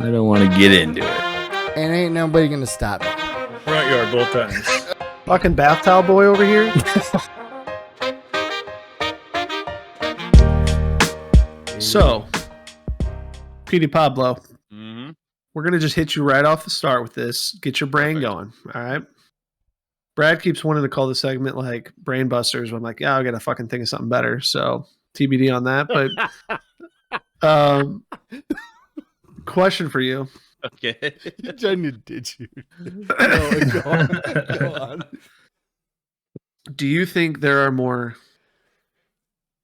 I don't want to get into it. And ain't nobody gonna stop me. Front yard both times. Fucking bath towel boy over here. So, Petey Pablo, we're going to just hit you right off the start with this. Get your brain going, all right? Brad keeps wanting to call the segment like Brain Busters. I'm like, yeah, I got to fucking think of something better. So, TBD on that. But question for you. Okay. You're trying to ditch you. Go on. Do you think there are more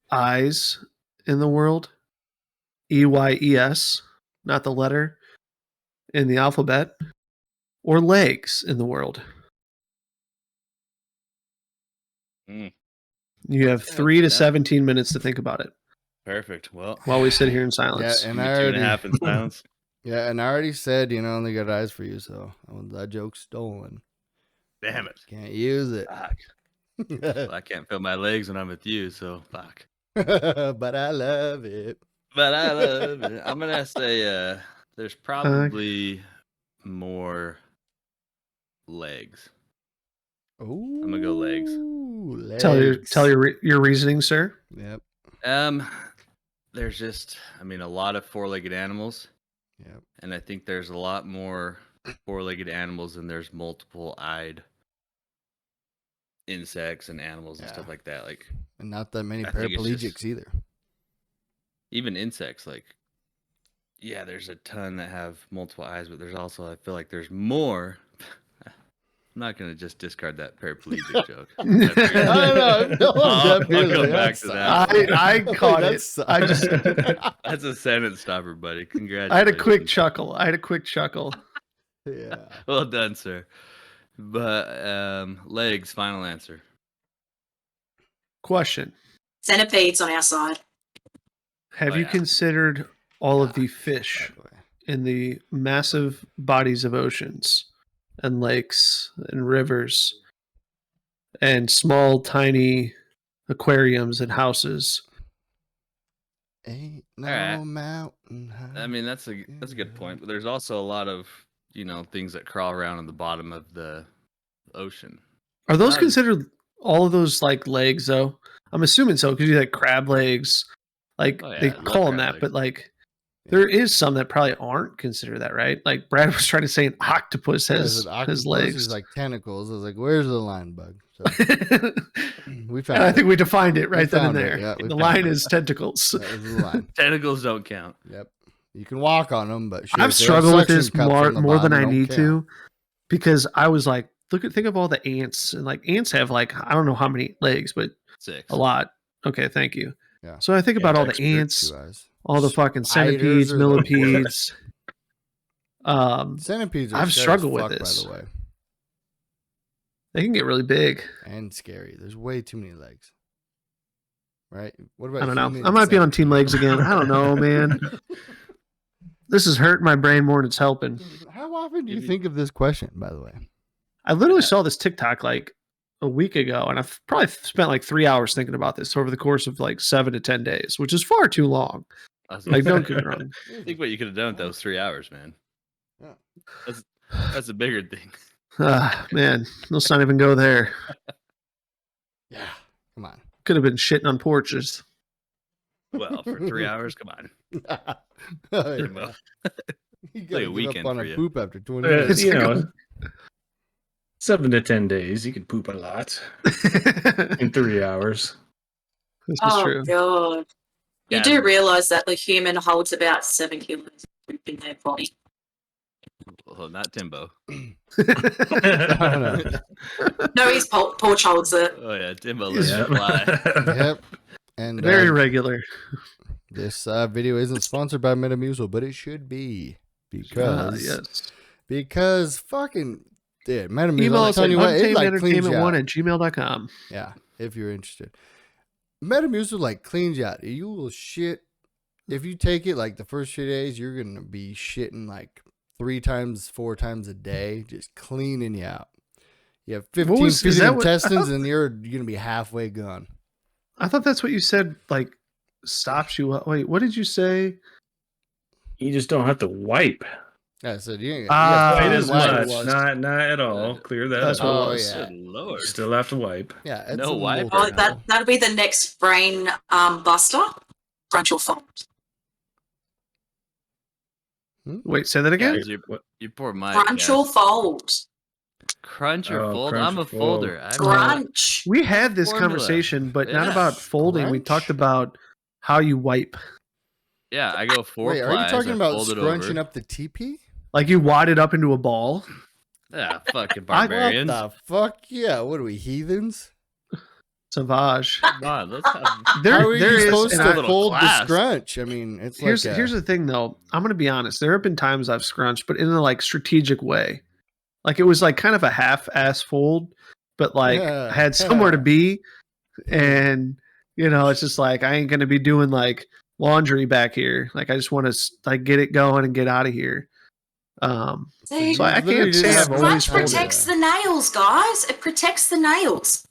eyes in the world? EYES, not the letter in the alphabet, or legs in the world? You have 3 to 17 minutes to think about it. Perfect. Well, while we sit here in silence. Yeah, and give me I already, 2.5 in silence. yeah, and I already said, you know, only got eyes for you, so that joke's stolen. Damn it. Can't use it. Fuck. Well, I can't feel my legs when I'm with you, so fuck. But I love it. But I love it. I'm going to say there's probably more legs. Ooh, I'm going to go legs. Tell your reasoning, sir. Yep. There's just, a lot of four-legged animals. Yep. And I think there's a lot more four-legged animals than there's multiple-eyed insects and animals and stuff like that. Like, and not that many paraplegics either. Even insects, like, yeah, there's a ton that have multiple eyes, but there's also, I feel like there's more. I'm not going to just discard that paraplegic joke. I'll come back to that. I caught it. That's a sentence stopper, buddy. Congratulations. I had a quick chuckle. Yeah. Well done, sir. But legs, final answer. Question. Centipedes on our side. Have you considered all of the fish in the massive bodies of oceans and lakes and rivers and small, tiny aquariums and houses? Ain't no mountain high. That's a good point. But there's also a lot of things that crawl around on the bottom of the ocean. Are those considered all of those like legs though? I'm assuming so because you like crab legs. Like they call them that, legs. But like there is some that probably aren't considered that, right? Like Brad was trying to say an octopus has legs. Is like tentacles. I was like, where's the line, bug? So we found it. I think we defined it right then and there. Yeah, the line is tentacles. That is the line. Tentacles don't count. Yep. You can walk on them, but I've struggled with this more than I need to, because I was like, think of all the ants, and like ants have like I don't know how many legs, but 6. A lot. Okay, thank you. Yeah. So I think about all the ants, all the fucking centipedes, millipedes. Centipedes are I've struggled with this. By the way. They can get really big and scary. There's way too many legs. Right? What about? I don't know. I might be on team legs again. I don't know, man. This is hurting my brain more than it's helping. How often do you think of this question, by the way? I literally saw this TikTok like a week ago, and I've probably spent like 3 hours thinking about this over the course of like 7 to 10 days, which is far too long. Like, don't get me wrong. I think what you could have done with those 3 hours, man. Yeah. That's a bigger thing. Man, let's not even go there. Yeah, come on. Could have been shitting on porches. Well, for 3 hours, come on. You like a weekend on for a you. poop after 20 minutes. 7 to 10 days, you could poop a lot in 3 hours. This is true. God. You do realize that the human holds about 7 kilos in their body. Well, not Timbo. No, his porch holds it. Oh yeah, Timbo lets it fly. Yep. And very regular. This video isn't sponsored by Metamucil, but it should be because fucking Metamucil. Email us at entertainment1@gmail.com. Yeah, if you're interested. Metamucil like cleans you out. You will shit if you take it like the first few days. You're gonna be shitting like 3 times, 4 times a day, just cleaning you out. You have 15 feet of intestines, and you're gonna be halfway gone. I thought that's what you said. Like stops you. Wait, what did you say? You just don't have to wipe. Yeah, so you ain't Ah, Quite clean as wipes. much. Not at all. Clear that That's up. what it Oh, was. yeah. Good Lord. Still have to wipe. Yeah, it's No a wiper. Oh, multiple. that'll be the next brain buster. Crunch or fold. Wait, say that again. Guys, What? you poor Mike. Crunch or fold. Crunch or Oh, fold? crunch I'm or a fold. folder. Crunch. We had this Formula. conversation, but not Yeah. about folding. We Crunch? talked about how you wipe. Yeah, I go 4 Wait, are plies. you talking I about fold it scrunching over. up the TP? Like you wad it up into a ball. Yeah, fucking What barbarians. the fuck? Yeah, what are we, heathens? Savage. Come on, let's have. How are There you is, supposed and to I- fold the class. scrunch? I mean, it's here's like here's the thing though. I'm gonna be honest. There have been times I've scrunched, but in a like strategic way. Like it was like kind of a half-ass fold, but like Yeah. I had somewhere to be, and it's just like I ain't gonna be doing like laundry back here. Like I just want to like get it going and get out of here. See, So I literally can't say didn't I've have always Scrunch time to- protects the nails, guys. It protects the nails.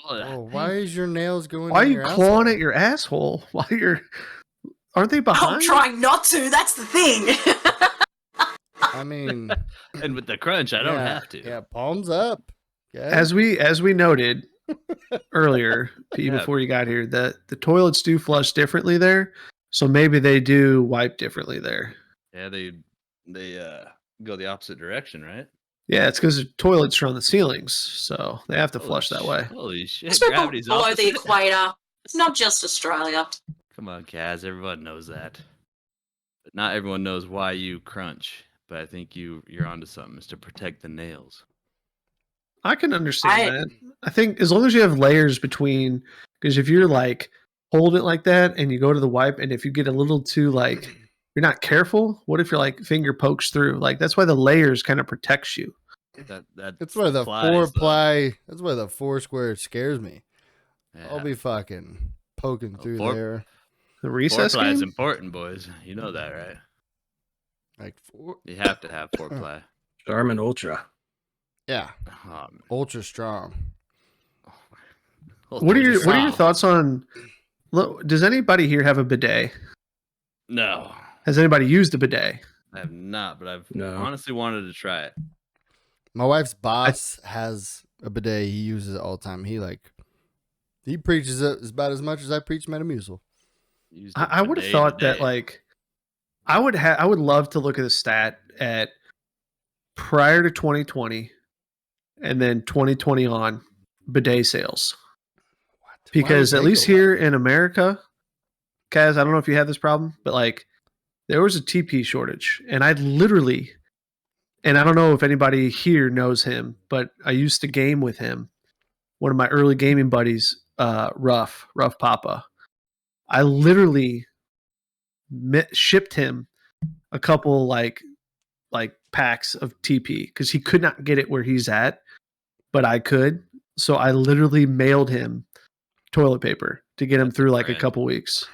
Oh, why is your nails going? Why are in you your clawing asshole? at your asshole? Why aren't they I'm behind? trying not to. That's the thing. I mean, And with the crunch, I don't yeah, have to. Yeah, palms up. Yeah. As we noted earlier, P, Yeah. before you got here, that the toilets do flush differently there, so maybe they do wipe differently there. Yeah, they go the opposite direction, right? Yeah, it's because the toilets are on the ceilings, so they have to Holy flush that sh- way. Holy shit! It's people Gravity's below the opposite. equator. It's not just Australia. Come on, Kaz. Everyone knows that. But not everyone knows why you crunch. But I think you're onto something. Is to protect the nails. I can understand that. I think as long as you have layers between, because if you're like hold it like that and you go to the wipe, and if you get a little too like you're not careful, what if your like finger pokes through? Like that's why the layers kind of protects you. That's why the flies, four though. ply. That's why the four square scares me. I'll Yeah. be fucking poking through four- there. The Four recess ply is game? important, boys. You know that, right? Like four. You have to have four ply. Charmin Ultra. Yeah, Oh, man. ultra strong. What are your Wow. thoughts on? Look, does anybody here have a bidet? No, Has anybody used a bidet? I have not. But I've No. honestly wanted to try it. My wife's boss has a bidet. He uses it all the time. He preaches it about as much as I preach Metamucil. Used it I would have day thought to that day. like I would love to look at the stat at prior to 2020 and then 2020 on bidet sales. Because at least here in America, Kaz, I don't know if you have this problem, but like there was a TP shortage, and I literally, and I don't know if anybody here knows him, but I used to game with him. One of my early gaming buddies, Rough Papa. I literally shipped him a couple like packs of TP because he could not get it where he's at, but I could. So I literally mailed him toilet paper to get him That's a through like a friend. couple weeks.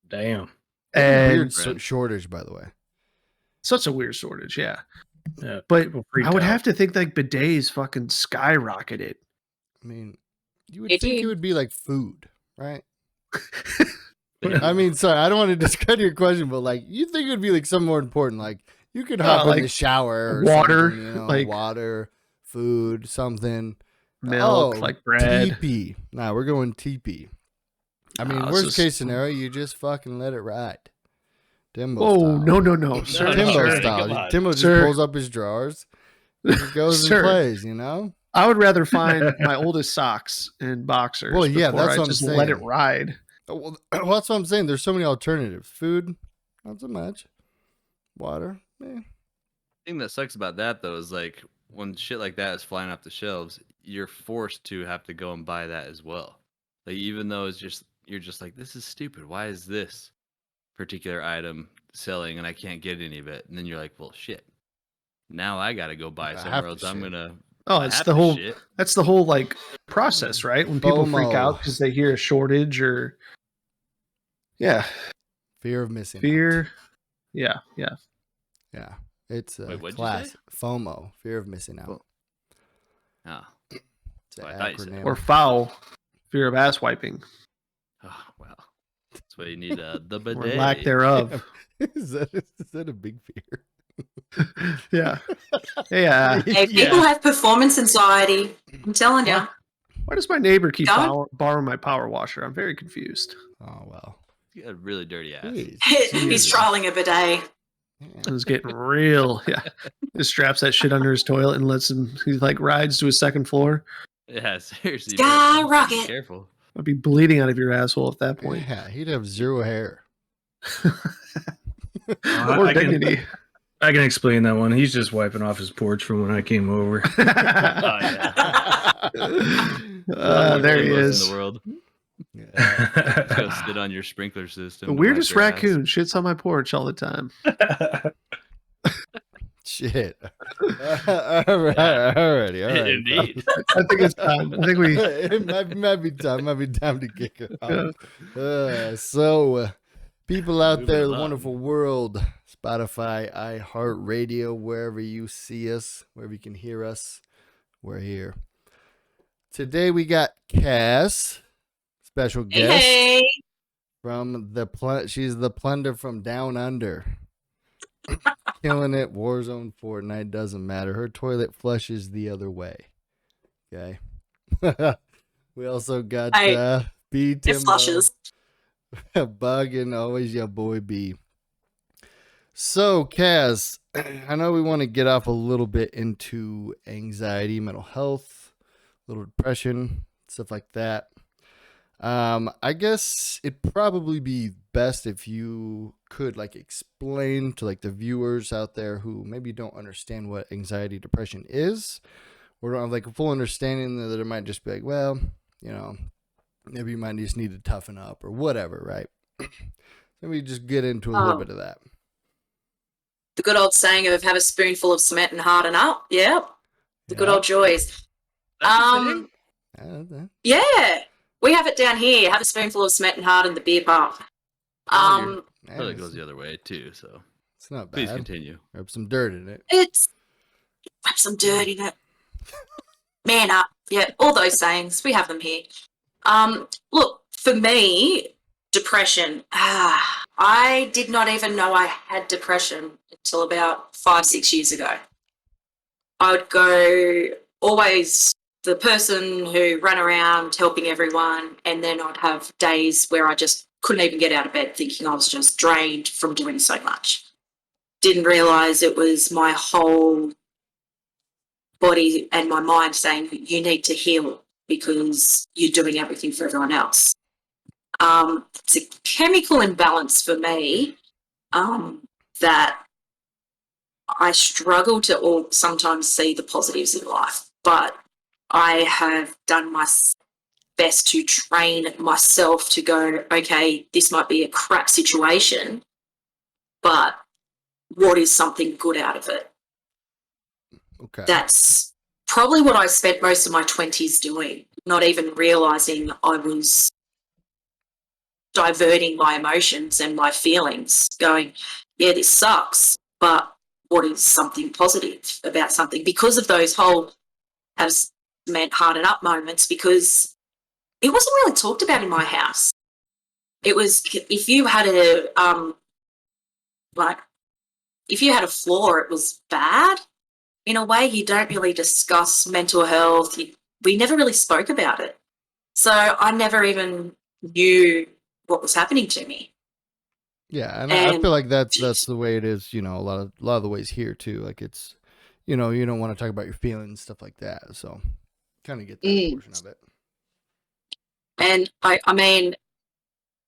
Damn. And Weird Friend. shortage, by the way. such a weird shortage, yeah. Yeah. But people freaked I would out. have to think like bidets fucking skyrocketed. I mean, you would It think it did. would be like food, right? Yeah. I mean, sorry, I don't want to discredit your question, but like, you think it would be like something more important, like you could hop in like the shower, or water, something, like- water, food, something. Milk, Oh, like bread. TP. Nah, we're going TP. I mean, Nah, it's worst just- case scenario, you just fucking let it ride. Timbo Oh style. no, sir. No, Timbo sir. style. Come on. Timbo just Sir. pulls up his drawers. He goes Sir. and plays, you know? I would rather find my oldest socks and boxers. Well, yeah, before that's I what I'm just let it saying. ride. Well, that's what I'm saying. There's so many alternatives. Food, not so much. Water, The thing that sucks about that though is like when shit like that is flying off the shelves, you're forced to have to go and buy that as well. Like even though you're just like, this is stupid. Why is this particular item selling and I can't get any of it? And then you're like, well, shit. Now I gotta go buy I have somewhere to else. I'm shit. gonna. Oh, I it's have the to whole shit. that's the whole like process, right? When people freak FOMO. out because they hear a shortage or yeah, fear of missing. out. fear. Yeah. Yeah, it's a Wait, what'd you class. say? FOMO, fear of missing out. Well, Ah, It's an I thought you said. acronym. Or foul, fear of ass wiping oh, well, that's why you need the or bidet. lack thereof. is that a big fear? Yeah. Yeah. Hey, people have performance anxiety. I'm telling you. Why does my neighbor keep Don't- borrowing my power washer? I'm very confused. Oh well. You got a really dirty ass. Jeez. He's trialing a bidet. It was getting real. Yeah. Just straps that shit under his toilet and lets him, he like rides to his second floor. Yeah, seriously. Skyrocket. Be careful. I'd be bleeding out of your asshole at that point. Yeah, he'd have zero hair. Or I can, dignity. I can explain that one. He's just wiping off his porch from when I came over. Oh, yeah. There he In is. the world. Yeah. Just go sit on your sprinkler system. The and weirdest wipe your ass. raccoon shits on my porch all the time. Shit. Alrighty. Indeed. I think it's time. I think we. It might be time to kick her off. So, people out Moving there, the along. wonderful world, Spotify, iHeartRadio, wherever you see us, wherever you can hear us, we're here. Today we got Cass, special guest Hey. from she's the plunder from down under. Killing it, Warzone, Fortnite, doesn't matter. Her toilet flushes the other way. Okay. We also got B It Timbo, flushes. Bug, and always your boy B. So, Kaz, I know we want to get off a little bit into anxiety, mental health, a little depression, stuff like that. I guess it'd probably be best if you could like explain to like the viewers out there who maybe don't understand what anxiety, depression is, or don't have like a full understanding that it might just be like, well, you know, maybe you might just need to toughen up or whatever, right? Maybe just get into a little bit of that. The good old saying of have a spoonful of cement and harden up. Yeah. The good old joys. Yeah. We have it down here. Have a spoonful of cement and harden the beer pump. I feel like it goes the other way too, so It's not bad. please continue. Rub some dirt in it. It's wrap some dirt in it. Man up. Yeah, all those sayings. We have them here. Look, for me, depression. I did not even know I had depression until about 5-6 years ago. I would go always the person who ran around helping everyone, and then I'd have days where I just couldn't even get out of bed, thinking I was just drained from doing so much. Didn't realise it was my whole body and my mind saying, you need to heal because you're doing everything for everyone else. It's a chemical imbalance for me that I struggle to sometimes see the positives in life, but I have done my best to train myself to go, okay, this might be a crap situation, but what is something good out of it? Okay. That's probably what I spent most of my 20s doing, not even realising I was diverting my emotions and my feelings, going, yeah, this sucks, but what is something positive about something? Because of those whole meant harden up moments, because it wasn't really talked about in my house. It was if you had a flaw, it was bad. In a way, you don't really discuss mental health. We never really spoke about it. So I never even knew what was happening to me. Yeah, and I feel like that's the way it is, you know, a lot of the ways here too. Like it's, you know, you don't want to talk about your feelings, stuff like that. So kind of get that portion of it. And I mean,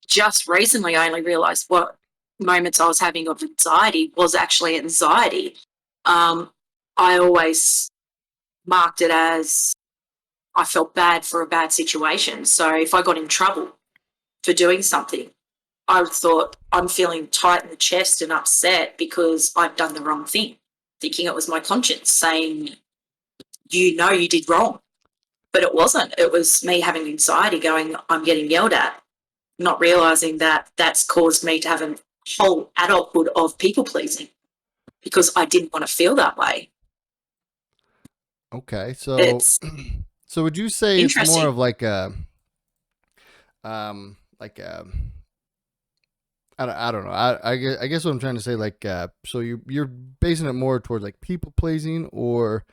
just recently I only realised what moments I was having of anxiety was actually anxiety. I always marked it as I felt bad for a bad situation. So if I got in trouble for doing something, I thought I'm feeling tight in the chest and upset because I've done the wrong thing, thinking it was my conscience saying, you know, you did wrong. But it wasn't. It was me having anxiety going, I'm getting yelled at, not realising that that's caused me to have a whole adulthood of people pleasing because I didn't want to feel that way. Okay, so so would you say it's more of like a I I don't know. I guess what I'm trying to say, like, so you're basing it more towards like people pleasing, or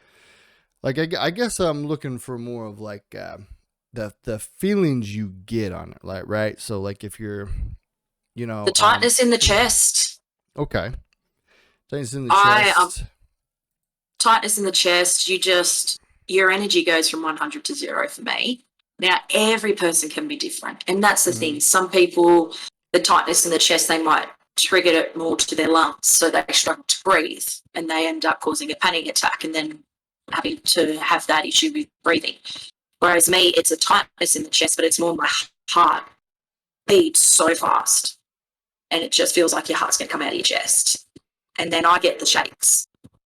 like I guess I'm looking for more of like the feelings you get on it, like, right? So like if you're, The tightness in the chest. okay, tightness in the I chest. tightness in the chest. Your energy goes from 100 to 0 for me. Now every person can be different, and that's the thing. Some people, the tightness in the chest, they might trigger it more to their lungs, so they struggle to breathe, and they end up causing a panic attack, and then having to have that issue with breathing. Whereas me, it's a tightness in the chest, but it's more my heart beats so fast, and it just feels like your heart's going to come out of your chest. And then I get the shakes.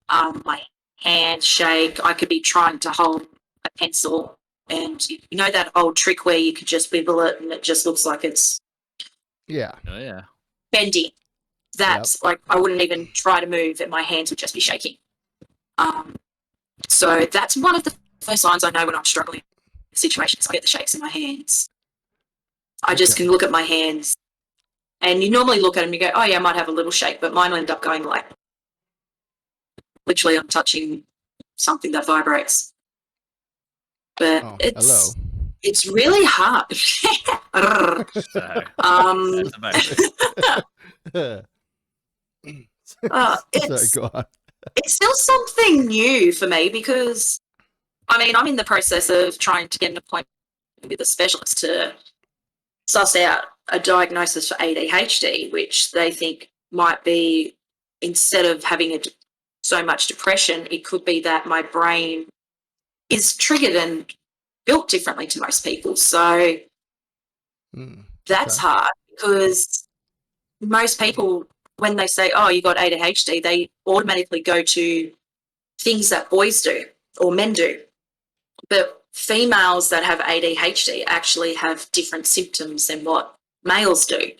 My hand shake. I could be trying to hold a pencil, and you know that old trick where you could just wibble it and it just looks like it's Yeah. Oh yeah. bending. That's like I wouldn't even try to move, and my hands would just be shaking. So that's one of the first signs I know when I'm struggling in situations. I get the shakes in my hands. I just can look at my hands, and you normally look at them and you go, oh yeah, I might have a little shake, but mine will end up going like, literally I'm touching something that vibrates. But it's really hard. Sorry. That's Sorry, go on. It's still something new for me because, I mean, I'm in the process of trying to get an appointment with a specialist to suss out a diagnosis for ADHD, which they think might be, instead of having so much depression, it could be that my brain is triggered and built differently to most people. So that's hard because most people, when they say, oh, you got ADHD, they automatically go to things that boys do or men do. But females that have ADHD actually have different symptoms than what males do.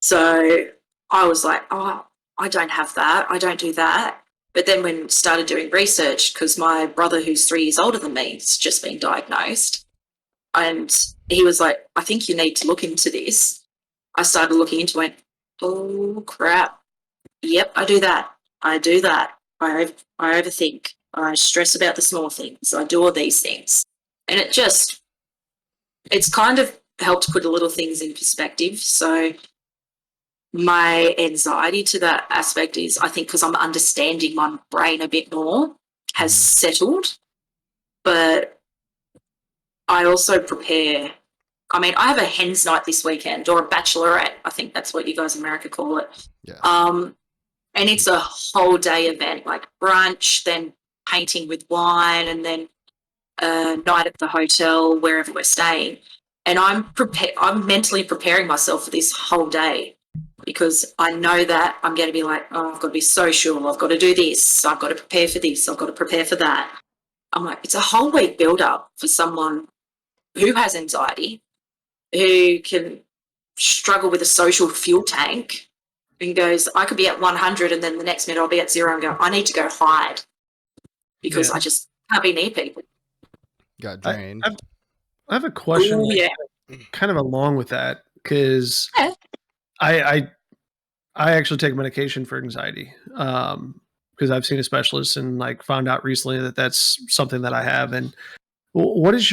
So I was like, oh, I don't have that. I don't do that. But then when I started doing research, because my brother, who's 3 years older than me, has just been diagnosed, and he was like, I think you need to look into this. I started looking into it. Oh, crap. Yep, I do that. I do that. I overthink. I stress about the small things. I do all these things. And it's kind of helped put a little things in perspective. So my anxiety to that aspect is, I think, because I'm understanding my brain a bit more, has settled. But I also prepare. I mean, I have a hen's night this weekend, or a bachelorette. I think that's what you guys in America call it. Yeah. And it's a whole day event, like brunch, then painting with wine, and then a night at the hotel, wherever we're staying. And I'm mentally preparing myself for this whole day because I know that I'm going to be like, oh, I've got to be social. I've got to do this. I've got to prepare for this. I've got to prepare for that. I'm like, it's a whole week build up for someone who has anxiety, who can struggle with a social fuel tank, and goes, I could be at 100 and then the next minute I'll be at 0 and go, I need to go hide because I just can't be near people. Got drained. I have a question. Ooh, yeah. Kind of along with that, because I actually take medication for anxiety because I've seen a specialist and like found out recently that that's something that I have. And what is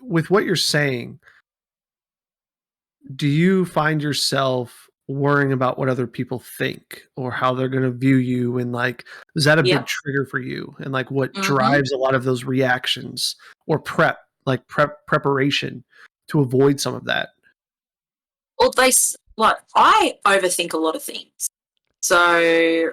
with what you're saying, do you find yourself worrying about what other people think or how they're going to view you? And like, is that a big trigger for you? And like what drives a lot of those reactions or preparation to avoid some of that? Well, I overthink a lot of things. So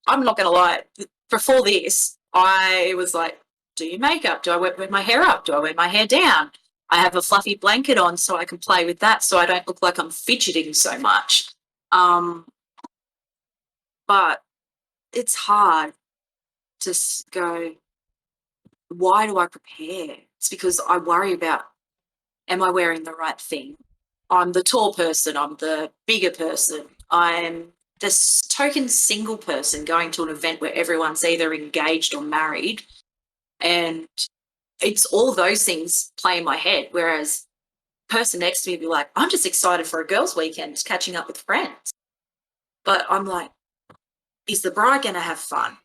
I'm not going to lie. Before this, I was like, do your makeup? Do I wear my hair up? Do I wear my hair down? I have a fluffy blanket on so I can play with that so I don't look like I'm fidgeting so much. But it's hard to go, why do I prepare? It's because I worry about, am I wearing the right thing? I'm the tall person. I'm the bigger person. I'm this token single person going to an event where everyone's either engaged or married. And it's all those things play in my head. Whereas person next to me would be like, I'm just excited for a girls' weekend, catching up with friends. But I'm like, is the bride going to have fun?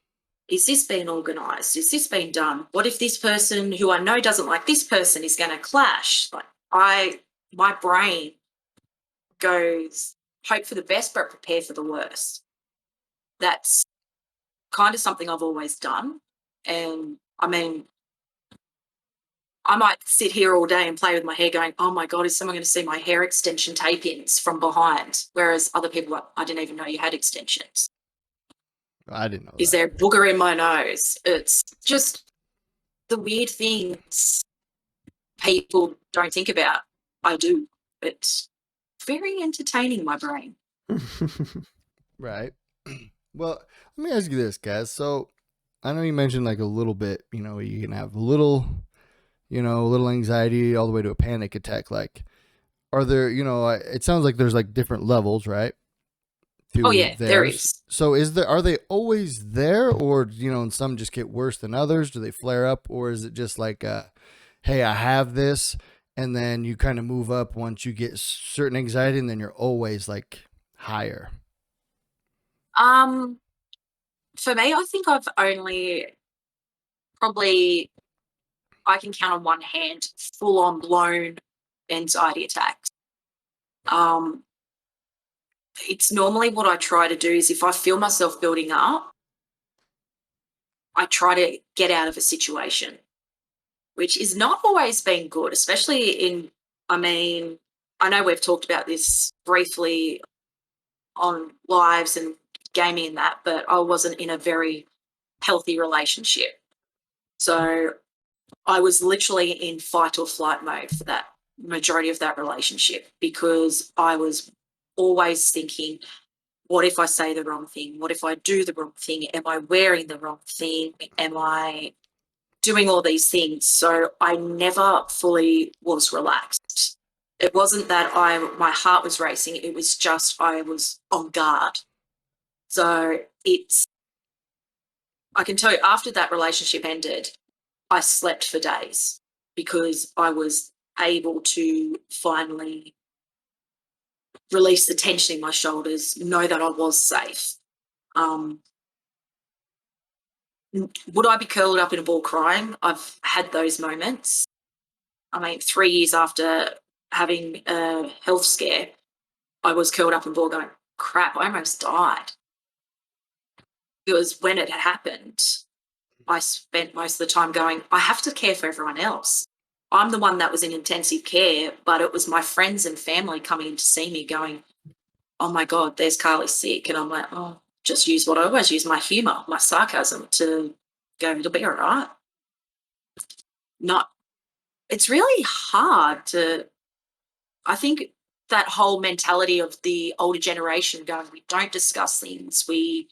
Is this being organised? Is this being done? What if this person who I know doesn't like this person is going to clash? Like my brain goes, hope for the best, but prepare for the worst. That's kind of something I've always done. And I mean, I might sit here all day and play with my hair going, oh my God, is someone going to see my hair extension tape-ins from behind? Whereas other people, I didn't even know you had extensions. I didn't know Is that. there a booger in my nose? It's just the weird things people don't think about. I do. It's very entertaining, my brain. Right. Well, let me ask you this, guys. So I know you mentioned like a little bit, you can have a little anxiety all the way to a panic attack. Like, are there, it sounds like there's like different levels, right? Oh yeah, there is. So are they always there, or, and some just get worse than others? Do they flare up, or is it just like, hey, I have this, and then you kind of move up once you get certain anxiety, and then you're always like higher? For me, I think I've only probably, I can count on one hand, full on blown anxiety attacks. It's normally what I try to do is if I feel myself building up, I try to get out of a situation, which is not always been good, especially I know we've talked about this briefly on lives and gaming and that, but I wasn't in a very healthy relationship. So I was literally in fight or flight mode for that majority of that relationship because I was always thinking, what if I say the wrong thing? What if I do the wrong thing? Am I wearing the wrong thing? Am I doing all these things? So I never fully was relaxed. It wasn't that my heart was racing. It was just I was on guard. So I can tell you after that relationship ended, I slept for days because I was able to finally release the tension in my shoulders, know that I was safe. Would I be curled up in a ball crying? I've had those moments. 3 years after having a health scare, I was curled up in a ball going, crap, I almost died. Because when it happened, I spent most of the time going, I have to care for everyone else. I'm the one that was in intensive care, but it was my friends and family coming in to see me going, oh my God, there's Carly sick. And I'm like, oh, just use what I always use, my humour, my sarcasm to go, it'll be all right. It's really hard I think that whole mentality of the older generation going, we don't discuss things, we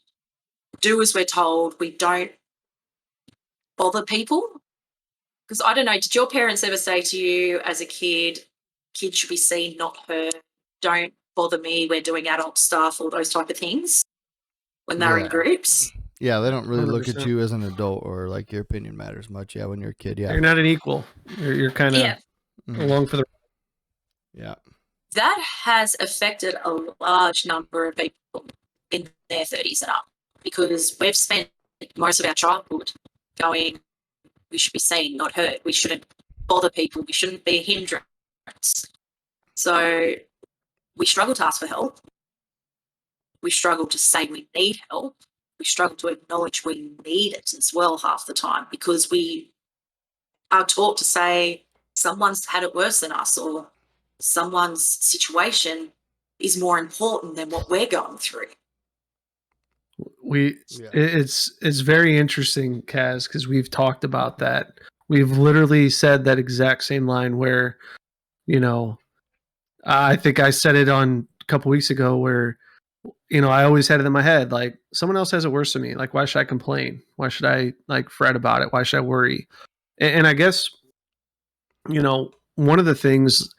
do as we're told, we don't bother people. Because I don't know, did your parents ever say to you as a kid, kids should be seen, not heard, don't bother me, we're doing adult stuff, all those type of things when they're in groups? Yeah, they don't really look at 100%. you as an adult or like your opinion matters much. Yeah, when you're a kid, yeah. You're not an equal. You're kind of along for the. Yeah. That has affected a large number of people in their 30s and up because we've spent most of our childhood going, we should be seen, not heard. We shouldn't bother people. We shouldn't be a hindrance. So we struggle to ask for help. We struggle to say we need help. We struggle to acknowledge we need it as well half the time because we are taught to say someone's had it worse than us or someone's situation is more important than what we're going through. It's very interesting, Kaz, because we've talked about that. We've literally said that exact same line where, I think I said it on a couple weeks ago where, I always had it in my head, like someone else has it worse than me. Like, why should I complain? Why should I fret about it? Why should I worry? And I guess, one of the things,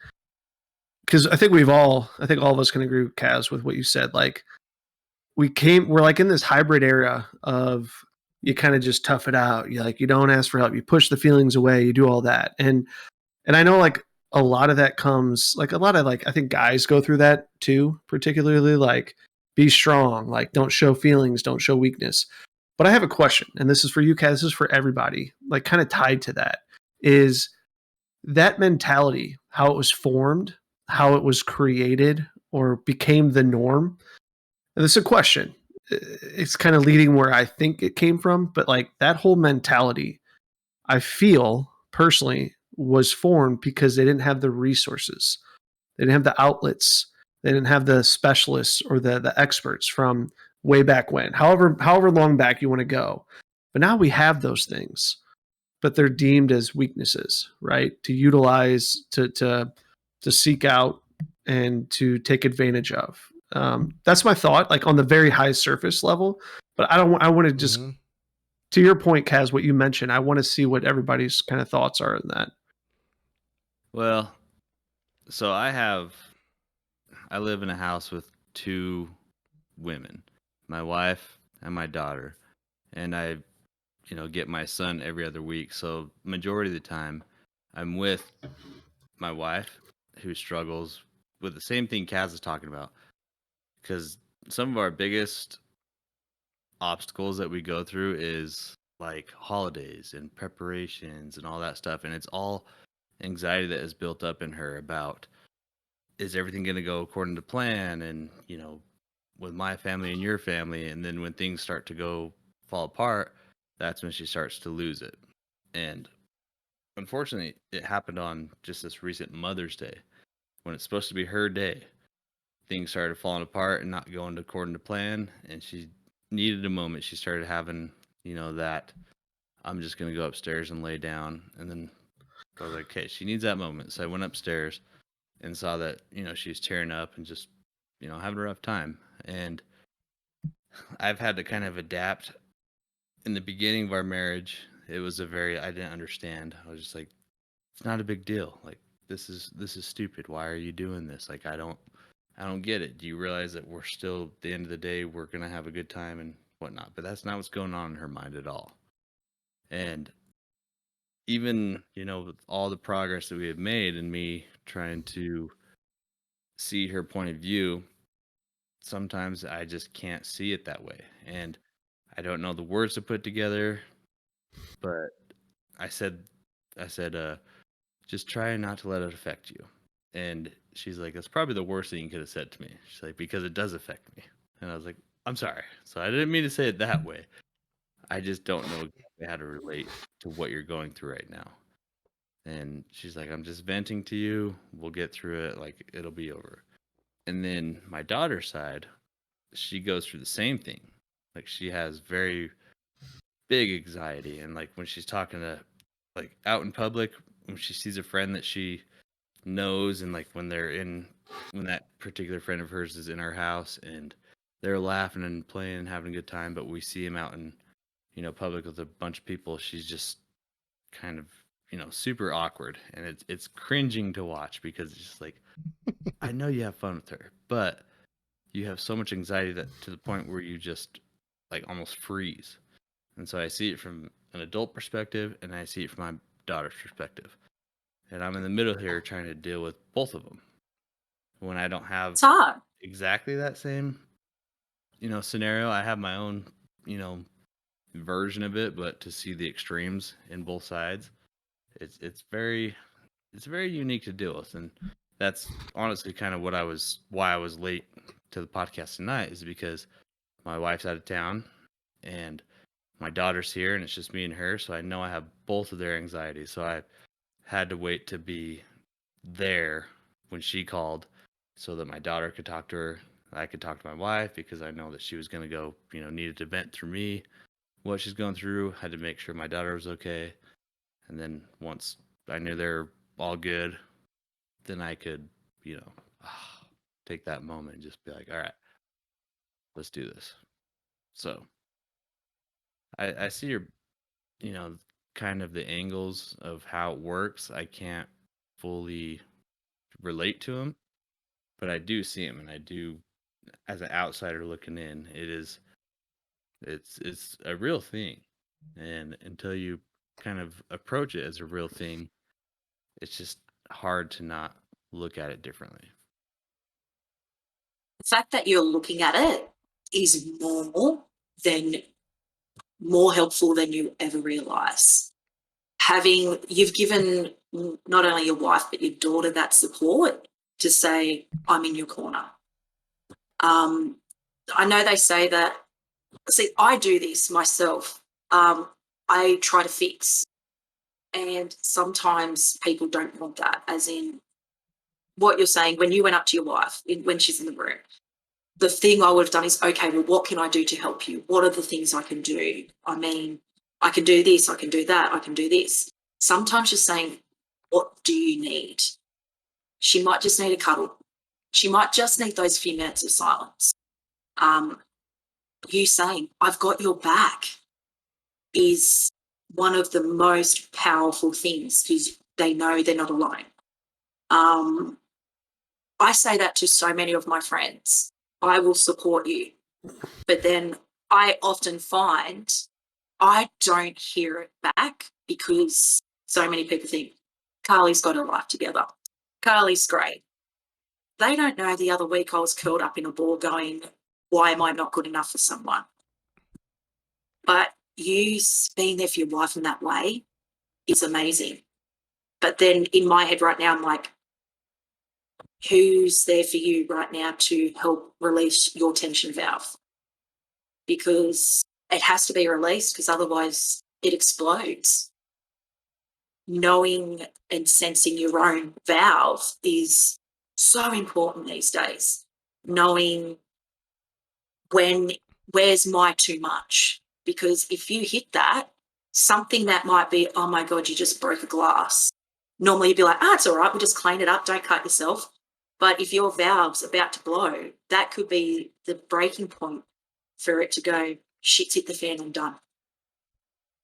because I think all of us can agree, Kaz, with what you said. Like, we're like in this hybrid era of you kind of just tough it out. You don't ask for help. You push the feelings away. You do all that. And I know like a lot of that comes like a lot of like I think guys go through that too, particularly like be strong, like don't show feelings, don't show weakness. But I have a question, and this is for you, Kat. This is for everybody. Like kind of tied to that is that mentality, how it was formed, how it was created, or became the norm. And this is a question. It's kind of leading where I think it came from, but like that whole mentality, I feel personally was formed because they didn't have the resources. They didn't have the outlets. They didn't have the specialists or the experts from way back when, however long back you want to go. But now we have those things, but they're deemed as weaknesses, right? To utilize, to seek out, and to take advantage of. That's my thought, like on the very high surface level. But I don't. I want to just, to your point, Kaz, what you mentioned. I want to see what everybody's kind of thoughts are on that. Well, so I live in a house with 2 women, my wife and my daughter, and I, get my son every other week. So majority of the time, I'm with my wife, who struggles with the same thing Kaz is talking about, because some of our biggest obstacles that we go through is like holidays and preparations and all that stuff, and it's all anxiety that is built up in her about, is everything going to go according to plan, and with my family and your family, and then when things start to go fall apart, that's when she starts to lose it. And unfortunately, it happened on just this recent Mother's Day, when it's supposed to be her day. Things started falling apart and not going according to plan, and she needed a moment. She started having, that I'm just going to go upstairs and lay down. And then I was like, okay, she needs that moment. So I went upstairs and saw that, she was tearing up and just, having a rough time. And I've had to kind of adapt. In the beginning of our marriage, it was I didn't understand. I was just like, it's not a big deal. Like, this is stupid. Why are you doing this? Like, I don't get it. Do you realize that we're still, at the end of the day, we're going to have a good time and whatnot? But that's not what's going on in her mind at all. And even, with all the progress that we have made and me trying to see her point of view, sometimes I just can't see it that way. And I don't know the words to put together, but I said, just try not to let it affect you. And she's like, that's probably the worst thing you could have said to me. She's like, because it does affect me. And I was like, I'm sorry. So I didn't mean to say it that way. I just don't know exactly how to relate to what you're going through right now. And she's like, I'm just venting to you. We'll get through it. Like, it'll be over. And then my daughter's side, she goes through the same thing. Like, she has very big anxiety. And like when she's talking to, like, out in public, when she sees a friend that she knows, and like when that particular friend of hers is in our house and they're laughing and playing and having a good time, but we see him out in public with a bunch of people, she's just kind of super awkward, and it's cringing to watch, because it's just like, I know you have fun with her, but you have so much anxiety that to the point where you just like almost freeze. And so I see it from an adult perspective, and I see it from my daughter's perspective. And I'm in the middle here trying to deal with both of them when I don't have It's hard. exactly that same, scenario. I have my own, version of it, but to see the extremes in both sides, it's very unique to deal with. And that's honestly kind of why I was late to the podcast tonight, is because my wife's out of town and my daughter's here, and it's just me and her. So I know I have both of their anxieties. So I had to wait to be there when she called, so that my daughter could talk to her. I could talk to my wife, because I know that she was going to go, needed to vent through me what she's going through. Had to make sure my daughter was okay. And then once I knew they're all good, then I could, take that moment and just be like, all right, let's do this. So I see your, kind of the angles of how it works. I can't fully relate to them, but I do see them, and I do, as an outsider looking in, it's a real thing. And until you kind of approach it as a real thing, it's just hard to not look at it differently. The fact that you're looking at it is more helpful than you ever realize. You've given not only your wife but your daughter that support to say, I'm in your corner. I know they say that, see, I do this myself. I try to fix, and sometimes people don't want that, as in what you're saying. When you went up to your wife when she's in the room, the thing I would have done is, okay, well, what can I do to help you? What are the things I can do? I mean, I can do this, I can do that, I can do this. Sometimes just saying, what do you need? She might just need a cuddle. She might just need those few minutes of silence. You saying, I've got your back, is one of the most powerful things, because they know they're not alone. I say that to so many of my friends. I will support you. But then I often find I don't hear it back because so many people think, Carly's got her life together. Carly's great. They don't know the other week I was curled up in a ball going, why am I not good enough for someone? But you being there for your wife in that way is amazing. But then in my head right now, I'm like, who's there for you right now to help release your tension valve? Because it has to be released, because otherwise it explodes. Knowing and sensing your own valve is so important these days. Knowing where's my too much? Because if you hit that, something that might be, oh my God, you just broke a glass. Normally you'd be like, it's all right, we'll just clean it up, don't cut yourself. But if your valve's about to blow, that could be the breaking point for it to go, shit's hit the fan, I'm done.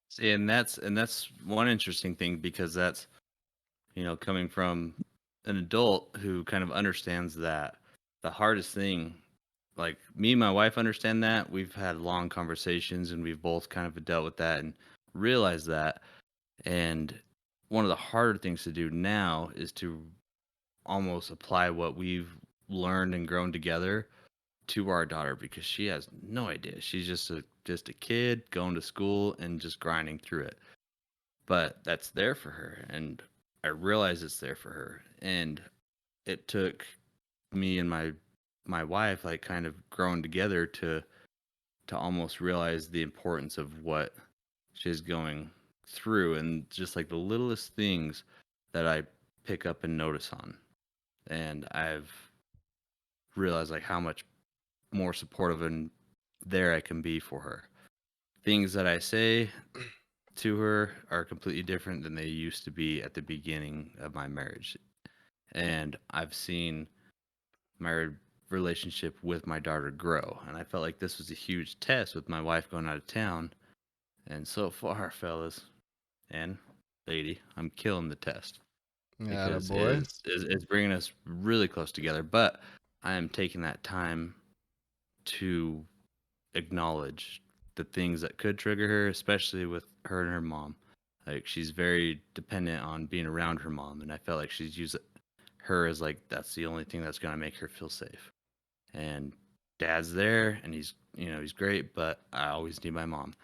See, and that's one interesting thing, because that's, coming from an adult who kind of understands that the hardest thing, like me and my wife understand that. We've had long conversations and we've both kind of dealt with that and realized that. And one of the harder things to do now is to almost apply what we've learned and grown together to our daughter, because she has no idea. She's just a kid going to school and just grinding through it. But that's there for her, and I realize it's there for her. And it took me and my wife, like, kind of growing together to almost realize the importance of what she's going through, and just like the littlest things that I pick up and notice on. And I've realized like how much more supportive and there I can be for her. Things that I say to her are completely different than they used to be at the beginning of my marriage. And I've seen my relationship with my daughter grow. And I felt like this was a huge test with my wife going out of town. And so far, fellas and lady, I'm killing the test. Because boy. it's bringing us really close together. But I am taking that time to acknowledge the things that could trigger her, especially with her and her mom. Like, she's very dependent on being around her mom, and I felt like she's used her as like that's the only thing that's going to make her feel safe. And dad's there, and he's great, but I always need my mom.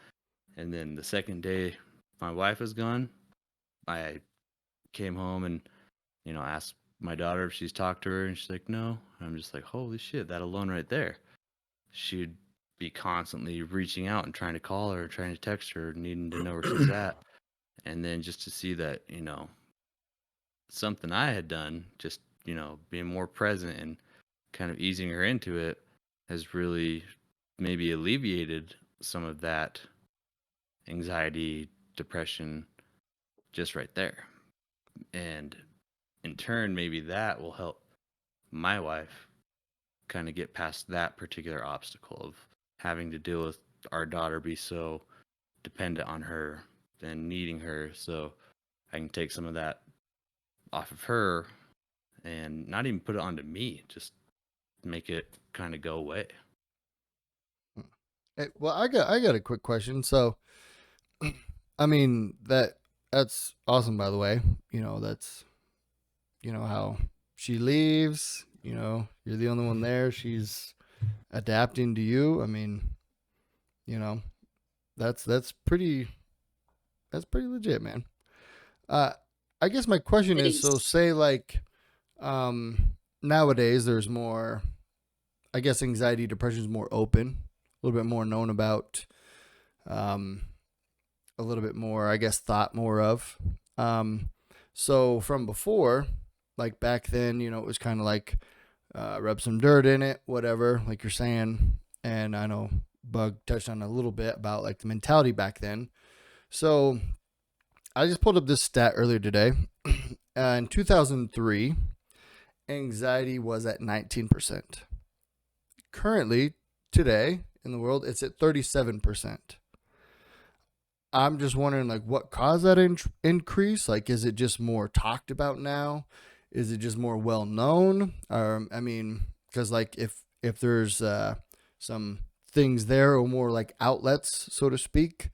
And then the second day my wife was gone, I came home and asked my daughter if she's talked to her, and she's like, no. And I'm just like, holy shit, that alone right there. She'd be constantly reaching out and trying to call her, trying to text her, needing to know where she's at. And then just to see that, something I had done, just, being more present and kind of easing her into it, has really maybe alleviated some of that anxiety, depression, just right there. And in turn, maybe that will help my wife kind of get past that particular obstacle of having to deal with our daughter be so dependent on her and needing her. So I can take some of that off of her and not even put it onto me, just make it kind of go away. Hey, well, I got a quick question. So, I mean, that's awesome, by the way. That's how she leaves, you're the only one there. She's adapting to you. I mean, that's pretty legit, man. I guess my question It is, so is. say like nowadays there's more, I guess anxiety, depression is more open, a little bit more known about, a little bit more, I guess, thought more of. So from before, like back then, it was kind of like rub some dirt in it, whatever, like you're saying. And I know Bug touched on a little bit about like the mentality back then. So I just pulled up this stat earlier today. In 2003, anxiety was at 19%. Currently, today in the world, it's at 37%. I'm just wondering, like, what caused that increase? Like, is it just more talked about now? Is it just more well known? I mean, because like if there's some things there or more like outlets, so to speak,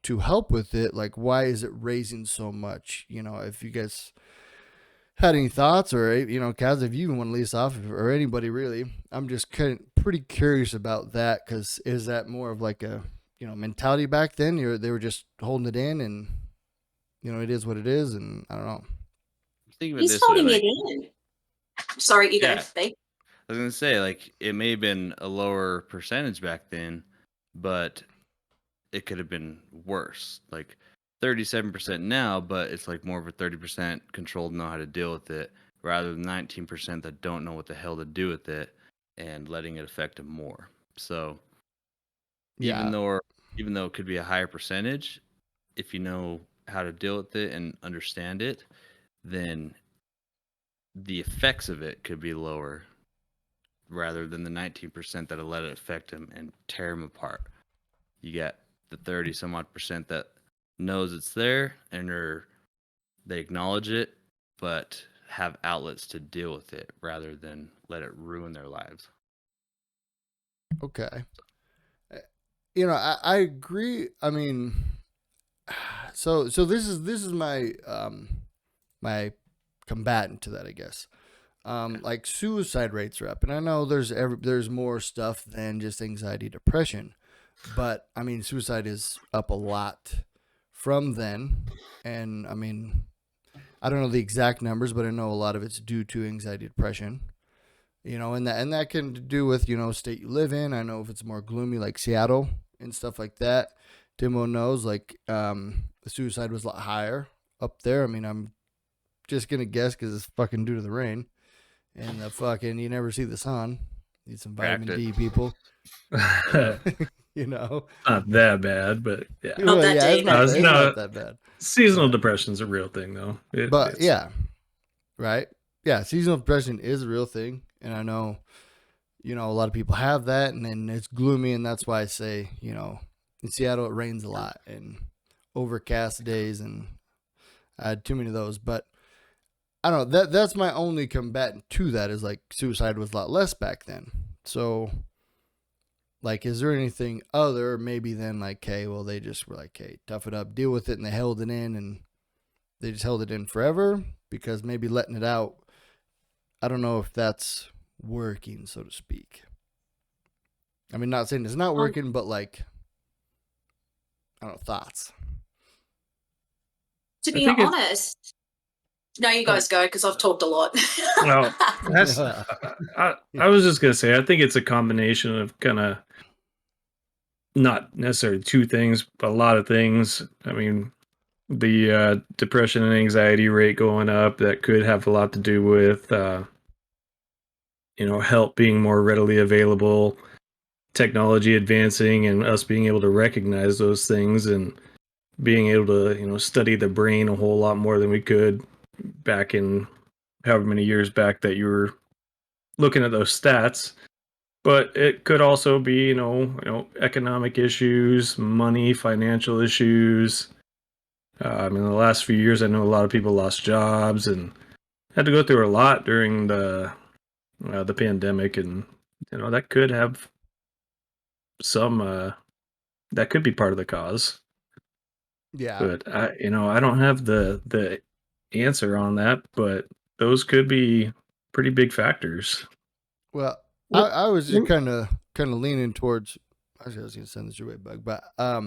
to help with it, like why is it raising so much? If you guys had any thoughts, or Kaz, if you even want to lead us off, or anybody really, I'm just pretty curious about that, because is that more of like a mentality back then? They were just holding it in, and it is what it is, and I don't know. Think of it He's this way, holding like, it in. Sorry, you go, Yeah. babe. I was gonna say, like, it may have been a lower percentage back then, but it could have been worse. Like 37% now, but it's like more of a 30% controlled, know how to deal with it, rather than 19% that don't know what the hell to do with it and letting it affect them more. So Yeah. even though it could be a higher percentage, if you know how to deal with it and understand it, then the effects of it could be lower rather than the 19% that'll let it affect them and tear them apart. You got the 30 some odd percent that knows it's there and they acknowledge it, but have outlets to deal with it rather than let it ruin their lives. Okay. I agree. I mean, so this is my my combatant to that, I guess. Like suicide rates are up, and I know there's more stuff than just anxiety, depression, but I mean suicide is up a lot from then, and I mean I don't know the exact numbers, but I know a lot of it's due to anxiety, depression. And that can do with state you live in. I know if it's more gloomy like Seattle and stuff like that. Timbo knows like the suicide was a lot higher up there. I mean, I'm just gonna guess because it's fucking due to the rain and the fucking you never see the sun. Need some vitamin D, people. Not that bad, but yeah. Not Well, that yeah, it's deep. not, It's it's not- not that bad. Seasonal But- depression's a real thing, though. But It's- yeah, right? Yeah, seasonal depression is a real thing, and I know, a lot of people have that, and then it's gloomy, and that's why I say, in Seattle it rains a lot and overcast days, and I had too many of those. But I don't know. That's my only combatant to that is like suicide was a lot less back then. So, like, is there anything other maybe than like, hey, well, they just were like, hey, tough it up, deal with it, and they held it in, and they just held it in forever because maybe letting it out. I don't know if that's working, so to speak. I mean, not saying it's not working, but like, I don't know, thoughts. To I be think it's- honest, no, you guys go because I've talked a lot. Well, that's. I was just gonna say, I think it's a combination of kind of not necessarily two things, but a lot of things. I mean, the depression and anxiety rate going up, that could have a lot to do with help being more readily available, technology advancing, and us being able to recognize those things and being able to study the brain a whole lot more than we could back in however many years back that you were looking at those stats. But it could also be economic issues, money, financial issues. I mean, the last few years, I know a lot of people lost jobs and had to go through a lot during the pandemic, and that could have some that could be part of the cause. Yeah. But I don't have the answer on that, but those could be pretty big factors. Well, Well, I was just well- kind of leaning towards. Actually, I was gonna send this your way, Bug, but I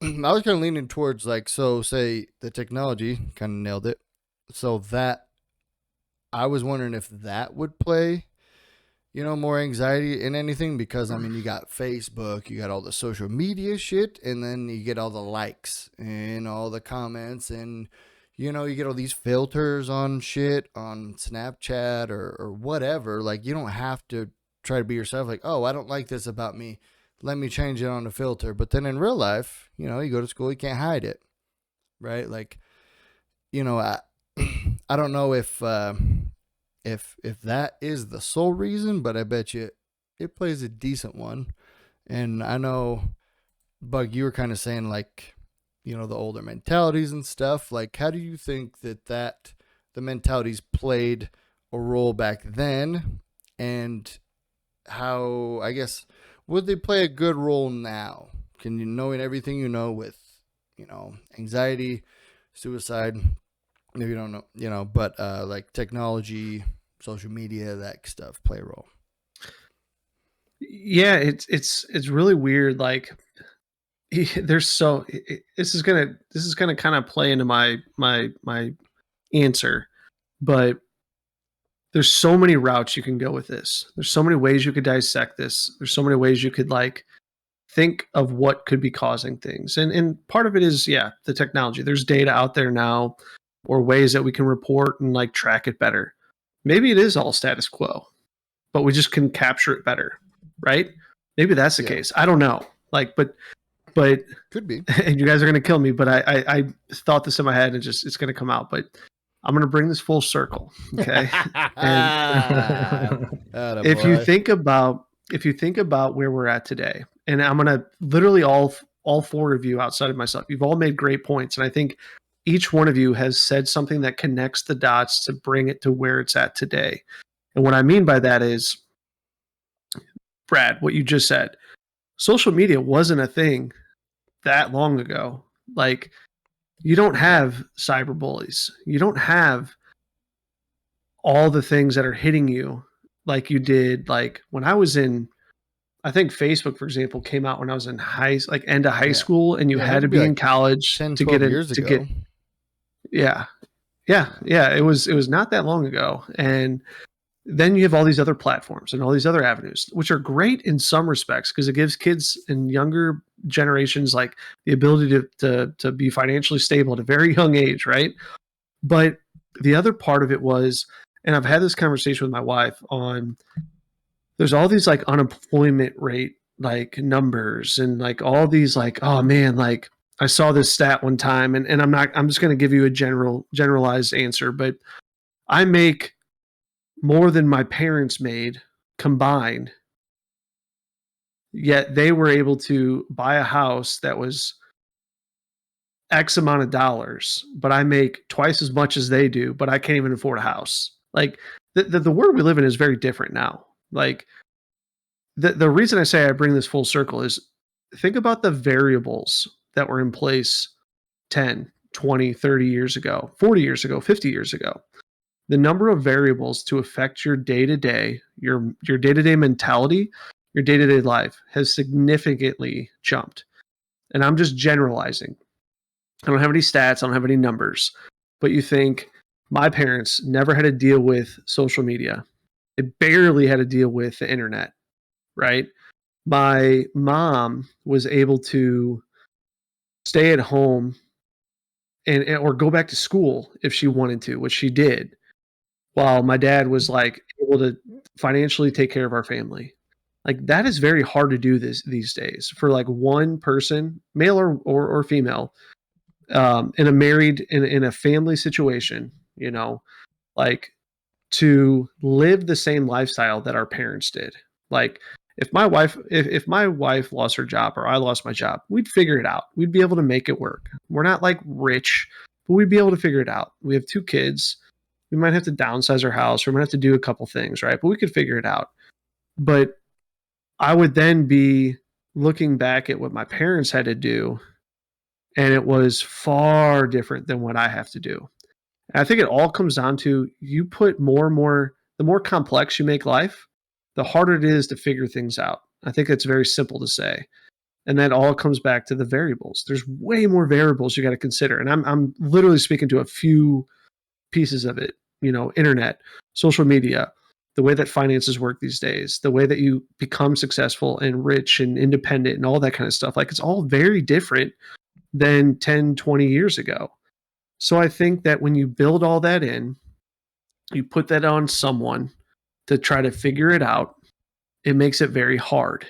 was kind of leaning towards like, so say the technology kind of nailed it. So that I was wondering if that would play, more anxiety in anything, because I mean, you got Facebook, you got all the social media shit, and then you get all the likes and all the comments, and you get all these filters on shit on Snapchat or whatever. Like, you don't have to try to be yourself. Like, oh, I don't like this about me, let me change it on the filter. But then in real life, you go to school, you can't hide it, right? Like, I I don't know if that is the sole reason, but I bet you it plays a decent one. And I know, Bug, you were kind of saying like, the older mentalities and stuff. Like, how do you think that the mentalities played a role back then, and how, I guess, would they play a good role now? Can you, knowing everything with, anxiety, suicide, maybe you don't know, but like technology, social media, that stuff play a role. Yeah, it's really weird. Like, there's so this is gonna kind of play into my answer, but there's so many routes you can go with this. There's so many ways you could dissect this. There's so many ways you could like think of what could be causing things. And part of it is, yeah, the technology. There's data out there now, or ways that we can report and like track it better. Maybe it is all status quo, but we just can capture it better, right? Maybe that's the case. I don't know. Like, but Could be. and you guys are gonna kill me, but I thought this in my head and just it's gonna come out. But I'm gonna bring this full circle. Okay. If you think about where we're at today, and I'm gonna literally all four of you outside of myself, you've all made great points, and I think each one of you has said something that connects the dots to bring it to where it's at today. And what I mean by that is, Brad, what you just said, social media wasn't a thing that long ago. Like, you don't have cyberbullies. You don't have all the things that are hitting you like you did. Like when I was in, I think Facebook, for example, came out when I was in end of high school, and you had to be in college 10, to 12 get years to ago. yeah. It was not that long ago. And then you have all these other platforms and all these other avenues, which are great in some respects because it gives kids and younger generations like the ability to be financially stable at a very young age, right? But the other part of it was, and I've had this conversation with my wife on, there's all these like unemployment rate like numbers and like all these like, oh man, like I saw this stat one time, and I'm just going to give you a generalized answer, but I make more than my parents made combined, yet they were able to buy a house that was X amount of dollars, but I make twice as much as they do, but I can't even afford a house. Like the world we live in is very different now. Like the reason I say I bring this full circle is, think about the variables that were in place 10, 20, 30 years ago, 40 years ago, 50 years ago. The number of variables to affect your day-to-day, your day-to-day mentality, your day-to-day life has significantly jumped. And I'm just generalizing. I don't have any stats, I don't have any numbers. But you think, my parents never had to deal with social media. They barely had to deal with the internet, right? My mom was able to stay at home and or go back to school if she wanted to, which she did, while my dad was like able to financially take care of our family. Like, that is very hard to do these days for like one person, male or female, in a married in a family situation, like to live the same lifestyle that our parents did. Like, if my wife lost her job or I lost my job, we'd figure it out. We'd be able to make it work. We're not like rich, but we'd be able to figure it out. We have 2 kids. We might have to downsize our house, or we might have to do a couple things, right? But we could figure it out. But I would then be looking back at what my parents had to do, and it was far different than what I have to do. And I think it all comes down to you put more and more, the more complex you make life, the harder it is to figure things out. I think it's very simple to say. And that all comes back to the variables. There's way more variables you got to consider. And I'm literally speaking to a few pieces of it, internet, social media, the way that finances work these days, the way that you become successful and rich and independent and all that kind of stuff. Like it's all very different than 10, 20 years ago. So I think that when you build all that in, you put that on someone to try to figure it out, it makes it very hard.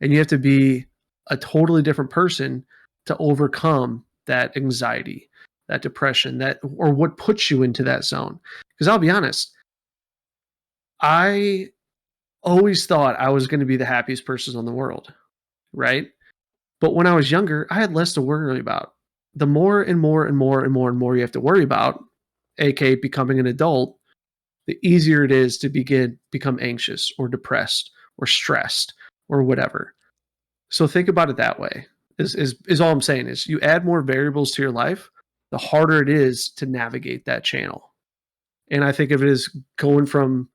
And you have to be a totally different person to overcome that anxiety, that depression, or what puts you into that zone. Because I'll be honest, I always thought I was going to be the happiest person in the world, right? But when I was younger, I had less to worry about. The more and more and more and more and more you have to worry about, aka becoming an adult, the easier it is to become anxious or depressed or stressed or whatever. So think about it that way. Is all I'm saying is you add more variables to your life, the harder it is to navigate that channel. And I think of it as going from,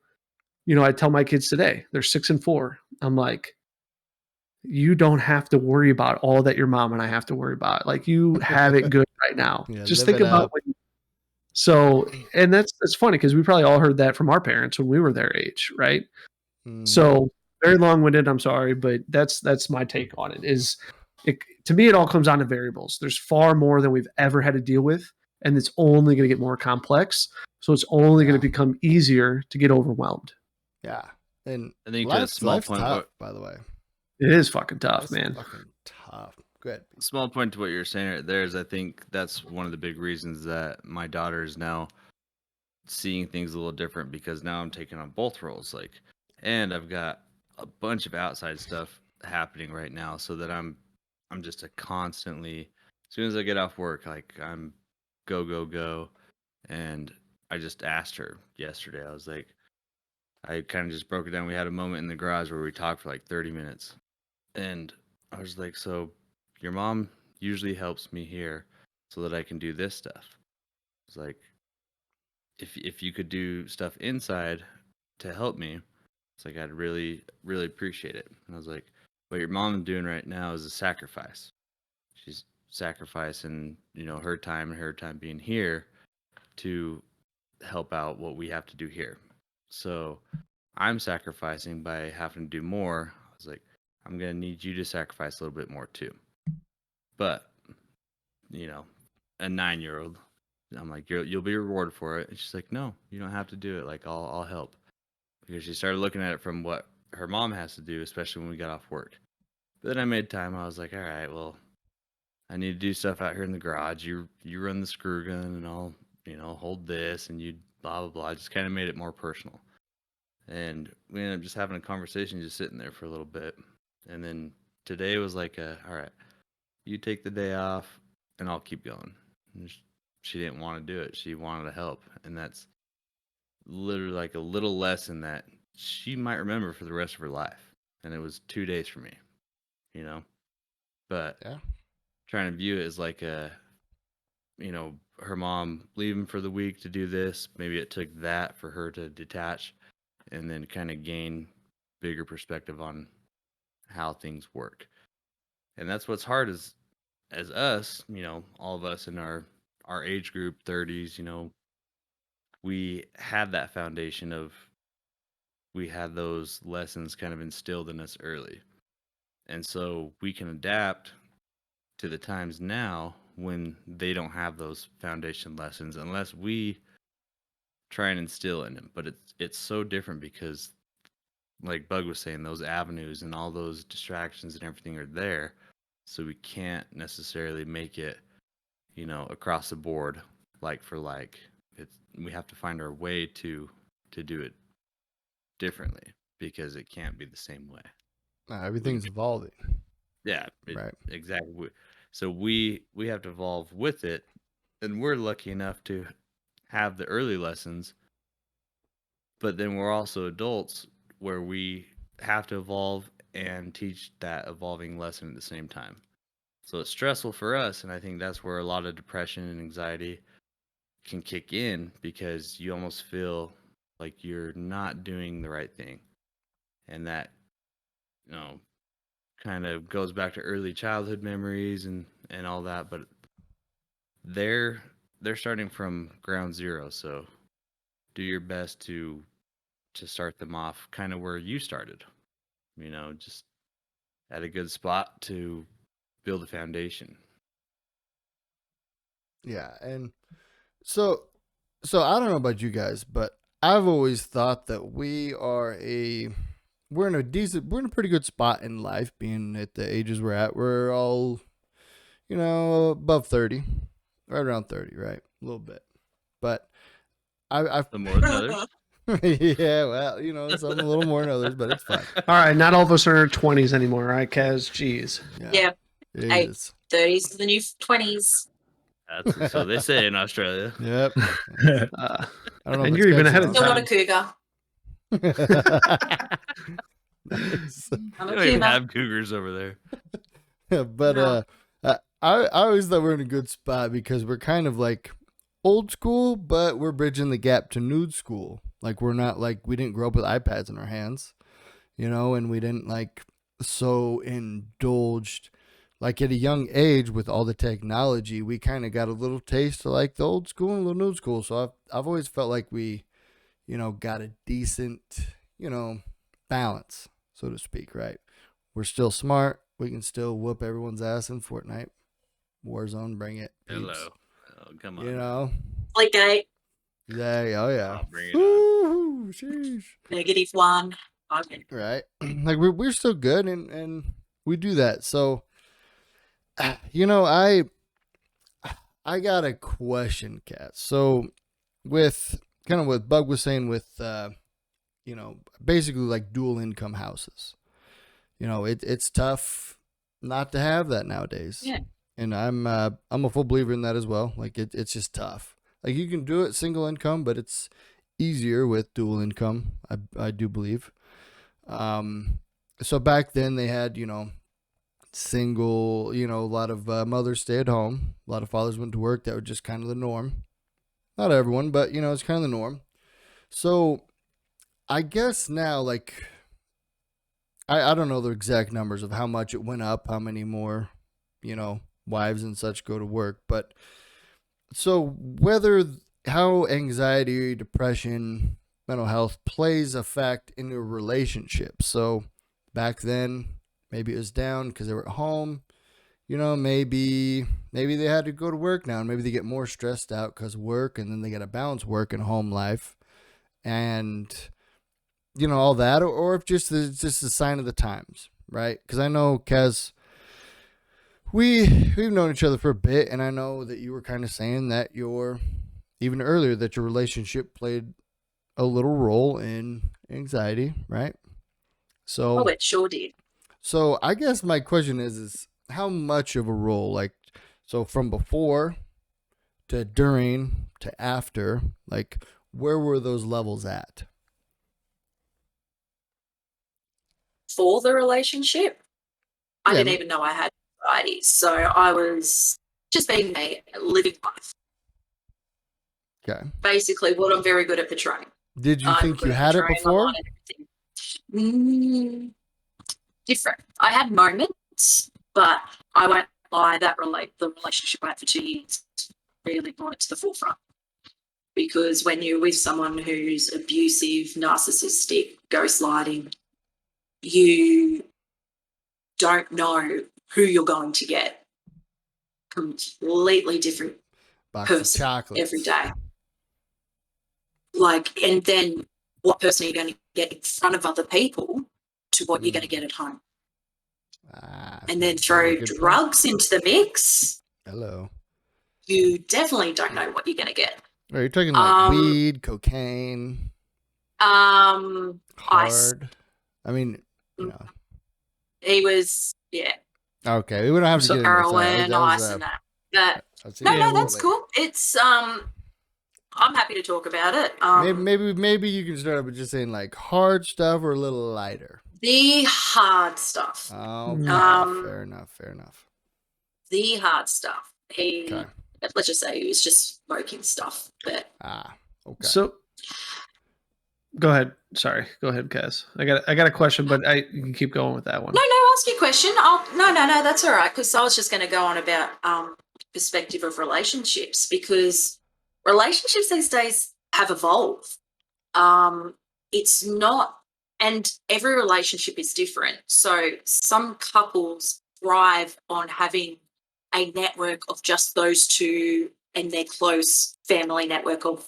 I tell my kids today, they're 6 and 4. I'm like, you don't have to worry about all that your mom and I have to worry about. Like you have it good right now. Yeah, Just live think it about up. and that's funny because we probably all heard that from our parents when we were their age, right? So very long-winded, I'm sorry, but that's my take on it. To me, it all comes down to variables. There's far more than we've ever had to deal with, and it's only going to get more complex. So it's only going to become easier to get overwhelmed. Yeah. And I think to a small life's point, tough, by the way. It is fucking tough, Life's man. fucking tough. Good. small point to what you're saying right there is I think that's one of the big reasons that my daughter is now seeing things a little different because now I'm taking on both roles. And I've got a bunch of outside stuff happening right now, so that I'm just a constantly. As soon as I get off work, I'm go go go, and I just asked her yesterday. I was like, I kind of just broke it down. We had a moment in the garage where we talked for like 30 minutes, and I was like, so your mom usually helps me here so that I can do this stuff. It's like, if you could do stuff inside to help me, it's like I'd really, really appreciate it. And I was like, what your mom's doing right now is a sacrifice. She's sacrificing, her time and her time being here to help out what we have to do here. So I'm sacrificing by having to do more. I was like, I'm gonna need you to sacrifice a little bit more too. But, a 9-year-old, I'm like, you'll be rewarded for it. And she's like, no, you don't have to do it. Like, I'll help. Because she started looking at it from what her mom has to do, especially when we got off work. But then I made time. I was like, all right, well, I need to do stuff out here in the garage. You run the screw gun, and I'll, hold this, and you blah, blah, blah. I just kind of made it more personal. And we ended up just having a conversation, just sitting there for a little bit. And then today was like, all right, you take the day off, and I'll keep going. And she didn't want to do it. She wanted to help. And that's literally like a little lesson that she might remember for the rest of her life. And it was 2 days for me, But Yeah. trying to view it as like her mom leaving for the week to do this. Maybe it took that for her to detach and then kind of gain bigger perspective on how things work. And that's what's hard as us, all of us in our age group, 30s, we had that foundation of, we had those lessons kind of instilled in us early. And so we can adapt to the times now when they don't have those foundation lessons unless we try and instill in them. But it's so different because, like Bug was saying, those avenues and all those distractions and everything are there. So we can't necessarily make it, across the board, like for like. We have to find our way to do it differently because it can't be the same way. Everything's evolving. Yeah, Right. Exactly. So we have to evolve with it, and we're lucky enough to have the early lessons, but then we're also adults where we have to evolve and teach that evolving lesson at the same time. So it's stressful for us, and I think that's where a lot of depression and anxiety can kick in because you almost feel like you're not doing the right thing. And that, kind of goes back to early childhood memories and all that, but they're starting from ground zero, so do your best to start them off kind of where you started. Just at a good spot to build a foundation. Yeah, and so I don't know about you guys, but I've always thought that we're in a pretty good spot in life, being at the ages we're at. We're all, above 30, right around 30, right? A little bit. But I've The more than others. yeah, well, some a little more than others, but it's fine. All right, not all of us are in our 20s anymore, right, Kaz? Jeez. Yeah. It Hey. is. 30s to the new 20s. That's so they say in Australia. Yep. Uh, I don't know. And if you're it's even Texas ahead of Still also. not a cougar. Nice. I'm They a don't even cougar. have cougars over there. But No. I always thought we're in a good spot because we're kind of like old school, but we're bridging the gap to new school. Like we're not like we didn't grow up with iPads in our hands, and we didn't like so indulged. Like at a young age with all the technology, we kind of got a little taste of like the old school and the new school. So I've always felt like we, got a decent, balance, so to speak, right? We're still smart. We can still whoop everyone's ass in Fortnite. Warzone, bring it. peeps. Hello. Oh, come on. Like a Yeah, oh yeah. Oh, bring it on. Woo-hoo, sheesh. -1. Okay. Right. Like we're still good and we do that. So I got a question, Kat. So with kind of what Bug was saying with basically like dual income houses. It's tough not to have that nowadays. Yeah. And I'm a full believer in that as well. Like it's just tough. Like you can do it single income, but it's easier with dual income. I do believe. So back then they had single. A lot of mothers stay at home. A lot of fathers went to work. That was just kind of the norm. Not everyone, but it's kind of the norm. So I guess now, like, I don't know the exact numbers of how much it went up, how many more, wives and such go to work. But so how anxiety, depression, mental health plays a fact in a relationship. So back then, maybe it was down because they were at home. Maybe they had to go to work now, and maybe they get more stressed out because of work, and then they got to balance work and home life, and all that, or if it's just a sign of the times, right? Because I know, Kaz, we've known each other for a bit, and I know that you were kind of saying that even earlier that your relationship played a little role in anxiety, right? So, Oh, it sure did. So I guess my question is how much of a role, like, so from before to during to after, like, where were those levels at? For the relationship, I Yeah. didn't even know I had anxiety. So I was just being me, living life. Okay. Basically, what I'm very good at portraying. Did you I'm think good you at had it portraying before? online and everything. Different. I had moments, but I won't lie, the relationship I had for 2 years really brought it to the forefront. Because when you're with someone who's abusive, narcissistic, gaslighting, you don't know who you're going to get. Completely different Box of person chocolates. every day. And then what person are you going to get in front of other people to what you're going to get at home? And then throw drugs into the mix. Hello. You definitely don't know what you're going to get. Are you talking like weed, cocaine? Ice. Hard. I mean, He was, yeah. Okay, we don't have to get into Heroin, that. ice, and that. No, that's cool. It's I'm happy to talk about it. Maybe you can start with just saying like hard stuff or a little lighter. The hard stuff. Oh, okay. Fair enough. The hard stuff. He Okay. let's just say he was just smoking stuff. But Okay. So, go ahead. Sorry, go ahead, Kaz. I got a question, but you can keep going with that one. no, ask your question. No, that's all right. Because I was just going to go on about perspective of relationships, because relationships these days have evolved. It's not, and every relationship is different. So some couples thrive on having a network of just those two and their close family network of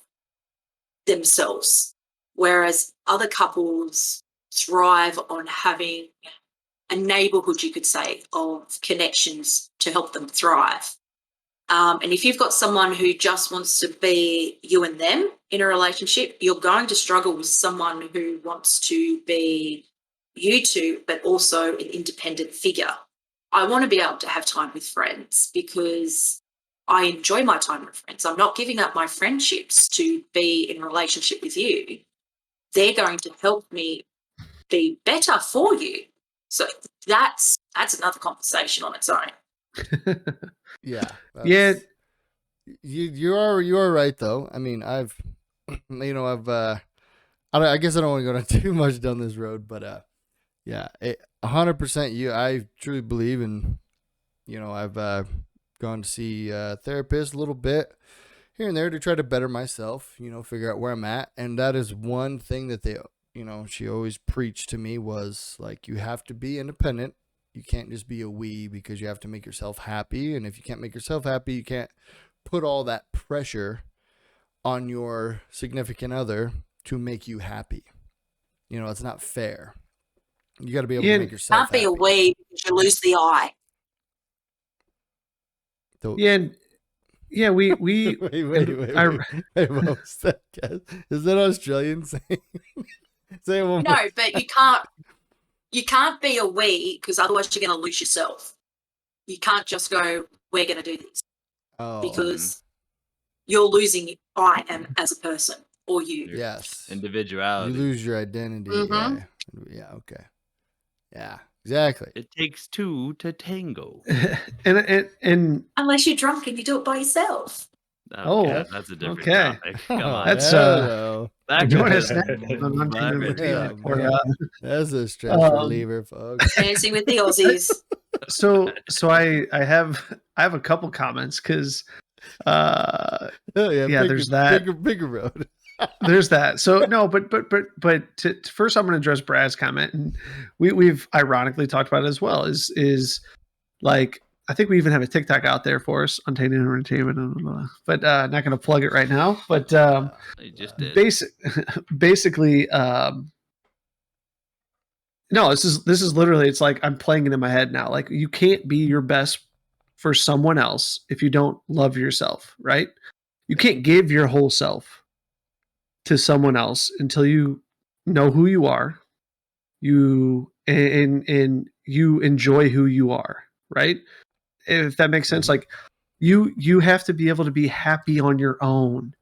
themselves, whereas other couples thrive on having a neighborhood, you could say, of connections to help them thrive. And if you've got someone who just wants to be you and them in a relationship, you're going to struggle with someone who wants to be you two, but also an independent figure. I want to be able to have time with friends because I enjoy my time with friends. I'm not giving up my friendships to be in a relationship with you. They're going to help me be better for you. So that's another conversation on its own. Yeah. Yeah. You are right though. I mean, I guess I don't want to go down too much down this road, but yeah, 100% you. I truly believe in, I've gone to see a therapist a little bit here and there to try to better myself, figure out where I'm at. And that is one thing that she always preached to me was like, you have to be independent. You can't just be a we, because you have to make yourself happy. And if you can't make yourself happy, you can't put all that pressure on your significant other to make you happy. It's not fair. You got to be able to make yourself Can't be happy. a we because you lose the I. Yeah, we wait, what was that, Cass? Is that Australian saying? Say it one No, more. but you can't be a we because otherwise you're going to lose yourself. You can't just go, we're going to do this, because you're losing I am as a person, or you. Yes. Individuality. You lose your identity. Mhm. Yeah. Okay. Yeah. Exactly. It takes two to tango. and Unless you're drunk and you do it by yourself. Oh, yeah, that's a different okay. topic. Come on. That's hello. That join could us have next been on Untamed vibrant. Entertainment Yeah, for, man. That's a stress reliever, folks. Dancing with the Aussies. so I have a couple comments because Oh yeah, there's that. bigger road. There's that. So no, but first I'm going to address Brad's comment, and we've ironically talked about it as well. Is like, I think we even have a TikTok out there for us, Untamed Entertainment, but not going to plug it right now. But You just did. basically, no, this is literally, it's like I'm playing it in my head now. Like, you can't be your best for someone else if you don't love yourself, right? You can't give your whole self to someone else until you know who you are, and you enjoy who you are, right? If that makes sense. Like, you have to be able to be happy on your own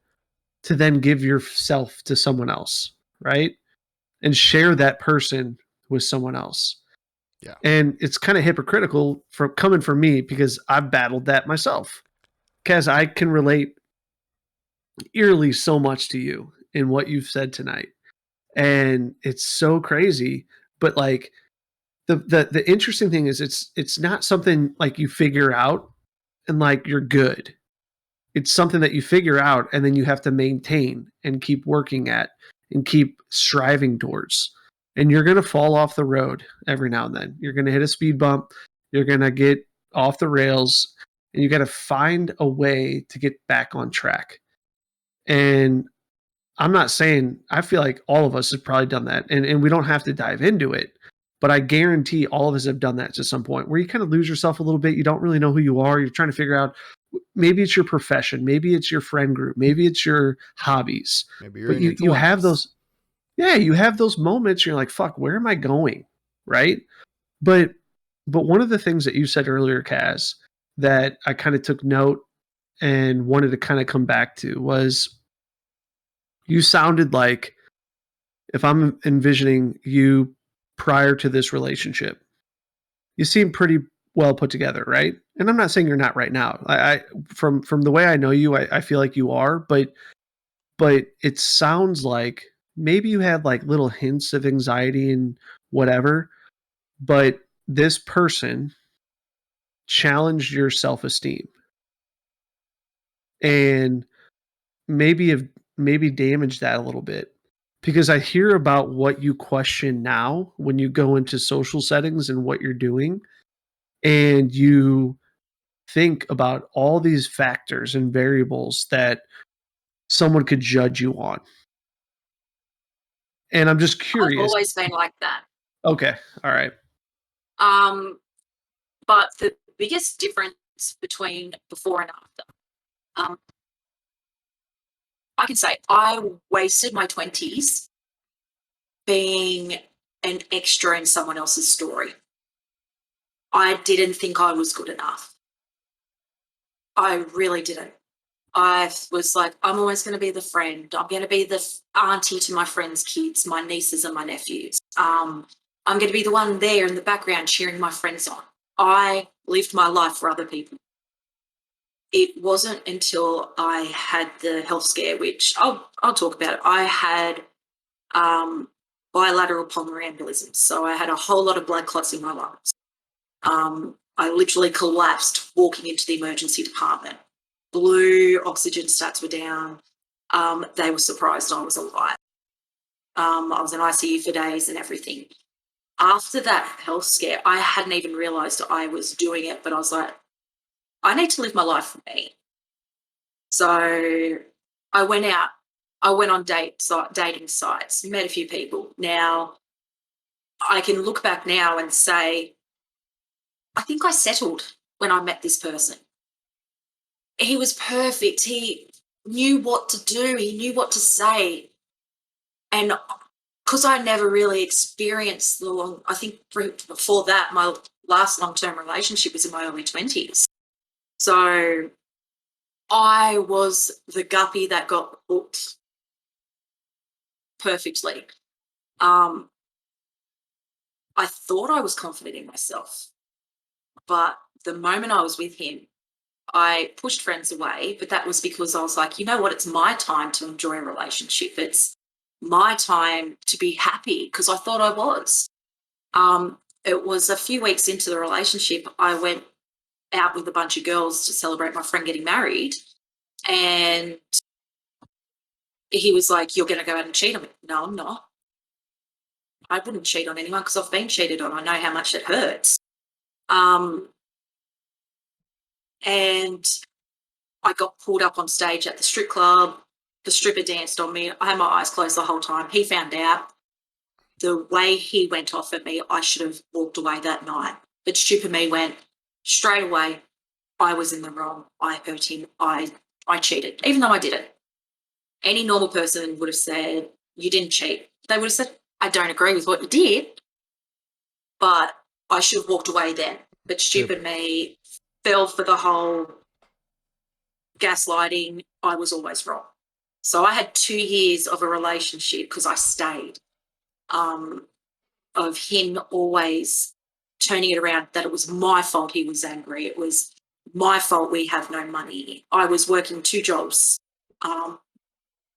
to then give yourself to someone else, right? And share that person with someone else. Yeah. And it's kind of hypocritical coming from me, because I've battled that myself. Kaz, I can relate eerily so much to you in what you've said tonight. And it's so crazy. But like, the interesting thing is it's not something like you figure out and like you're good. It's something that you figure out and then you have to maintain and keep working at and keep striving towards. And you're going to fall off the road every now and then. You're going to hit a speed bump. You're going to get off the rails, and you got to find a way to get back on track. And I'm not saying, I feel like all of us have probably done that, and we don't have to dive into it, but I guarantee all of us have done that to some point where you kind of lose yourself a little bit. You don't really know who you are. You're trying to figure out, maybe it's your profession, maybe it's your friend group, maybe it's your hobbies. Maybe you're but in your you have 20s. those, you have those moments. You're like, fuck, where am I going? Right. But one of the things that you said earlier, Kaz, that I kind of took note and wanted to kind of come back to was, you sounded like, if I'm envisioning you prior to this relationship, you seem pretty well put together, right? And I'm not saying you're not right now. I from the way I know you, I feel like you are, but it sounds like maybe you had like little hints of anxiety and whatever, but this person challenged your self-esteem and maybe damaged that a little bit, because I hear about what you question now when you go into social settings and what you're doing, and you think about all these factors and variables that someone could judge you on. And I'm just I've curious. always been like that. Okay, all right. But the biggest difference between before and after, I can say I wasted my 20s being an extra in someone else's story. I didn't think I was good enough. I really didn't. I was like, I'm always going to be the friend. I'm going to be the auntie to my friends' kids, my nieces and my nephews. I'm going to be the one there in the background cheering my friends on. I lived my life for other people. It wasn't until I had the health scare, which I'll talk about it. I had bilateral pulmonary embolism, so I had a whole lot of blood clots in my lungs. I literally collapsed walking into the emergency department. Blue oxygen stats were down. They were surprised I was alive. I was in ICU for days and everything. After that health scare, I hadn't even realised I was doing it, but I was like, I need to live my life for me. So I went out. I went on dating sites, met a few people. Now, I can look back now and say, I think I settled when I met this person. He was perfect. He knew what to do. He knew what to say. And because I never really experienced I think before that, my last long-term relationship was in my early 20s. So I was the guppy that got hooked perfectly. I thought I was confident in myself, but the moment I was with him, I pushed friends away, but that was because I was like, you know what? It's my time to enjoy a relationship. It's my time to be happy, because I thought I was. It was a few weeks into the relationship, I went out with a bunch of girls to celebrate my friend getting married, and he was like, you're going to go out and cheat on me. No, I'm not. I wouldn't cheat on anyone because I've been cheated on. I know how much it hurts. And I got pulled up on stage at the strip club. The stripper danced on me. I had my eyes closed the whole time. He found out. The way he went off at me, I should have walked away that night. But stupid me went straight away. I was in the wrong. I hurt him. I cheated, even though I didn't. Any normal person would have said, you didn't cheat. They would have said, I don't agree with what you did, but I should have walked away then. But stupid me fell for the whole gaslighting. I was always wrong. So I had 2 years of a relationship, because I stayed, of him always turning it around that it was my fault he was angry. It was my fault we have no money. I was working 2 jobs.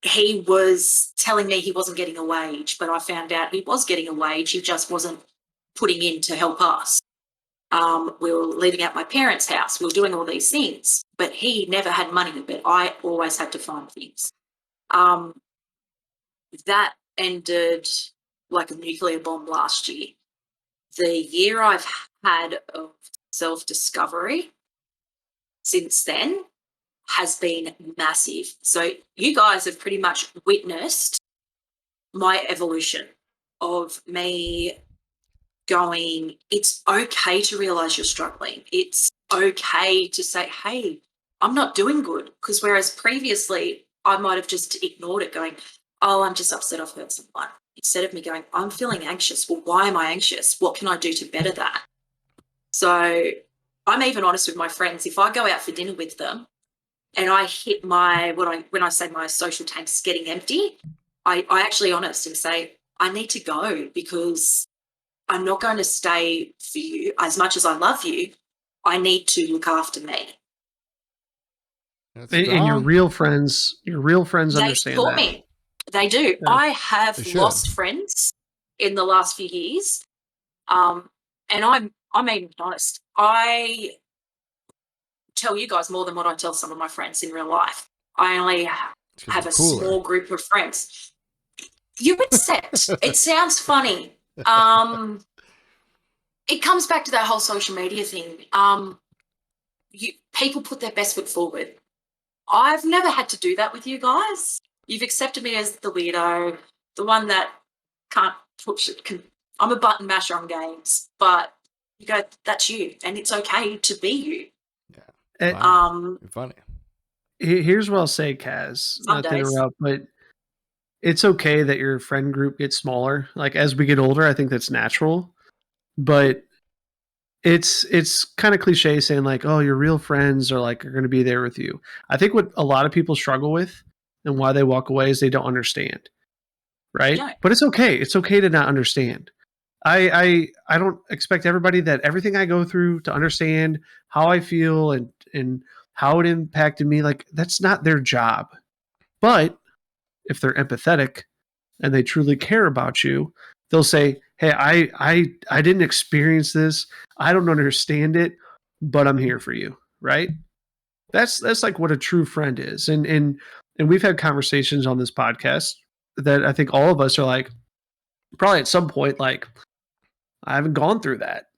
He was telling me he wasn't getting a wage, but I found out he was getting a wage. He just wasn't putting in to help us. We were living at my parents' house. We were doing all these things, but he never had money, but I always had to find things. That ended like a nuclear bomb last year. The year I've had of self-discovery since then has been massive. So you guys have pretty much witnessed my evolution of me going, it's okay to realize you're struggling. It's okay to say, hey, I'm not doing good. Because whereas previously I might have just ignored it, going, oh, I'm just upset I've hurt someone. Instead of me going, I'm feeling anxious. Well, why am I anxious? What can I do to better that? So I'm even honest with my friends. If I go out for dinner with them and I hit my, when I say my social tank's getting empty, I actually honest and say, I need to go, because I'm not going to stay for you as much as I love you. I need to look after me. That's And your strong. real friends They understand support that. me. They do. Yeah. I have They should. lost friends in the last few years. And I'm even honest. I tell you guys more than what I tell some of my friends in real life. I only It's 'cause have you're a cooler. small group of friends. You accept. It sounds funny. It comes back to that whole social media thing. People put their best foot forward. I've never had to do that with you guys. You've accepted me as the weirdo, the one that can't push it. I'm a button masher on games, but you go, that's you, and it's okay to be you. And Fine. You're funny. here's what I'll say, Kaz, Some not to days. interrupt, but it's okay that your friend group gets smaller. Like as we get older, I think that's natural. But it's kind of cliche saying like, oh, your real friends are going to be there with you. I think what a lot of people struggle with and why they walk away is they don't understand. Right? No. But it's okay. It's okay to not understand. I don't expect everybody that everything I go through to understand how I feel and how it impacted me. Like that's not their job. But if they're empathetic and they truly care about you, they'll say, "Hey, I didn't experience this. I don't understand it, but I'm here for you." Right? That's like what a true friend is. And we've had conversations on this podcast that I think all of us are like, probably at some point, like, I haven't gone through that,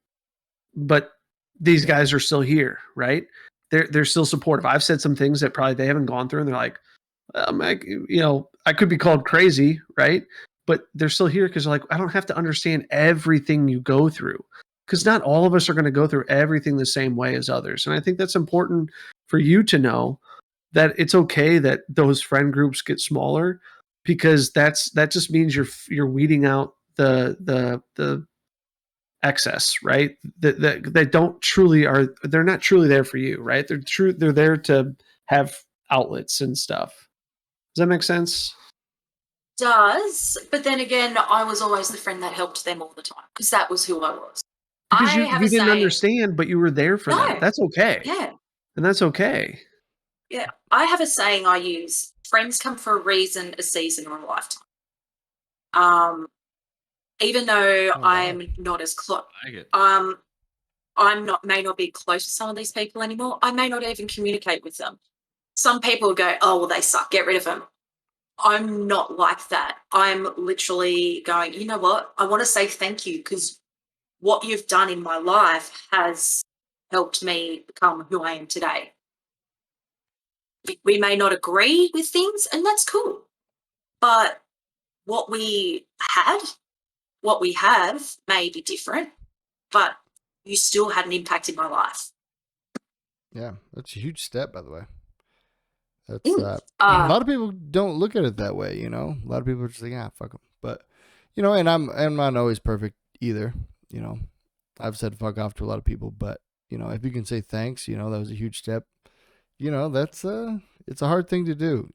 but these guys are still here, right? They're still supportive. I've said some things that probably they haven't gone through, and they're like, I could be called crazy, right? But they're still here because like I don't have to understand everything you go through, because not all of us are going to go through everything the same way as others, and I think that's important for you to know that it's okay that those friend groups get smaller, because that just means you're weeding out the excess, right? That don't truly they're not truly there for you, right? They're there to have outlets and stuff. Does that make sense? Does, but then again, I was always the friend that helped them all the time because that was who I was. Because I you have you a didn't saying. understand, but you were there for them. No. That's okay. Yeah. And that's okay. Yeah. I have a saying I use: friends come for a reason, a season, or a lifetime. Even though Oh, wow. I'm not as close, I get may not be close to some of these people anymore. I may not even communicate with them. Some people go, oh, well, they suck, get rid of them. I'm not like that. I'm literally going, you know what? I want to say thank you because what you've done in my life has helped me become who I am today. We may not agree with things, and that's cool. But what we have may be different, but you still had an impact in my life. Yeah, that's a huge step, by the way. That's Mm. a lot of people don't look at it that way, you know. A lot of people are just like, fuck them. But and I'm not always perfect either. I've said fuck off to a lot of people, but if you can say thanks, that was a huge step. That's it's a hard thing to do.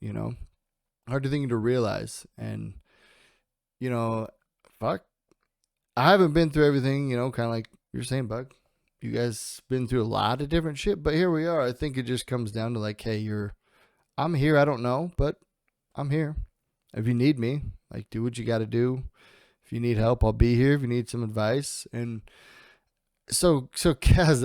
Hard thing to realize, and fuck, I haven't been through everything. Kind of like you're saying, Bug. You guys been through a lot of different shit, but here we are. I think it just comes down to like, hey, I'm here. I don't know, but I'm here. If you need me, like, do what you got to do. If you need help, I'll be here. If you need some advice, and so Kaz,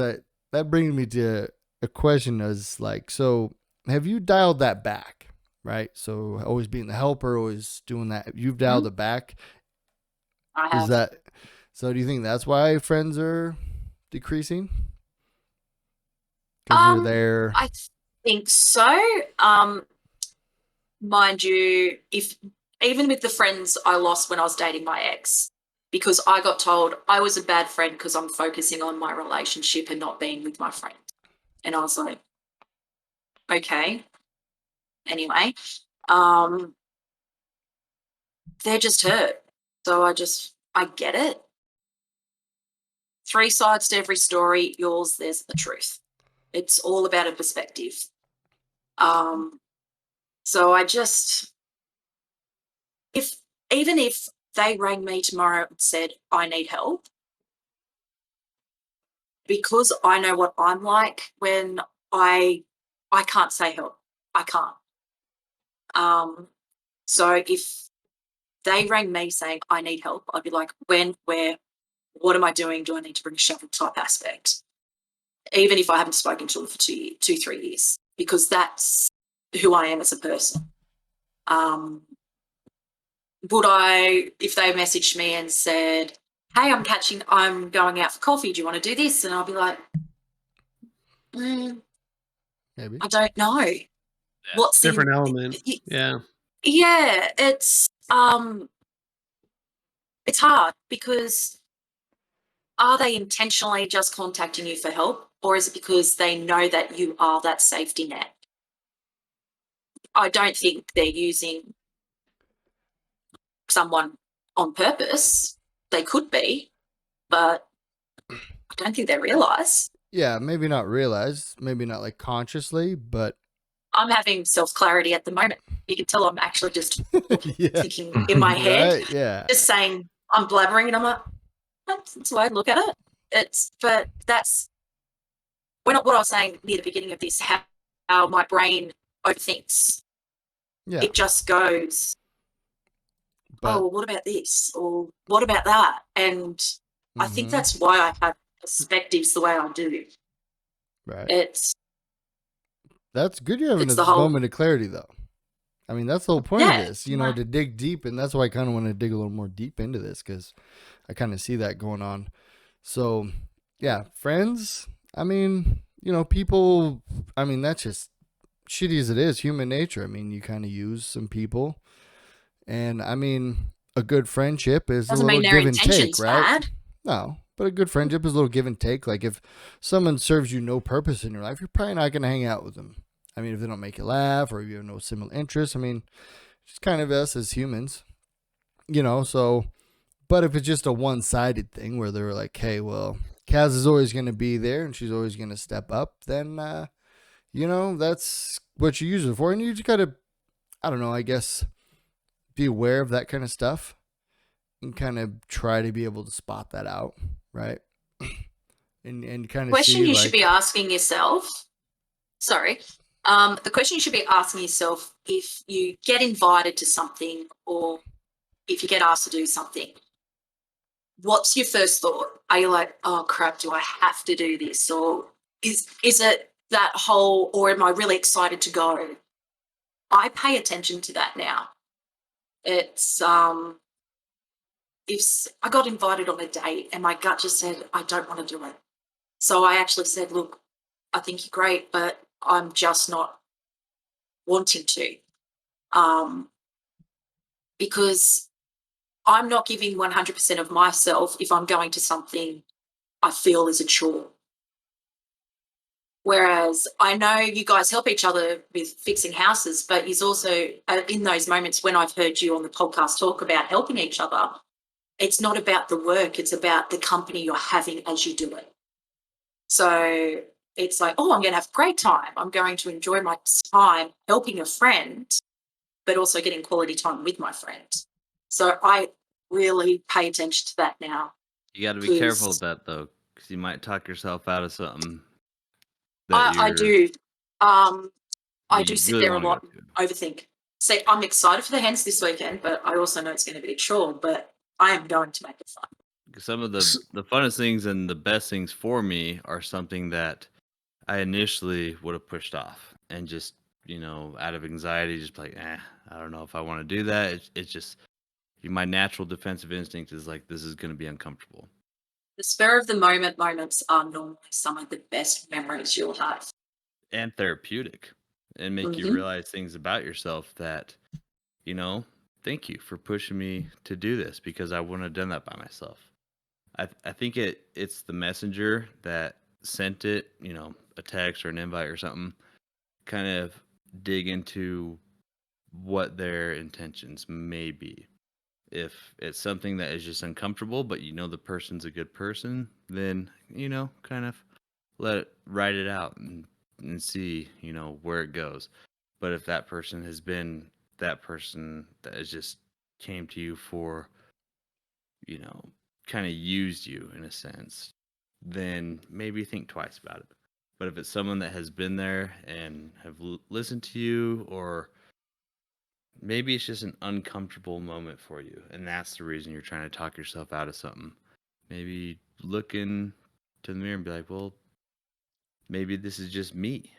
that brings me to a question: is like, so have you dialed that back? Right. So always being the helper, always doing that. You've dialed it back. I have. Is that so? Do you think that's why friends are decreasing? Because you're there. I think so. Mind you, even with the friends I lost when I was dating my ex, because I got told I was a bad friend because I'm focusing on my relationship and not being with my friend. And I was like, okay. Anyway, they're just hurt. So I get it. 3 sides to every story. Yours, there's the truth. It's all about a perspective. So I just, even if they rang me tomorrow and said, I need help, because I know what I'm like when I can't say help. I can't. So if they rang me saying I need help, I'd be like, when, where, what am I doing? Do I need to bring a shovel type aspect? Even if I haven't spoken to them for 3 years, because that's who I am as a person. Would I, if they messaged me and said, hey, I'm going out for coffee, do you want to do this? And I'll be like, Maybe. I don't know. What's Different element. Yeah. Yeah, it's hard because are they intentionally just contacting you for help, or is it because they know that you are that safety net? I don't think they're using someone on purpose. They could be, but I don't think they realise. Yeah, maybe not realize, maybe not like consciously, but I'm having self-clarity at the moment. You can tell I'm actually just yeah, thinking in my head, right? Yeah, just saying I'm blabbering, and I'm like, that's the way I look at it. But that's what I was saying near the beginning of this, how my brain overthinks. yeah. It just goes, But well, what about this? Or what about that? And I think that's why I have perspectives the way I do. right. That's good. You're having It's this the whole, moment of clarity, though. I mean, that's the whole point yeah, of this, to dig deep, and that's why I kind of want to dig a little more deep into this because I kind of see that going on. So, yeah, friends. I mean, people. I mean, that's just shitty as it is, human nature. I mean, you kind of use some people, and I mean, a good friendship is doesn't a little mean their give and take, intention's right? bad. No, but a good friendship is a little give and take. Like if someone serves you no purpose in your life, you're probably not going to hang out with them. I mean, if they don't make you laugh or you have no similar interests, I mean, it's kind of us as humans, so, but if it's just a one-sided thing where they're like, hey, well, Kaz is always going to be there and she's always going to step up, then, that's what you use it for. And you just got to, I don't know, I guess, be aware of that kind of stuff and kind of try to be able to spot that out, right? And kind of Question see you like, should be asking yourself. Sorry. The question you should be asking yourself if you get invited to something or if you get asked to do something, what's your first thought? Are you like, oh crap, do I have to do this? Or is it that whole, or am I really excited to go? I pay attention to that now. It's if I got invited on a date and my gut just said, I don't want to do it. So I actually said, look, I think you're great, but I'm just not wanting to. Because I'm not giving 100% of myself if I'm going to something I feel is a chore. Whereas I know you guys help each other with fixing houses, but he's also in those moments when I've heard you on the podcast talk about helping each other, it's not about the work, it's about the company you're having as you do it. So it's like, oh, I'm going to have a great time. I'm going to enjoy my time helping a friend, but also getting quality time with my friend. So I really pay attention to that now. You got to be careful with that, though, because you might talk yourself out of something that I do. I do you sit really there a wanna lot, go to. overthink. Say, I'm excited for the hens this weekend, but I also know it's going to be a chore, but I am going to make it fun. Some of the funnest things and the best things for me are something that I initially would have pushed off and just, out of anxiety, just like, I don't know if I want to do that. It's just my natural defensive instinct is like, this is going to be uncomfortable. The spur of the moment moments are normally some of the best memories you'll have. And therapeutic and make you realize things about yourself that, thank you for pushing me to do this because I wouldn't have done that by myself. I think it's the messenger that sent it, a text or an invite or something, kind of dig into what their intentions may be. If it's something that is just uncomfortable, but the person's a good person, then, kind of write it out and see, where it goes. But if that person has been that person that has just came to you for, kind of used you in a sense, then maybe think twice about it. But if it's someone that has been there and have listened to you, or maybe it's just an uncomfortable moment for you, and that's the reason you're trying to talk yourself out of something. Maybe look into the mirror and be like, well, maybe this is just me,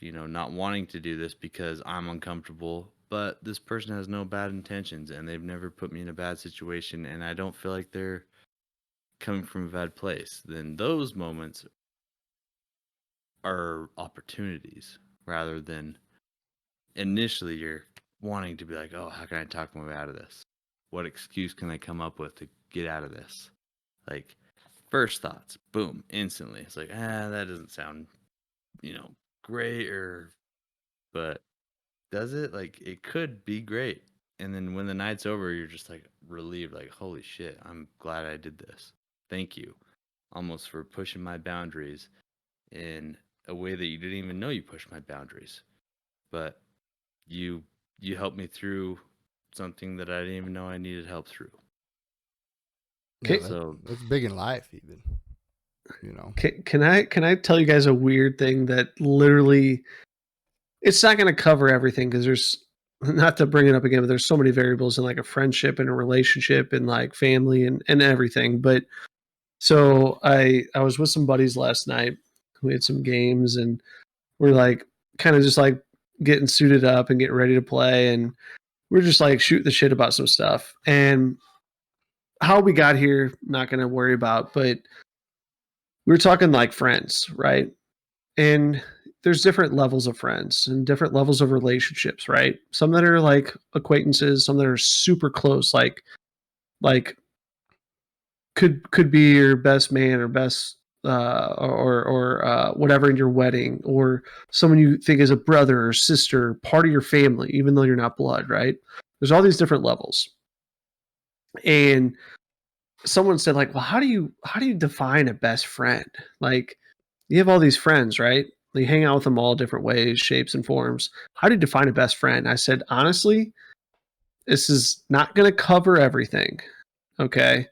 not wanting to do this because I'm uncomfortable, but this person has no bad intentions and they've never put me in a bad situation and I don't feel like they're coming from a bad place. Then those moments are opportunities rather than initially you're wanting to be like, oh, how can I talk my way out of this? What excuse can I come up with to get out of this? Like, first thoughts, boom, instantly. It's like, that doesn't sound, great, but does it? Like, it could be great. And then when the night's over, you're just like relieved, like, holy shit, I'm glad I did this. Thank you. Almost for pushing my boundaries in a way that you didn't even know you pushed my boundaries. But you helped me through something that I didn't even know I needed help through. Yeah, So that's big in life, even. Can I tell you guys a weird thing that literally, it's not going to cover everything because there's, not to bring it up again, but there's so many variables in like a friendship and a relationship and like family and everything. But so I was with some buddies last night. We had some games and we're like kind of just like getting suited up and getting ready to play, and we're just like shooting the shit about some stuff. And how we got here, not going to worry about, but we were talking like friends, right? And there's different levels of friends and different levels of relationships, right? Some that are like acquaintances, some that are super close, like could be your best man or best or whatever in your wedding, or someone you think is a brother or sister, part of your family, even though you're not blood, right? There's all these different levels. And someone said, like, well, how do you define a best friend? Like, you have all these friends, right? You hang out with them all different ways, shapes, and forms. How do you define a best friend? I said, honestly, this is not going to cover everything. Okay.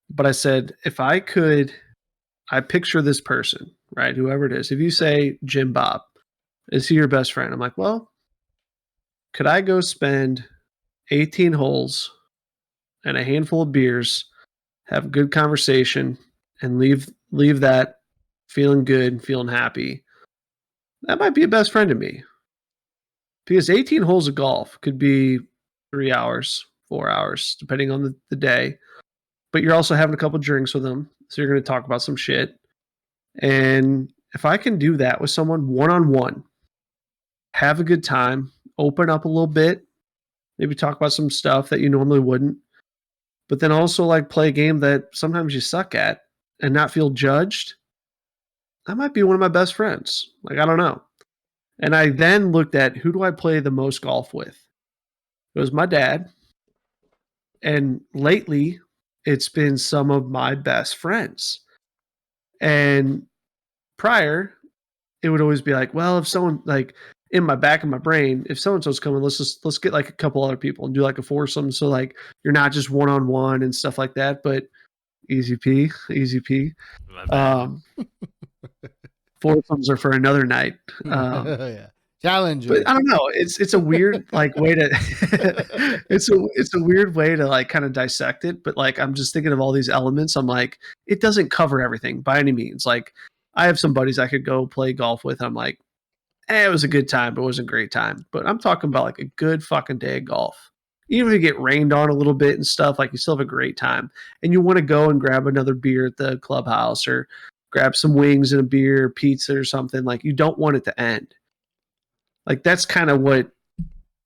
But I said, if I picture this person, right? Whoever it is. If you say Jim Bob, is he your best friend? I'm like, well, could I go spend 18 holes and a handful of beers, have a good conversation, and leave that feeling good, feeling happy? That might be a best friend to me. Because 18 holes of golf could be 3 hours, 4 hours, depending on the day. But you're also having a couple drinks with them. So you're going to talk about some shit. And if I can do that with someone one-on-one, have a good time, open up a little bit, maybe talk about some stuff that you normally wouldn't, but then also like play a game that sometimes you suck at and not feel judged, that might be one of my best friends. Like, I don't know. And I then looked at, who do I play the most golf with? It was my dad. And lately, it's been some of my best friends. And prior, it would always be like, well, if someone, like, in my back of my brain, if so-and-so's coming, let's get like a couple other people and do like a foursome. So like you're not just one-on-one and stuff like that, but easy P. My bad. Foursomes are for another night. Yeah. Challenge. But I don't know. It's a weird like way to it's a weird way to like kind of dissect it. But like I'm just thinking of all these elements. I'm like, it doesn't cover everything by any means. Like I have some buddies I could go play golf with. I'm like, it was a good time, but it wasn't a great time. But I'm talking about like a good fucking day of golf. Even if you get rained on a little bit and stuff, like you still have a great time. And you want to go and grab another beer at the clubhouse or grab some wings and a beer, pizza or something. Like you don't want it to end. Like that's kind of what,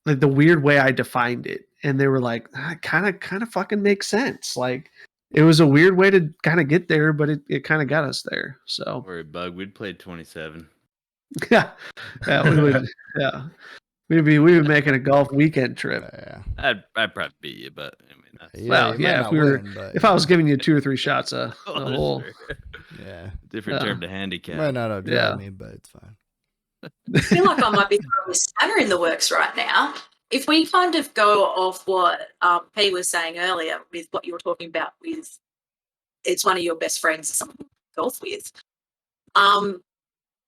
like the weird way I defined it. And they were like, kind of fucking makes sense. Like it was a weird way to kind of get there, but it kind of got us there. So Don't worry, Bug. We'd played 27. yeah, we would. Yeah, we would be making a golf weekend trip. Yeah. I'd probably beat you, but I mean, that's Yeah, Well, you might yeah, not win, but if I was giving you 2 or 3 shots a Oh, hole, sure. yeah, Different Yeah. term to you handicap. might not have Yeah. me, but it's fine. I feel like I might be throwing a spanner in the works right now. If we kind of go off what P was saying earlier with what you were talking about with it's one of your best friends or something, golf with.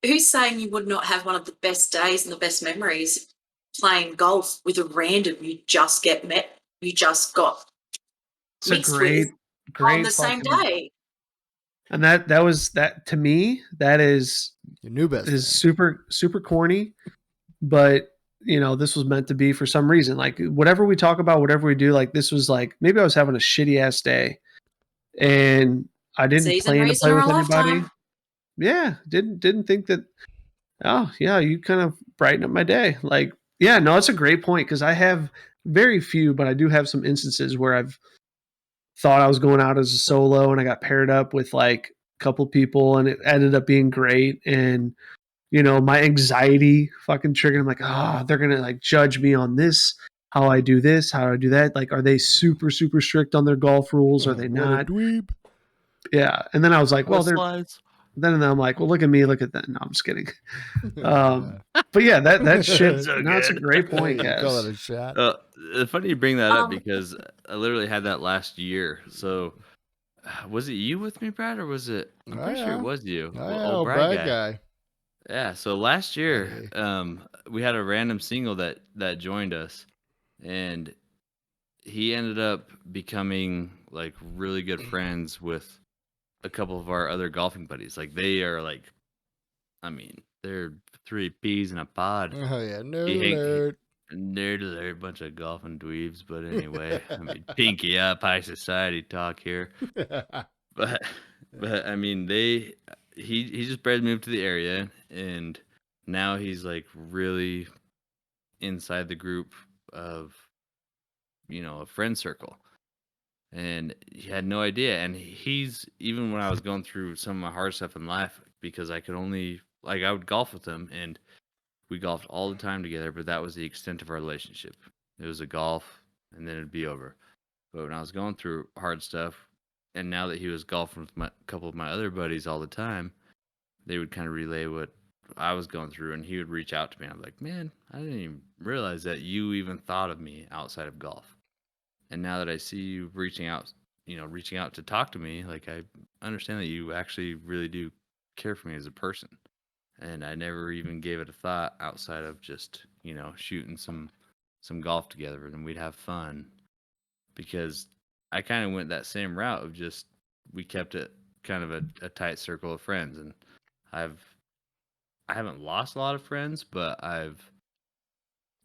Who's saying you would not have one of the best days and the best memories playing golf with a random you just got It's a mixed great on the same fucking- day? And that was to me, that is Your new best. is friend. super corny, but this was meant to be for some reason. Like whatever we talk about, whatever we do, like this was like maybe I was having a shitty ass day and I didn't Season, plan to reason, play or with a anybody. lifetime. Yeah, didn't think that. Oh yeah, you kind of brighten up my day. Like yeah, no, it's a great point because I have very few, but I do have some instances where I've thought I was going out as a solo and I got paired up with like a couple people and it ended up being great. And my anxiety fucking triggered. I'm like, they're gonna like judge me on this, how I do this, how I do that. Like, are they super strict on their golf rules? Are they What a not? dweeb. Yeah. And then I was like, well, they're. Slides. Then I'm like, well, look at me, look at that. No, I'm just kidding. But yeah, that shit. So That's a good. great point, You guys. call it a shot. It's funny you bring that up Um, because I literally had that last year. So, was it you with me, Brad, or was it? I'm Oh, pretty sure yeah. it was you. Oh, yeah, Old old Brad Brad guy. Yeah. So last year, Hey. we had a random single that joined us, and he ended up becoming like really good friends with a couple of our other golfing buddies. Like they are like, I mean, they're three peas in a pod. Oh yeah, nerd He hang- alert. Nerd alert, bunch of golfing dweebs. But anyway, I mean, pinky up, high society talk here. But I mean, he just barely moved to the area, and now he's like really inside the group of a friend circle, and he had no idea. And he's even when I was going through some of my hard stuff in life because I could only like I would golf with him and we golfed all the time together, but that was the extent of our relationship. It was a golf and then it'd be over. But when I was going through hard stuff, and now that he was golfing with a couple of my other buddies all the time, they would kind of relay what I was going through, and he would reach out to me. I'm like, man, I didn't even realize that you even thought of me outside of golf. And now that I see you reaching out to talk to me, like I understand that you actually really do care for me as a person. And I never even gave it a thought outside of just, shooting some golf together and we'd have fun. Because I kind of went that same route of just we kept it kind of a tight circle of friends, and I haven't lost a lot of friends, but I've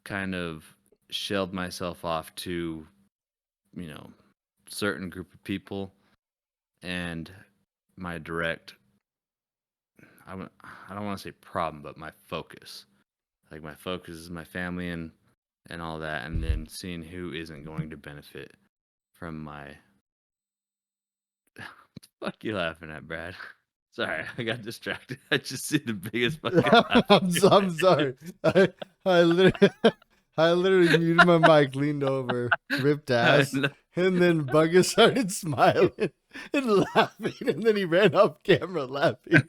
kind of shelled myself off to certain group of people, and my direct I don't want to say problem, but my focus. Like my focus is my family and all that, and then seeing who isn't going to benefit from my. What the fuck you laughing at, Brad? Sorry, I got distracted. I just see the biggest fucking. I'm sorry. I literally muted my mic, leaned over, ripped ass, and then Bugga started smiling and laughing, and then he ran off camera laughing.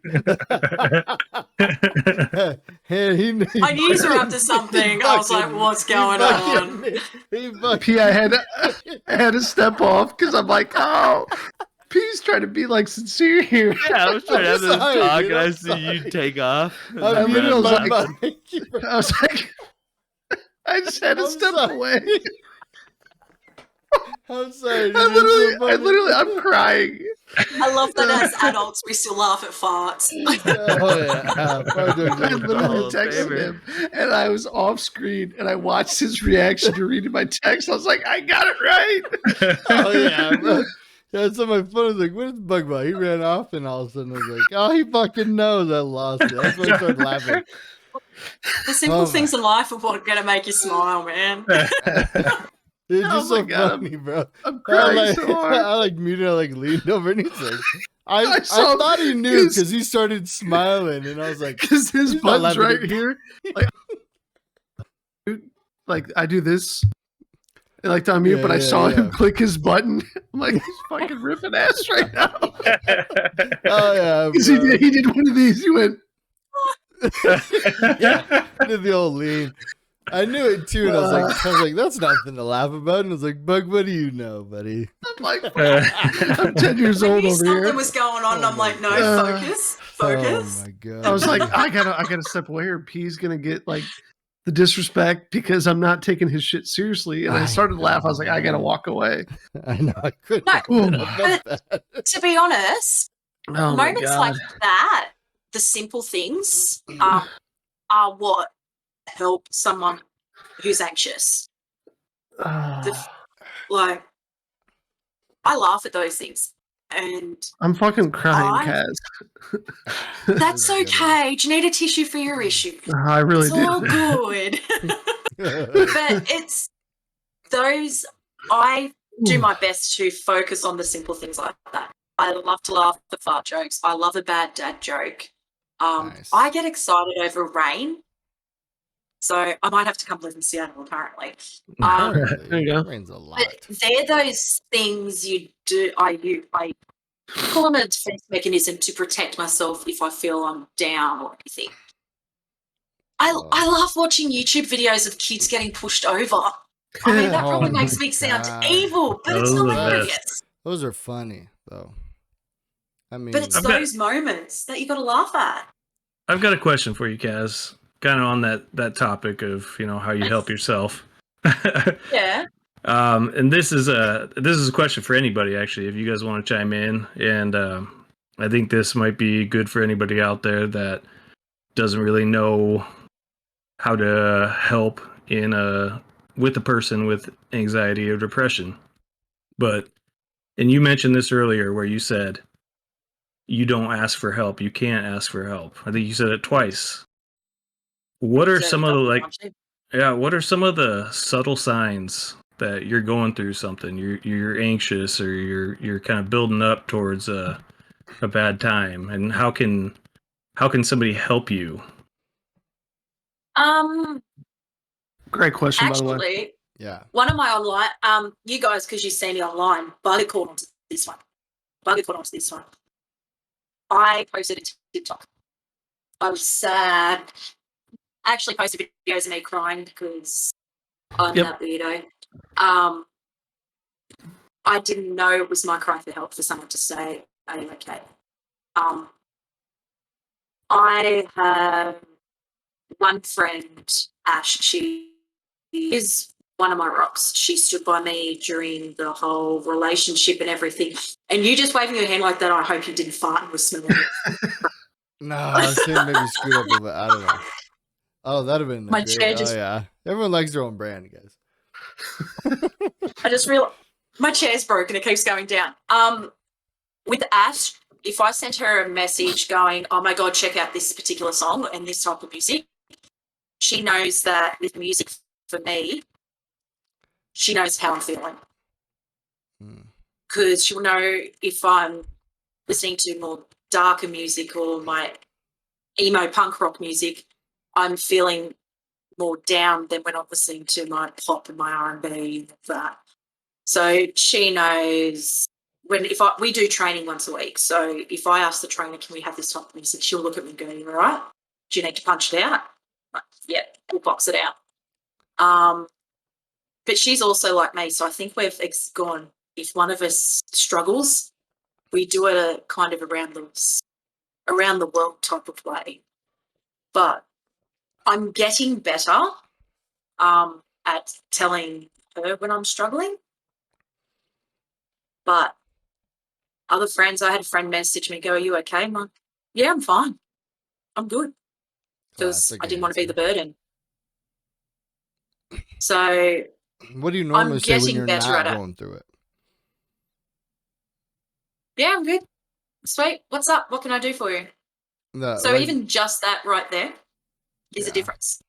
And I knew you were up to something. I was like, what's going on? P, I had to step off because I'm like, oh, P's trying to be like sincere here. Yeah, I was trying to have this sorry, talk, dude, and I I'm see sorry. you take off. I muted was my like- mic. I was like, I just had to I'm step sorry. away. I'm sorry. I dude, that's so literally, funny. I'm crying. I love that as adults we still laugh at farts. Oh yeah. Fart jokes I are literally gold. texted favorite. him, and I was off screen, and I watched his reaction to reading my text. I was like, I got it right. Oh yeah, bro. Yeah, so my phone was like, "What is Bug about?" He ran off, and all of a sudden I was like, "Oh, he fucking knows I lost it." That's when I started laughing. The simple Oh, things in life are what are going to make you smile, man. It's Oh just my so God, funny, bro. I'm I crying like, so hard. I like muted, I like leaned over, and he's like, I I saw- thought he knew his- because he started smiling, and I was like, Because his He's not button's laughing right at- here. Like I do this. I like to unmute, Yeah, but I yeah, saw him yeah. click his button. I'm like, he's fucking ripping ass right now. "Oh yeah, Because bro." he did one of these. He went, Yeah, did the old lean. I knew it too, and I was like, that's nothing to laugh about. And I was like, Bug, what do you know, buddy? I'm like, I'm 10 years I old knew over something here. was going on, and Oh I'm like, no, God. focus. Oh my god! I was like, I gotta step away, or P's gonna get like the disrespect because I'm not taking his shit seriously. And I started to laugh. I was like, I gotta walk away. I know I couldn't. No, I felt bad. to be honest, Oh my moments god. like that, the simple things, are what help someone who's anxious. Like, I laugh at those things, and I'm fucking crying, I- Kaz. that's okay. Do you need a tissue for your issue? I really It's do. all good. But it's those, I do my best to focus on the simple things like that. I love to laugh at fart jokes. I love a bad dad joke. Nice. I get excited over rain. So I might have to come live in Seattle, apparently. There you go. Rains a lot. But they're those things you do. I call them a defense mechanism to protect myself if I feel I'm down or anything. I love watching YouTube videos of kids getting pushed over. I mean, that probably Oh makes my me sound God. evil, but it's Those are the hilarious. Those are funny though. I mean, But it's those moments that you got to laugh at. I've got a question for you, Kaz. Kind of on that topic of how you help yourself. Yeah. And this is a question for anybody actually. If you guys want to chime in, and I think this might be good for anybody out there that doesn't really know how to help with a person with anxiety or depression. And you mentioned this earlier where you said you don't ask for help. You can't ask for help. I think you said it twice. What are some of the what are some of the subtle signs that you're going through something? You're anxious, or you're kind of building up towards a bad time, and how can somebody help you? Great question, by the way. Actually, yeah. one of my online, you guys, because you see me online, Bugga caught onto this one. I posted it to TikTok. I was sad. I actually posted videos of me crying because I'm that weirdo. I didn't know it was my cry for help for someone to say, "Are you okay?" I have one friend, Ash. She is one of my rocks. She stood by me during the whole relationship and everything. And you just waving your hand like that, I hope you didn't fart and was smelling it. No, I was saying maybe screwed up a bit. I don't know. Oh, that'd have been My great. chair Oh just- yeah, everyone likes their own brand, guys. I just realized my chair's broken. It keeps going down. With Ash, if I sent her a message going, "Oh my God, check out this particular song and this type of music," she knows that with music for me, she knows how I'm feeling. Because she'll know if I'm listening to more darker music or my emo punk rock music, I'm feeling more down than when I'm listening to my pop and my R&B and that. So she knows we do training once a week. So if I ask the trainer, "Can we have this type of music?" she'll look at me and go, "You all right? Do you need to punch it out?" Like, yeah, we'll box it out. But she's also like me, so I think we've gone. If one of us struggles, we do it a kind of around the world type of way. But I'm getting better at telling her when I'm struggling. But other friends, I had a friend message me, go, "Are you okay?" I'm like, "Yeah, I'm fine. I'm good." Because Classic I didn't want to be answer. the burden. So What do you normally say when getting you're better not at it. going through it? yeah, I'm good. Sweet. What's up? What can I do for you? So even just that right there is a difference.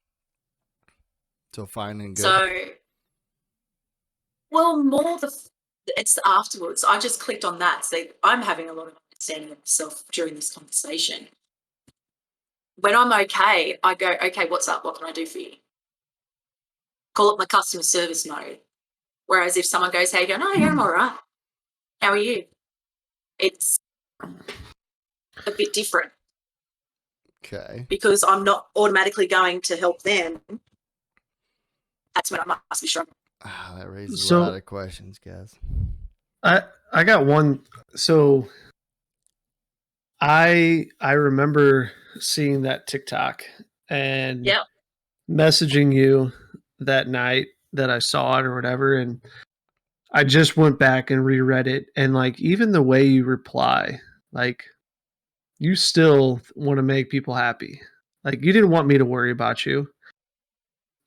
So fine and good. So, well, it's afterwards. I just clicked on that. So I'm having a lot of understanding of myself during this conversation. When I'm okay, I go, "Okay, what's up? What can I do for you?" Call it my customer service mode. Whereas if someone goes, "Hey," going, "Oh, yeah, I'm all right. How are you?" It's a bit different. Okay. Because I'm not automatically going to help them. That's when I must be struggling. That raises a So- lot of questions, guys. I got one. So I remember seeing that TikTok and Yep. messaging you that night that I saw it or whatever, and I just went back and reread it, and like even the way you reply, like you still want to make people happy. Like you didn't want me to worry about you.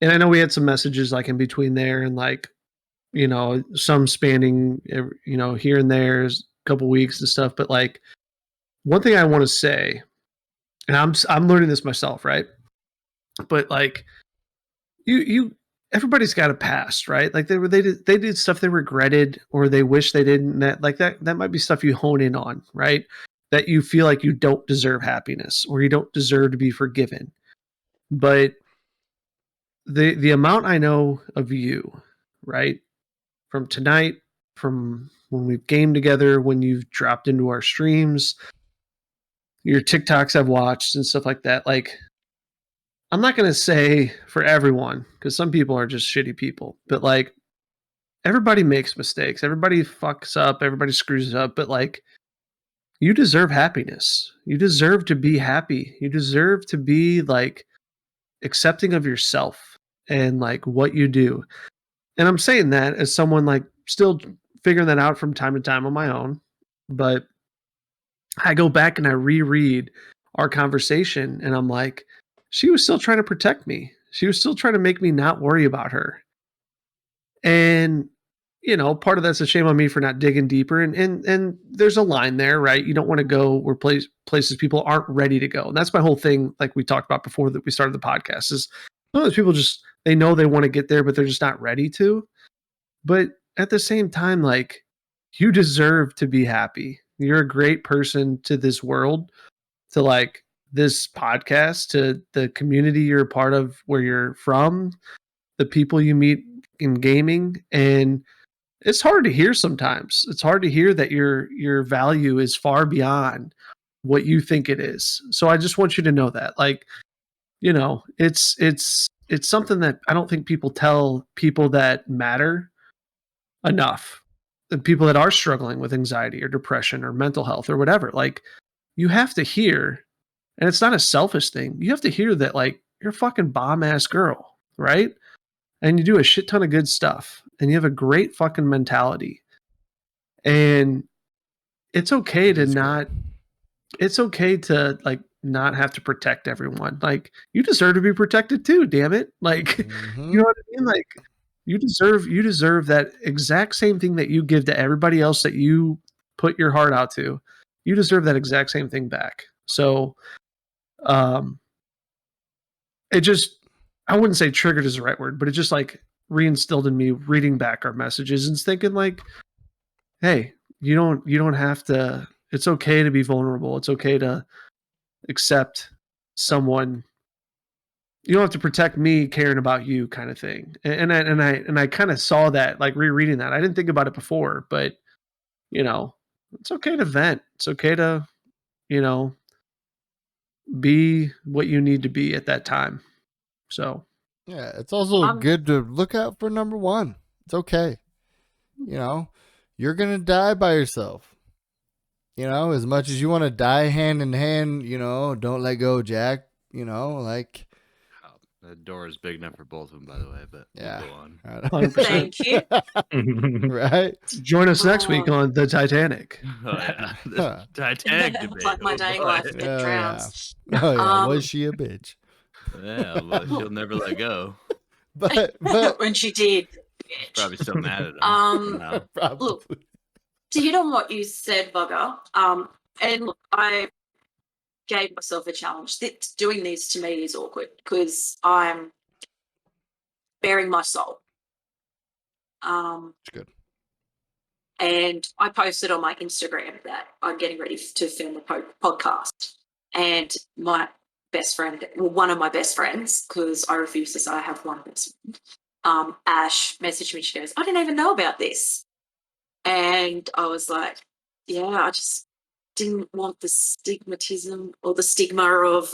And I know we had some messages like in between there and like, you know, some spanning, you know, here and there, a couple weeks and stuff. But like one thing I want to say, and I'm learning this myself, right? But like you everybody's got a past, right? Like they did stuff they regretted or they wish they didn't. That might be stuff you hone in on, right? That you feel like you don't deserve happiness or you don't deserve to be forgiven. But the amount I know of you, right? From tonight, from when we've gamed together, when you've dropped into our streams, your TikToks I've watched and stuff like that. Like, I'm not going to say for everyone, because some people are just shitty people, but like, everybody makes mistakes. Everybody fucks up. Everybody screws up. But like, you deserve happiness. You deserve to be happy. You deserve to be like accepting of yourself and like what you do. And I'm saying that as someone like still figuring that out from time to time on my own. But I go back and I reread our conversation and I'm like, she was still trying to protect me. She was still trying to make me not worry about her. And, you know, part of that's a shame on me for not digging deeper. And there's a line there, right? You don't want to go where places people aren't ready to go. And that's my whole thing, like we talked about before that we started the podcast, is some of those people just, they know they want to get there, but they're just not ready to. But at the same time, like, you deserve to be happy. You're a great person to this world, to like this podcast, to the community you're a part of, where you're from, the people you meet in gaming. And it's hard to hear sometimes. It's hard to hear that your value is far beyond what you think it is. So I just want you to know that. Like, you know, it's something that I don't think people tell people that matter enough. The people that are struggling with anxiety or depression or mental health or whatever. Like, you have to hear, and it's not a selfish thing. You have to hear that like you're a fucking bomb ass girl, right? And you do a shit ton of good stuff and you have a great fucking mentality. And it's okay to not, it's okay to like not have to protect everyone. Like, you deserve to be protected too, damn it. Like, you know what I mean? Like, you deserve that exact same thing that you give to everybody else that you put your heart out to. You deserve that exact same thing back. So it just, I wouldn't say triggered is the right word, but it just like reinstilled in me reading back our messages and thinking like, hey, you don't have to, it's okay to be vulnerable. It's okay to accept someone. You don't have to protect me caring about you, kind of thing. And I kind of saw that, like rereading that. I didn't think about it before, but you know, it's okay to vent. It's okay to, you know, be what you need to be at that time. So Yeah, it's also good to look out for number one. It's okay. You know, you're going to die by yourself. You know, as much as you want to die hand in hand, you know, don't let go, Jack. You know, like. The door is big enough for both of them, by the way, but Yeah. we'll go on. 100%. Thank you. Right? Join us next week on the Titanic. Oh, yeah. The Titanic debate. Like my dating life Oh, get drowned. Oh, yeah. Was she a bitch? Yeah, well, she'll never let go. But when she did. Probably still mad at him. No. probably. Look, to hit on what you said, Bugger, and look, I gave myself a challenge. Doing this to me is awkward because I'm bearing my soul. It's good. And I posted on my Instagram that I'm getting ready to film a podcast. And my best friend, well, one of my best friends, because I refuse to say I have one best friend, Ash messaged me. She goes, I didn't even know about this. And I was like, yeah, I just didn't want the stigmatism or the stigma of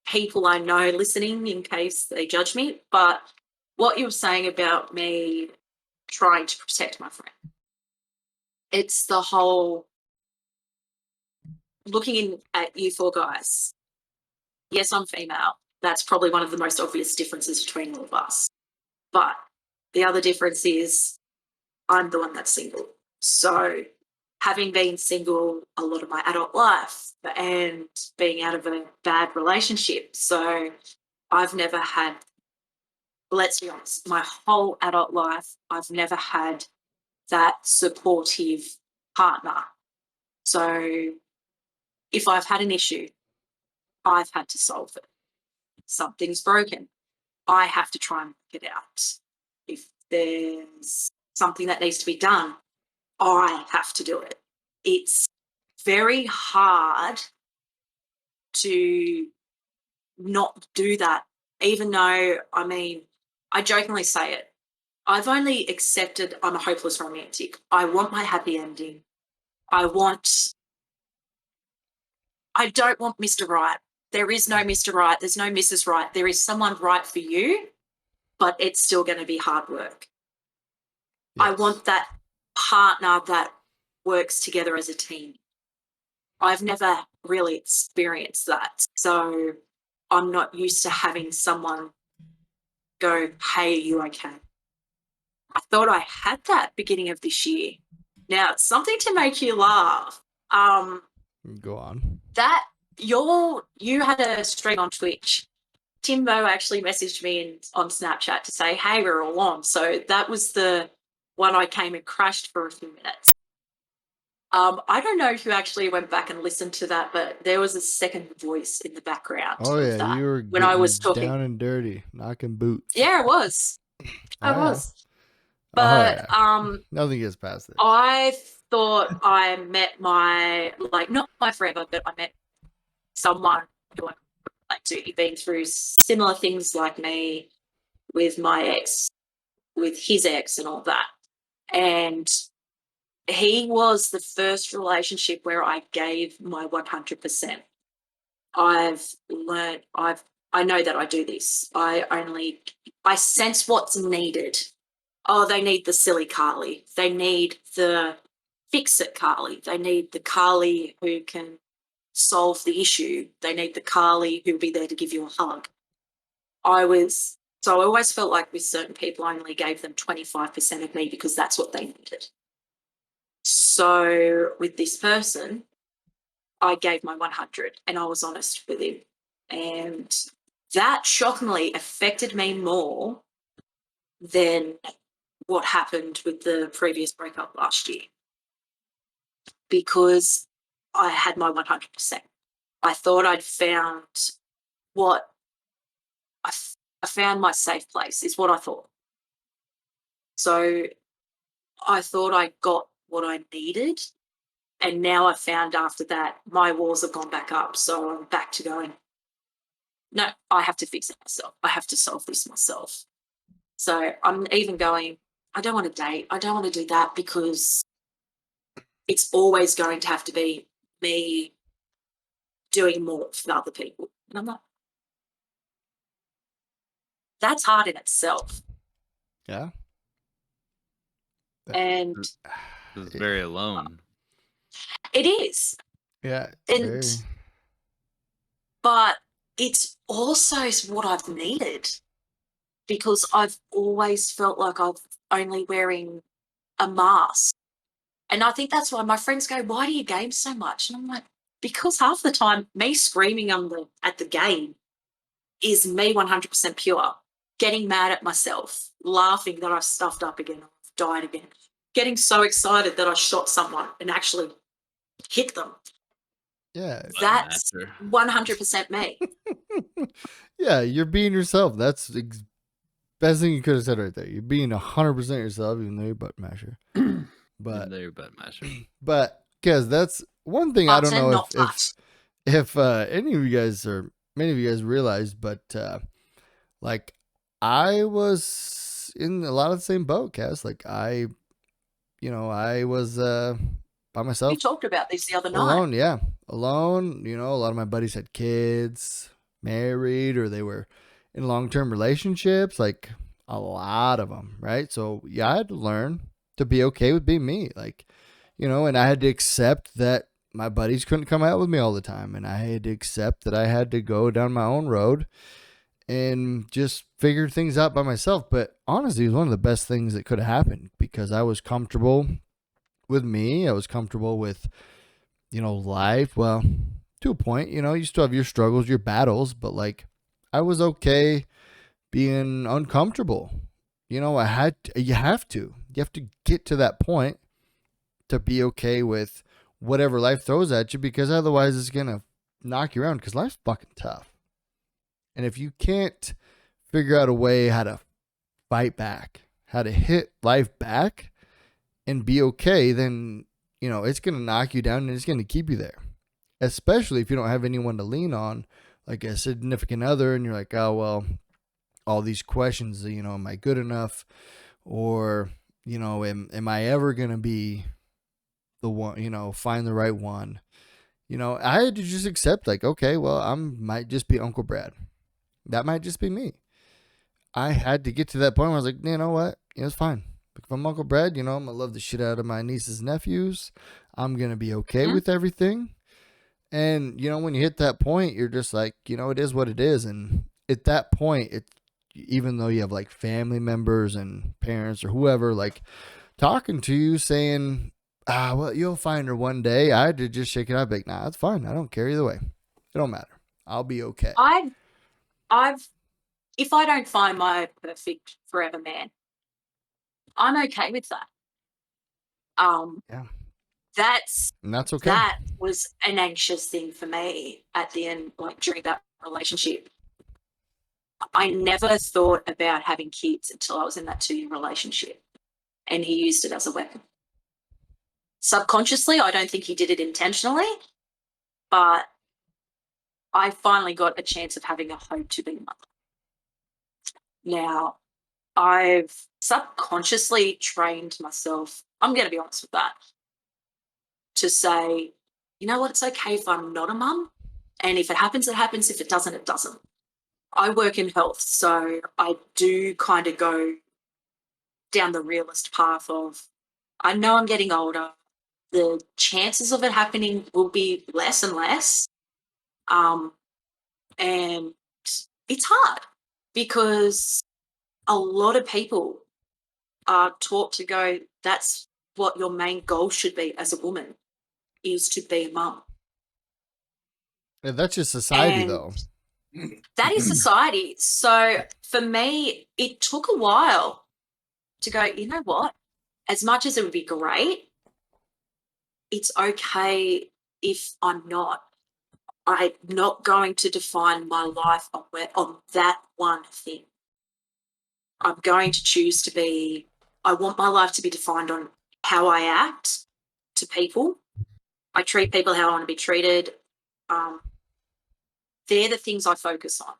people I know listening in case they judge me. But what you were saying about me trying to protect my friend. It's the whole looking in at you four guys. Yes, I'm female. That's probably one of the most obvious differences between all of us. But the other difference is I'm the one that's single. So having been single a lot of my adult life and being out of a bad relationship, so I've never had, let's be honest, my whole adult life, I've never had that supportive partner. So if I've had an issue, I've had to solve it. Something's broken, I have to try and work it out. If there's something that needs to be done, I have to do it. It's very hard to not do that, even though, I mean, I jokingly say it. I've only accepted I'm a hopeless romantic. I want my happy ending. I don't want Mr. Right. There is no Mr. Right. There's no Mrs. Right. There is someone right for you, but it's still going to be hard work. Yes. I want that partner that works together as a team. I've never really experienced that. So I'm not used to having someone go, hey, are you okay? I thought I had that beginning of this year. Now, it's something to make you laugh. Go on. That you had a stream on Twitch. Timbo actually messaged me on Snapchat to say, hey, we're all on. So that was the one I came and crashed for a few minutes. I don't know who actually went back and listened to that, but there was a second voice in the background. Oh yeah, that you were when I was talking down and dirty, knocking boots. Yeah, it was. I was. But nothing gets past it. I thought I met my, like, not my forever, but I met someone who I like to. He'd been through similar things like me with my ex, with his ex and all that. And he was the first relationship where I gave my 100%. I've learned, I know that I do this. I sense what's needed. Oh, they need the silly Carly. They need the fix-it Carly. They need the Carly who can solve the issue. They need the Carly who'll be there to give you a hug. I always felt like with certain people, I only gave them 25% of me because that's what they needed. So with this person, I gave my 100 and I was honest with him. And that shockingly affected me more than what happened with the previous breakup last year, because I had my 100%. I thought I'd found I found my safe place is what I thought. So I thought I got what I needed. And now I found after that, my walls have gone back up. So I'm back to going, no, I have to fix it myself. I have to solve this myself. So I'm even going, I don't want to date. I don't want to do that because it's always going to have to be me doing more for other people. And I'm like, that's hard in itself. Yeah. And It's very alone. it is. Yeah. But it's also what I've needed, because I've always felt like I'm only wearing a mask. And I think that's why my friends go, why do you game so much? And I'm like, because half the time me screaming at the game is me 100% pure, getting mad at myself, laughing that I've stuffed up again, I've died again, getting so excited that I shot someone and actually hit them. Yeah. That's 100% me. Yeah, you're being yourself. That's the best thing you could have said right there. You're being 100% yourself, even though you're butt masher. But They're butt masher. But because that's one thing I don't know if any of you guys or many of you guys realized, but like I was in a lot of the same boat, Cass. Like I was by myself. We talked about this the other night. Alone, yeah. Alone. A lot of my buddies had kids, married, or they were in long-term relationships. Like a lot of them, right? So yeah, I had to learn to be okay with being me, like, and I had to accept that my buddies couldn't come out with me all the time, and I had to accept that I had to go down my own road and just figure things out by myself. But honestly, it was one of the best things that could have happened because I was comfortable with me. I was comfortable with, life. Well, to a point, you still have your struggles, your battles, but like I was okay being uncomfortable. You have to get to that point to be okay with whatever life throws at you, because otherwise it's going to knock you around, because life's fucking tough. And if you can't figure out a way how to fight back, how to hit life back and be okay, then, it's going to knock you down and it's going to keep you there. Especially if you don't have anyone to lean on, like a significant other, and you're like, oh, well, all these questions, am I good enough? Or, am I ever going to be the one, find the right one? I had to just accept, like, okay, well, might just be Uncle Brad. That might just be me. I had to get to that point where I was like, you know what? It's fine. If I'm Uncle Brad, I'm going to love the shit out of my nieces and nephews. I'm going to be okay with everything. And, when you hit that point, you're just like, it is what it is. And at that point, even though you have like family members and parents or whoever, like talking to you saying, well, you'll find her one day, I had to just shake it out, like, nah, it's fine. I don't care either way. It don't matter. I'll be okay. If I don't find my perfect forever man, I'm okay with that. Yeah. And that's okay. That was an anxious thing for me at the end, like during that relationship. I never thought about having kids until I was in that 2-year relationship, and he used it as a weapon. Subconsciously, I don't think he did it intentionally, but I finally got a chance of having a hope to be a mother. Now, I've subconsciously trained myself, I'm going to be honest with that, to say, you know what, it's okay if I'm not a mum, and if it happens, it happens. If it doesn't, it doesn't. I work in health, so I do kind of go down the realist path of, I know I'm getting older. The chances of it happening will be less and less. And it's hard because a lot of people are taught to go, that's what your main goal should be as a woman, is to be a mum. Yeah, that's just society, And though. that is society. So for me, it took a while to go, you know what? As much as it would be great, it's okay if I'm not. I'm not going to define my life on that one thing. I'm going to choose to be, I want my life to be defined on how I act to people. I treat people how I want to be treated. They're the things I focus on.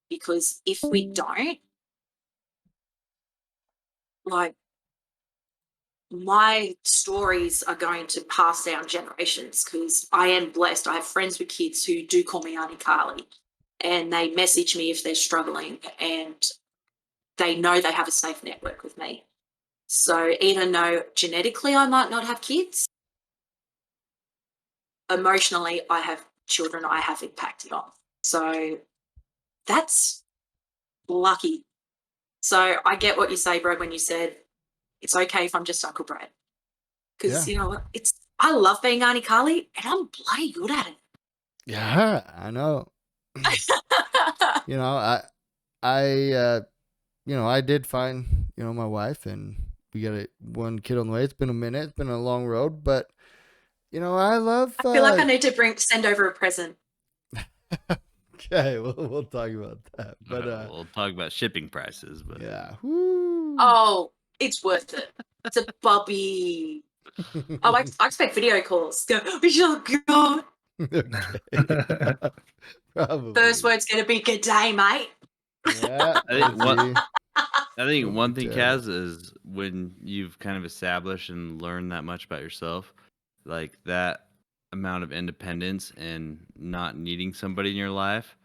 Because if we don't, like, my stories are going to pass down generations, because I am blessed. I have friends with kids who do call me Auntie Carly, and they message me if they're struggling, and they know they have a safe network with me. So even though genetically I might not have kids, emotionally I have children I have impacted on. So that's lucky. So I get what you say, Brad, when you said it's okay if I'm just Uncle Brad. Because, you know what, I love being Auntie Carly, and I'm bloody good at it. Yeah, I know. I did find, my wife, and we got one kid on the way. It's been a minute. It's been a long road, but, I love. I feel like I need to send over a present. Okay, we'll talk about that. But we'll talk about shipping prices. But yeah. Woo. Oh, it's worth it. It's a bubby. Oh, I expect video calls. Go, oh, God. Okay. Probably. First word's going to be good day, mate. Yeah. I think one thing, Kaz, is when you've kind of established and learned that much about yourself, like that amount of independence and not needing somebody in your life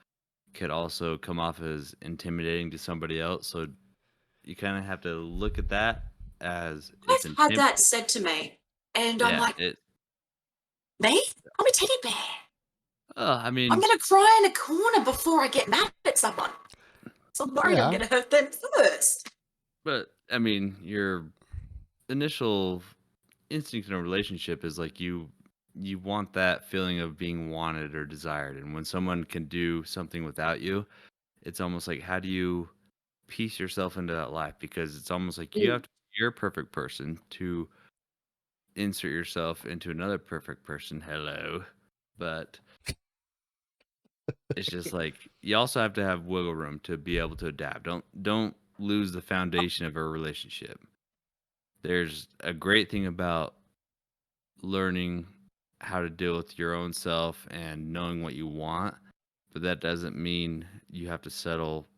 could also come off as intimidating to somebody else. So you kind of have to look at that as I've it's had that intimidate. said to me, and I'm Yeah, like, me? I'm a teddy bear. I I'm mean, going to cry in a corner before I get mad at someone. So I'm worried I'm Yeah. going to hurt them first. but I mean, your initial instinct in a relationship is like you want that feeling of being wanted or desired, and when someone can do something without you, it's almost like how do you piece yourself into that life? Because it's almost like you have to be your perfect person to insert yourself into another perfect person. Hello. But it's just like you also have to have wiggle room to be able to adapt. Don't lose the foundation of a relationship. There's a great thing about learning how to deal with your own self and knowing what you want, but that doesn't mean you have to settle,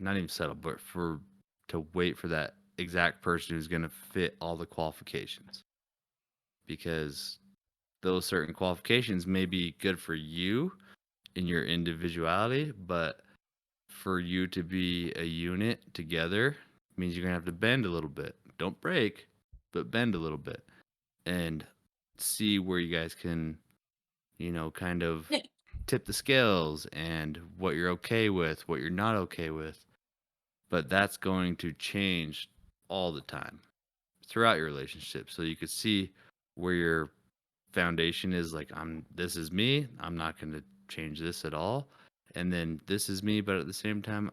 not even settle, but for to wait for that exact person who's going to fit all the qualifications, because those certain qualifications may be good for you in your individuality, but for you to be a unit together means you're going to have to bend a little bit. Don't break, but bend a little bit and see where you guys can, kind of Yeah. tip the scales and what you're okay with, what you're not okay with. But that's going to change all the time throughout your relationship. So you could see where your foundation is like, this is me. I'm not going to change this at all. And then this is me, but at the same time,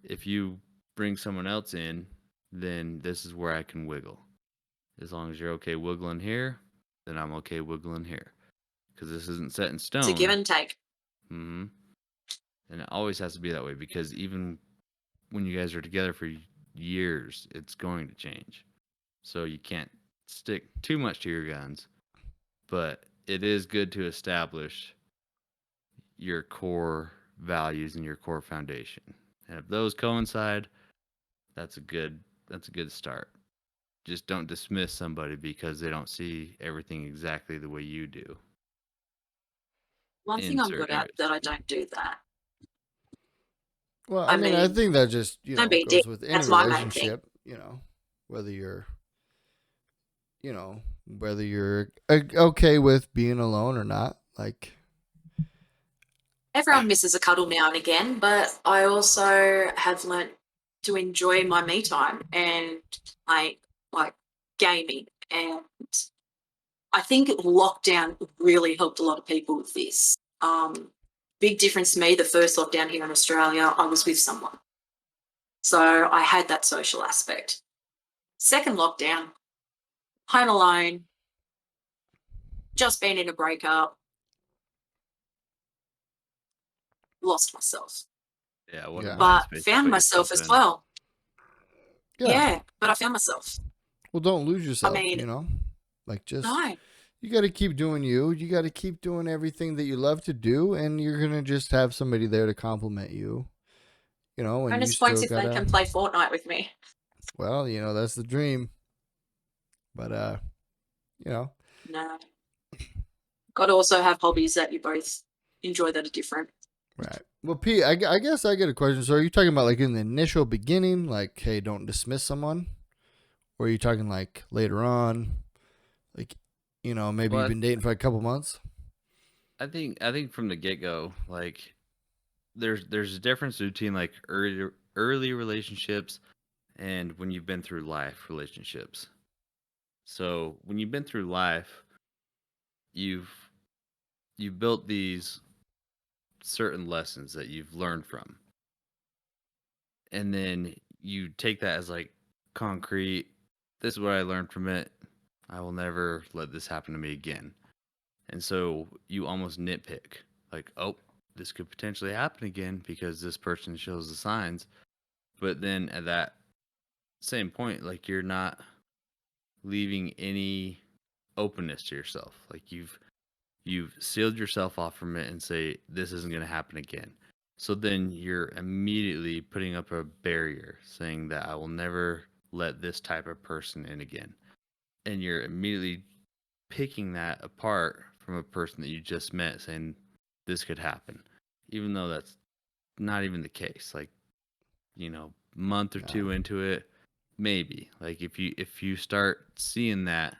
if you bring someone else in, then this is where I can wiggle. As long as you're okay wiggling here, then I'm okay wiggling here. Because this isn't set in It's a give stone. and take. hmm And it always has to be that way, because even when you guys are together for years, it's going to change. So you can't stick too much to your guns, but it is good to establish your core values and your core foundation. And if those coincide, that's a good start. Just don't dismiss somebody because they don't see everything exactly the way you do One thing in I'm good certain at areas. that I don't do that. Well, I I mean, I mean, think that just, don't be a goes dick. with any That's my main thing. relationship, whether you're, whether you're okay with being alone or not. Like, Everyone misses a cuddle now and again, but I also have learnt to enjoy my me time and like gaming. And I think lockdown really helped a lot of people with this. Big difference to me, the first lockdown here in Australia, I was with someone. So I had that social aspect. Second lockdown, home alone, just been in a breakup, lost myself, Yeah, what a yeah. mind but space to found put myself yourself as in. well. Yeah. Yeah, but I found myself. Well, don't lose I yourself, mean, Like, just, no, you got to keep doing you. You got to keep doing everything that you love to do, and you're going to just have somebody there to compliment you, and you bonus points still if got they to, can play Fortnite with me. well, that's the dream. But, you know, No, got to also have hobbies that you both enjoy that are different. right. Well, Pete, I guess I get a question. So, are you talking about like in the initial beginning, like, hey, don't dismiss someone? Or are you talking like later on, like, maybe you've Well, been dating for a couple months? I think from the get go, like there's a difference between like early relationships and when you've been through life relationships. So when you've been through life, you've built these certain lessons that you've learned from, and then you take that as like concrete. This is what I learned from it. I will never let this happen to me again. And so you almost nitpick, like, oh, this could potentially happen again because this person shows the signs. But then at that same point, like you're not leaving any openness to yourself. Like you've sealed yourself off from it and say this isn't going to happen again. So then you're immediately putting up a barrier saying that I will never let this type of person in again. And you're immediately picking that apart from a person that you just met saying this could happen, even though that's not even the case. Like month or two into it, maybe. Like if you start seeing that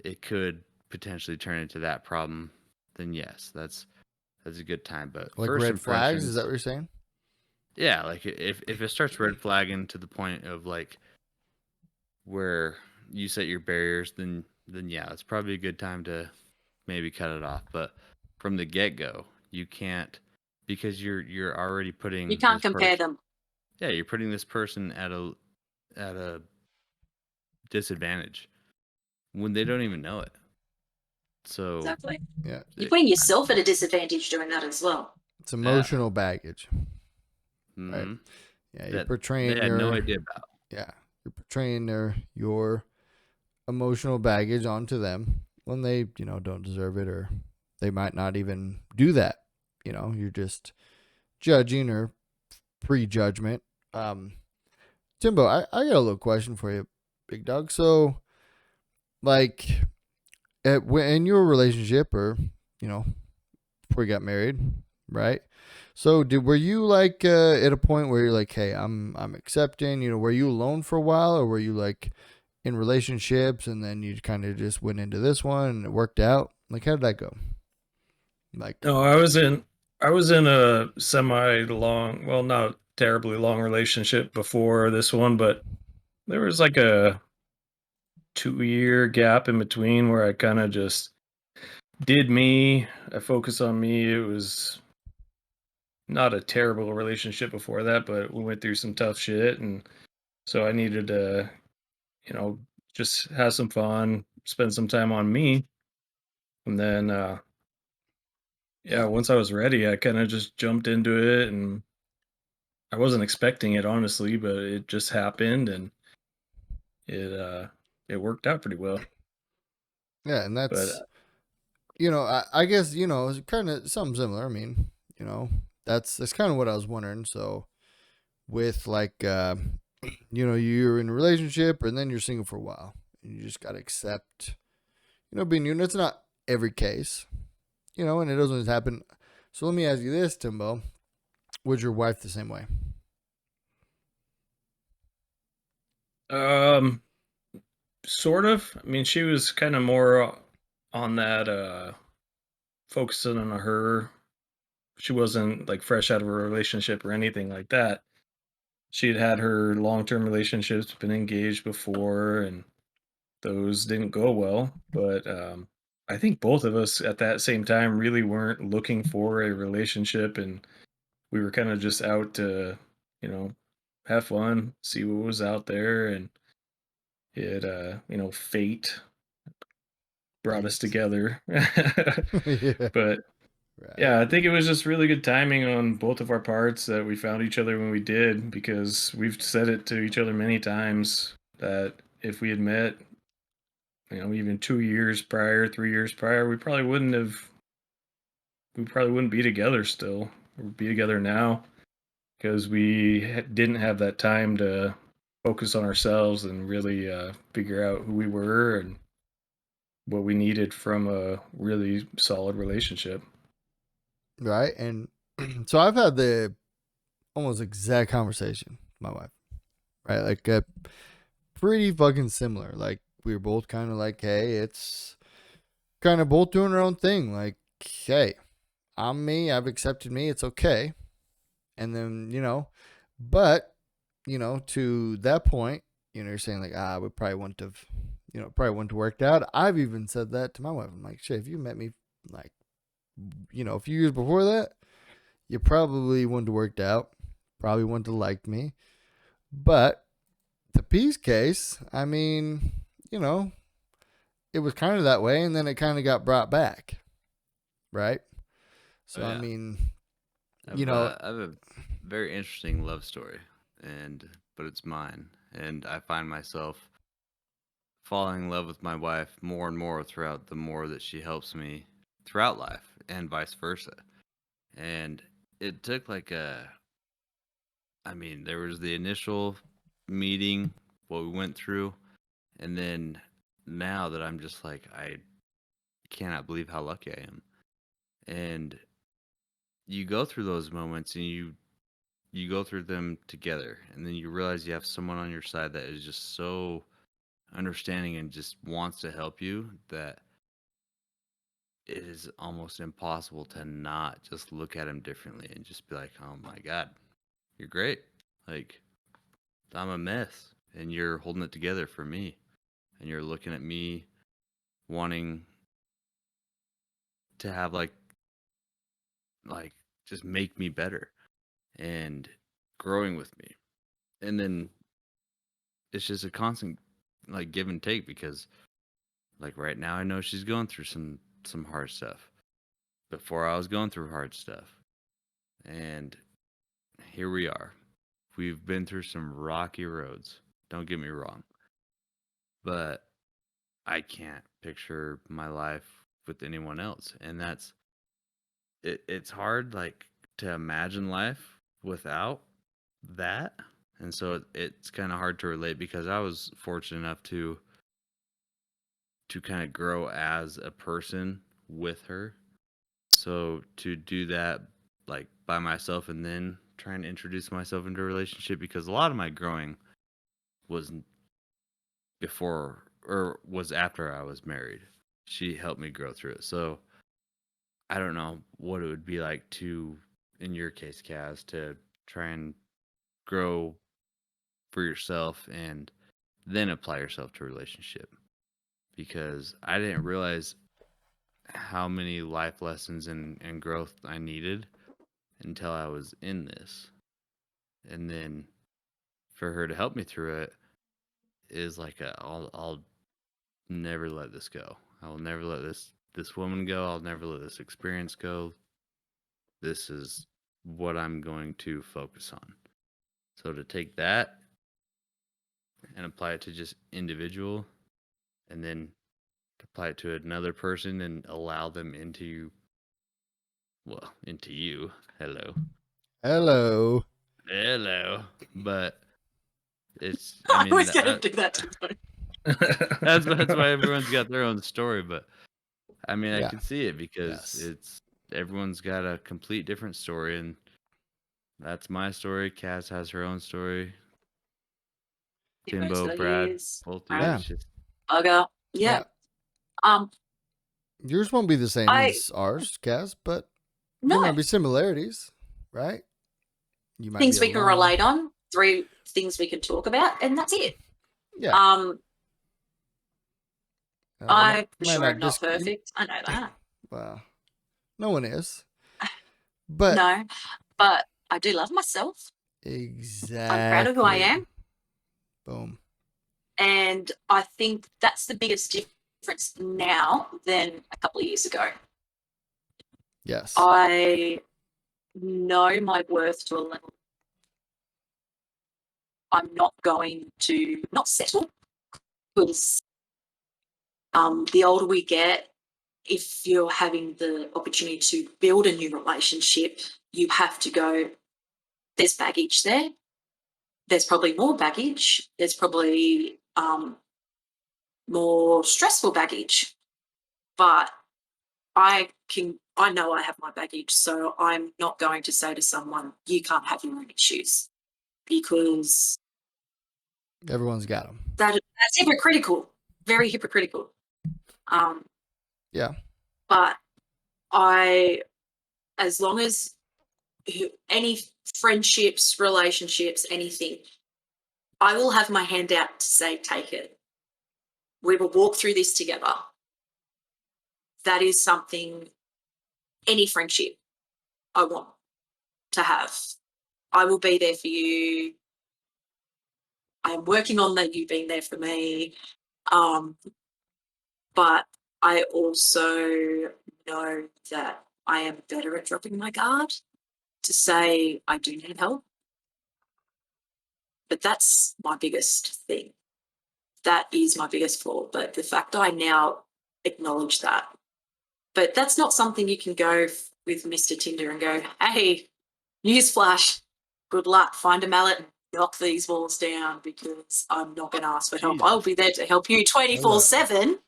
it could potentially turn into that problem, then yes, that's a good time. But Like first red flags, is impressions, that what you're saying? yeah, like if it starts red flagging to the point of like where you set your barriers, then yeah, it's probably a good time to maybe cut it off. But from the get go, you can't, because you're already putting You can't this compare person. them. Yeah, you're putting this person at a disadvantage when they don't even know it. So Exactly. Yeah. You're putting yourself at a disadvantage doing that as well. It's emotional baggage. Right. mhm, Yeah, you're that they portraying had no your idea about. yeah, you're portraying your emotional baggage onto them when they, don't deserve it, or they might not even do that. You're just judging or prejudgment. Timbo, I got a little question for you, big dog. So, like, in your relationship, or before you got married, right? So, were you like at a point where you're like, hey, I'm accepting? Were you alone for a while, or were you like in relationships and then you kind of just went into this one and it worked out? Like, how did that go? Like, No, I was in a semi long, well, not terribly long relationship before this one, but there was like a 2-year gap in between where I kind of just did me. I focused on me. It was not a terrible relationship before that, but we went through some tough shit, and so I needed to, you know, just have some fun, spend some time on me, and then yeah, once I was ready, I kind of just jumped into it, and I wasn't expecting it honestly, but it just happened, and it worked out pretty well. yeah, and But that's, I guess, it's kind of something similar. I mean, that's kind of what I was wondering. So, with like, you're in a relationship and then you're single for a while, and you just got to accept, being you. And it's not every case, and it doesn't always happen. So, let me ask you this, Timbo. Was your wife the same way? um, sort of. I mean, she was kind of more on that focusing on her. She wasn't like fresh out of a relationship or anything like that. She'd had her long-term relationships, been engaged before, and those didn't go well. But I think both of us at that same time really weren't looking for a relationship, and we were kind of just out to, you know, have fun, see what was out there, and fate brought us Peace. together. Yeah. But Right. yeah, I think it was just really good timing on both of our parts that we found each other when we did, because we've said it to each other many times that if we had met, even 2 years prior, 3 years prior, we probably wouldn't be together still. We'd be together now because we didn't have that time to focus on ourselves and really figure out who we were and what we needed from a really solid relationship. Right. And so I've had the almost exact conversation with my wife. Right. Like, pretty fucking similar. Like, we were both kind of like, hey, it's kind of both doing our own thing. Like, hey, I'm me. I've accepted me. It's okay. And then, but, to that point, you're saying like, we probably wouldn't have, worked out. I've even said that to my wife. I'm like, shit, if you met me like, a few years before that, you probably wouldn't have worked out. Probably wouldn't have liked me. But the peace case, I mean, it was kind of that way, and then it kind of got brought back, right? So, Oh, I yeah. mean, I have a very interesting love story, but it's mine, and I find myself falling in love with my wife more and more throughout the more that she helps me throughout life, and vice versa. And it took there was the initial meeting, what we went through, and then now that I'm just like, I cannot believe how lucky I am. And you go through those moments and you go through them together, and then you realize you have someone on your side that is just so understanding and just wants to help you that it is almost impossible to not just look at him differently and just be like, oh my God, you're great. Like, I'm a mess, and you're holding it together for me, and you're looking at me wanting to have like just make me better and growing with me. And then it's just a constant like give and take, because like right now I know she's going through some hard stuff. Before I was going through hard stuff. And here we are. We've been through some rocky roads. Don't get me wrong. But I can't picture my life with anyone else. And that's it's hard like to imagine life without that. And so it's kind of hard to relate, because I was fortunate enough to kind of grow as a person with her. So to do that like by myself and then trying to introduce myself into a relationship, because a lot of my growing was before or was after I was married. She helped me grow through it. So I don't know what it would be like to, in your case, Kaz, to try and grow for yourself and then apply yourself to a relationship. Because I didn't realize how many life lessons and growth I needed until I was in this. And then for her to help me through it is like I'll never let this go. I will never let this woman go. I'll never let this experience go. This is what I'm going to focus on. So to take that and apply it to just individual, and then apply it to another person and allow them into you. Well, into you. Hello. But it's, I I mean, was going to do that. that's why everyone's got their own story. But I mean, I Yeah. can see it, because Yes. everyone's got a complete different story, and that's my story. Cass has her own story. Timbo, Brad, both of you. Yeah. It's just Bugga. Yeah. Yours won't be the same as ours, Kaz, but there No might be similarities, right? You might things be we can alone. relate on, 3 things we can talk about, and that's it. Yeah. I for might sure not am not perfect. I know that. Well, no one is. But No, but I do love myself. exactly. I'm proud of who I am. Boom. And I think that's the biggest difference now than a couple of years ago. Yes. I know my worth to a level. I'm not going to not settle, because the older we get, if you're having the opportunity to build a new relationship, you have to go, there's baggage there. There's probably more baggage. There's probably more stressful baggage. But I know I have my baggage, so I'm not going to say to someone, you can't have your own issues, because Everyone's got them. that's hypocritical, very hypocritical. Yeah. But as long as any friendships, relationships, anything, I will have my hand out to say, take it. We will walk through this together. That is something, any friendship I want to have. I will be there for you. I'm working on that, you being there for me. But I also know that I am better at dropping my guard to say I do need help. But that's my biggest thing. That is my biggest flaw. But the fact I now acknowledge that. But that's not something you can go with Mr. Tinder and go, hey, newsflash, good luck, find a mallet and knock these walls down, because I'm not going to ask for help. Jesus. I'll be there to help you 24/7,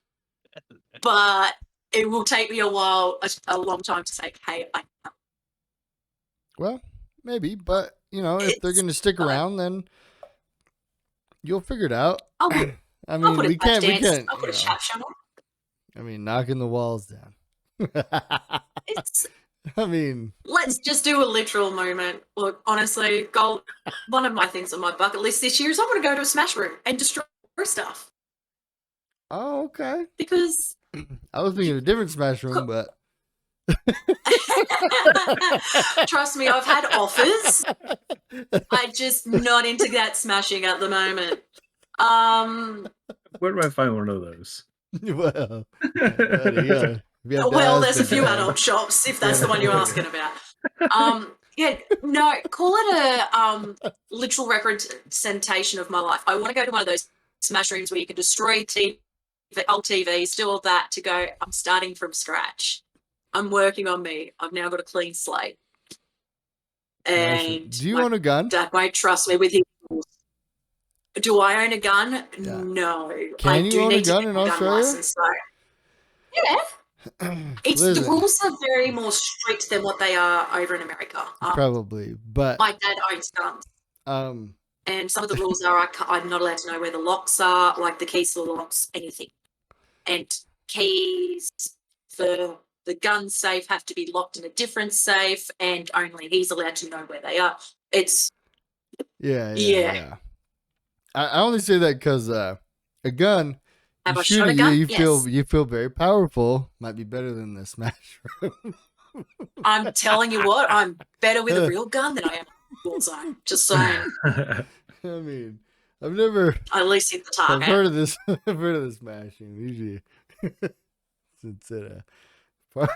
but it will take me a while, a long time to say, hey, Well, maybe, but if they're going to stick around, then you'll figure it out. I'll put I mean, a we can't. I'll put a caption on. I mean, knocking the walls down. It's. I mean, Let's just do a literal moment. Look, honestly, one of my things on my bucket list this year is I want to go to a Smash room and destroy stuff. oh, okay. Because I was thinking a different Smash room, but trust me, I've had offers. I'm just not into that smashing at the moment. Where do I find one of those? well, there's a few adult shops if that's the one you're asking about. Call it a literal representation of my life. I want to go to one of those Smash rooms where you can destroy old TVs, do all that to go, I'm starting from scratch. I'm working on me. I've now got a clean slate. And do you own a gun? Dad won't trust me with his rules. Do I own a gun? Yeah. No. Can you own a gun in Australia? License, so. Yeah. The rules are very more strict than what they are over in America. Probably, but my dad owns guns. And some of the rules are I'm not allowed to know where the locks are, like the keys for the locks, anything. And keys for the gun safe have to be locked in a different safe, and only he's allowed to know where they are. It's yeah. I only say that because a gun. Have you I shot a gun? You feel very powerful. Might be better than the Smash room. I'm telling you what, I'm better with a real gun than I am with a bullseye. Just saying. I mean, I've never. I at least hit the target. I've heard of this. I've heard of the smashing. Usually,